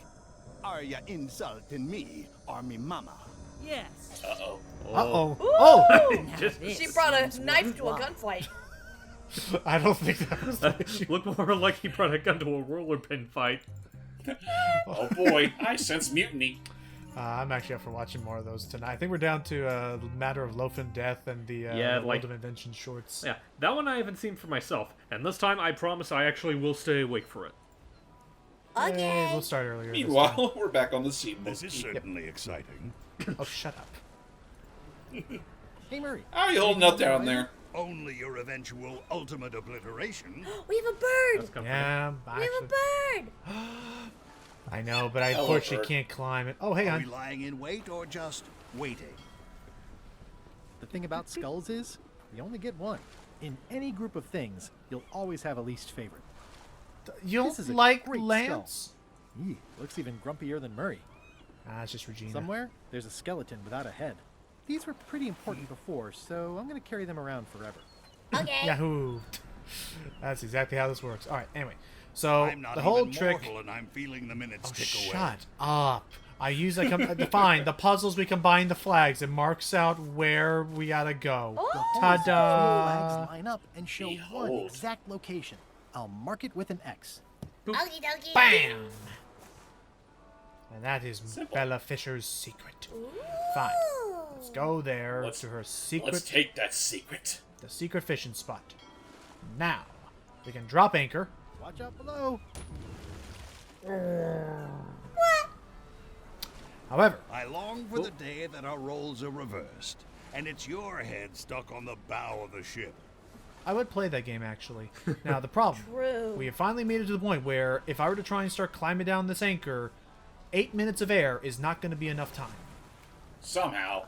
Are you insulting me or me mama? Yes. Uh-oh. Uh-oh. Ooh! Oh! She brought a knife to a gunfight. I don't think that was the issue. Look more like he brought a gun to a roller pin fight. Oh boy, I sense mutiny. I'm actually up for watching more of those tonight. I think we're down to a matter of Loaf and Death and the Yeah, World of Invention shorts. Yeah, that one I haven't seen for myself, and this time I promise I actually will stay awake for it. Okay. We'll start earlier. this time. Meanwhile, we're back on the scene. This is certainly exciting. Oh, shut up. Hey, Murray. How are you holding up down there? Only your eventual ultimate obliteration. We have a bird! That's comforting. Yeah, We have a actually, bird! I know, but I Hello, unfortunately bird. can't climb it. Oh, hang Are we on. lying in wait or just waiting? The thing about skulls is, you only get one. In any group of things, you'll always have a least favorite. You This is don't a like great Lance? Eee, looks even grumpier than Murray. Ah, it's just Regina. Somewhere, there's a skeleton without a head. These were pretty important before, so I'm going to carry them around forever. Okay. Yahoo! That's exactly how this works. All right. Anyway, so I'm not the whole even trick. mortal and I'm feeling the minutes Oh, tick away. shut up! I use fine. The puzzles we combine the flags. It marks out where we gotta go. The Ta-da! flags line up and show one Behold. exact location. I'll mark it with an X. Okie dokie. Bam! And that is Simple. Bella Fisher's secret. Fine. Let's go there Let's- to her secret. Let's take that secret. The secret fishing spot. Now, we can drop anchor. Watch out below. However, I long for the day that our roles are reversed, and it's your head stuck on the bow of the ship. I would play that game actually. Now the problem, True. we have finally made it to the point where if I were to try and start climbing down this anchor, 8 minutes of air is not going to be enough time. Somehow.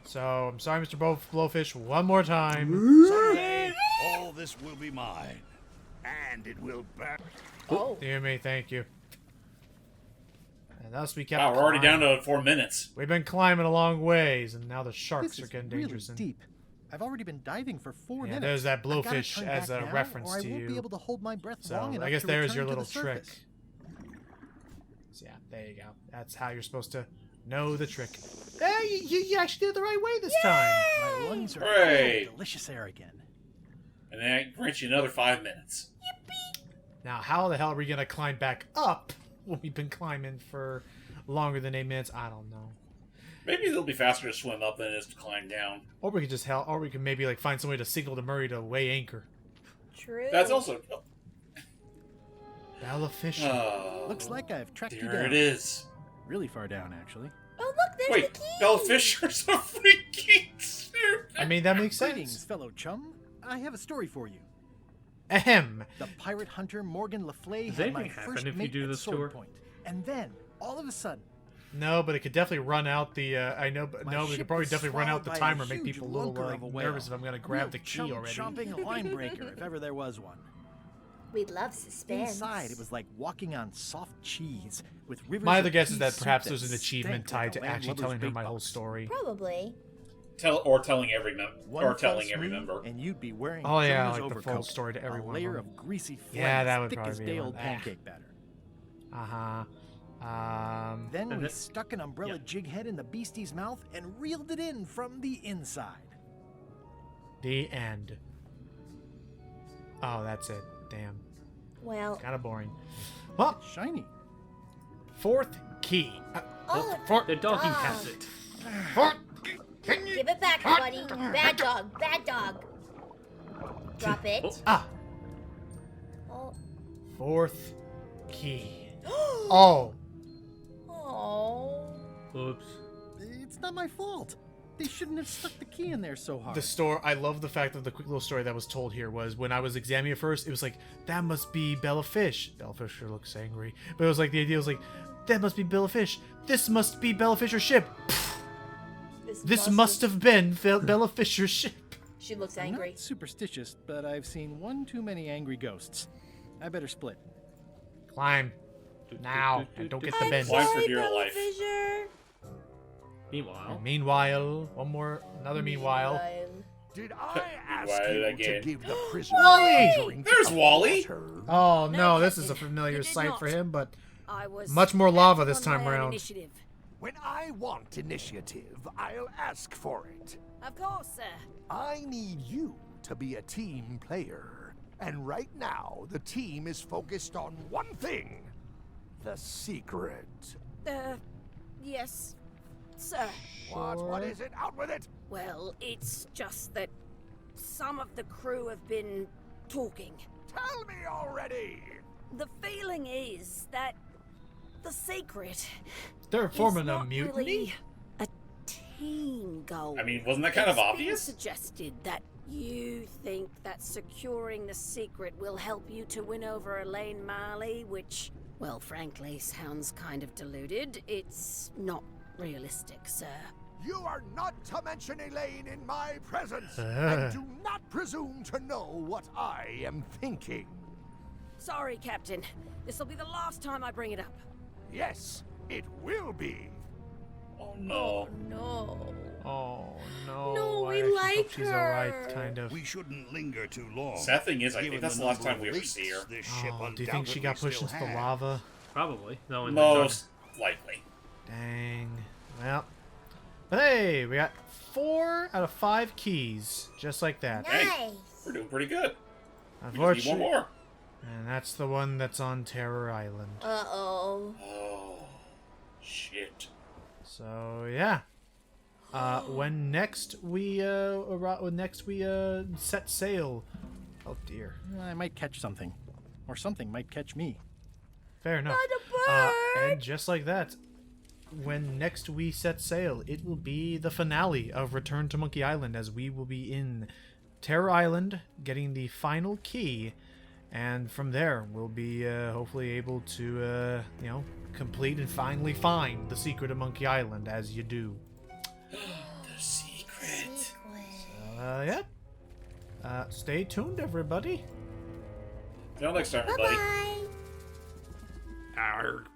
So I'm sorry, Mr. Blowfish, one more time. Someday, all this will be mine, and it will back. Oh. Dear me, thank you. And thus we kept. Wow, we're already down climbing. to 4 minutes. We've been climbing a long ways, and now the sharks This are is getting really dangerous. and- deep. I've already been diving for 4 Yeah, minutes. there's that I gotta blowfish turn as back a now, reference or to I won't you. be able to hold my breath So long enough I guess to there's return your to little the trick. surface. So yeah, there you go. That's how you're supposed to know the trick. Hey, you actually did it the right way this time. My lungs are Hooray. full of delicious air again. And then I grant you another 5 minutes. Now, how the hell are we gonna climb back up when we've been climbing for longer than 8 minutes? I don't know. Maybe it'll be faster to swim up than it is to climb down. Or we could just or we could maybe like find some way to signal to Murray to weigh anchor. True. That's also... Bella Fisher. Oh, Looks like I've tracked you there down. it is. Really far down, actually. Oh, look, there's Wait, the key. Bella Fisher's a freaking suit. I mean, that makes Greetings, sense. fellow chum. I have a story for you. Ahem. The pirate hunter Morgan Le Fay Does had my anything happen first if you mate do at this to sword her? point. And then, all of a sudden, No, but it could definitely run out the. I know, but My no, we ship could probably was definitely run out the swallowed by a timer, make huge people a little lunker of a whale. nervous if I'm gonna grab the key already. Chomping a line breaker, if ever there was one. We love suspense. Inside, it was like walking on soft cheese with rivers. My of other guess is pea that soup perhaps there's an stank achievement like tied a to actually landlubber's telling her bake my whole box. story. Probably. Telling every One telling false every move, member. and you'd be wearing Oh yeah, Jonah's like the full overcoat, story to everyone. a layer of greasy phlegm Yeah, that would thick as probably be day-old one. pancake batter. Then we stuck an umbrella jig head in the beastie's mouth and reeled it in from the inside. The end. Oh, that's it. Damn. Well. Kind of boring. Well, shiny. Fourth key. The doggy has it. Give it back, buddy. Bad dog. Bad dog. Drop it. Oh. Fourth key. Oh. Oh. Oops. It's not my fault. They shouldn't have stuck the key in there so hard. I love the fact that the quick little story that was told here was when I was examining it first, it was like, that must be Bella Fish. Bella Fish sure looks angry. But it was like, the idea was like, that must be Bella Fish. This must be Bella Fisher's ship. This must have been Bella Fisher's ship. She looks I'm angry. not superstitious, but I've seen one too many angry ghosts. I better split. Climb. Now. And don't get the bend. Climb for dear life. Meanwhile, another meanwhile. Did I ask Why you again? to give the prisoner Wally! a drink There's of Wally! water? Oh no, this is a familiar sight not. for him, but I was much more lava this acting on time my own around. Initiative. When I want initiative, I'll ask for it. Of course, sir. I need you to be a team player. And right now, the team is focused on one thing. The secret. Yes, sir. What is it? Out with it! Well, it's just that some of the crew have been talking. Tell me already! The feeling is that the secret They're forming is a not mutiny? really a team goal. I mean, wasn't that kind of It's been obvious? suggested that you think that securing the secret will help you to win over Elaine Marley, which, well, frankly, sounds kind of deluded. It's not realistic, sir. You are not to mention Elaine in my presence, and do not presume to know what I am thinking. Sorry, Captain. This'll be the last time I bring it up. Yes, it will be. Oh no. No. Oh no. No, I we actually like hope she's alright, her. kind of. We shouldn't linger too long. Sad thing is, I think Given that's the last number time we of ever leaks see her. this ship Oh, do you think she got undoubtedly pushed into still the has. lava? probably. No, in Most likely. Dang. Well. But hey, we got 4 out of 5 keys. Just like that. Hey, we're doing pretty good. We just need Unfortunately. one more. And that's the one that's on Terror Island. Uh-oh. Oh, shit. So yeah. When next we set sail. Oh dear. I might catch something. Or something might catch me. Fair enough. And just like that, when next we set sail, it will be the finale of Return to Monkey Island, as we will be in Terror Island getting the final key, and from there we'll be hopefully able to complete and finally find the secret of Monkey Island, as you do. The secret. Yeah. Stay tuned, everybody. Until next time, everybody. Bye-bye. Arg.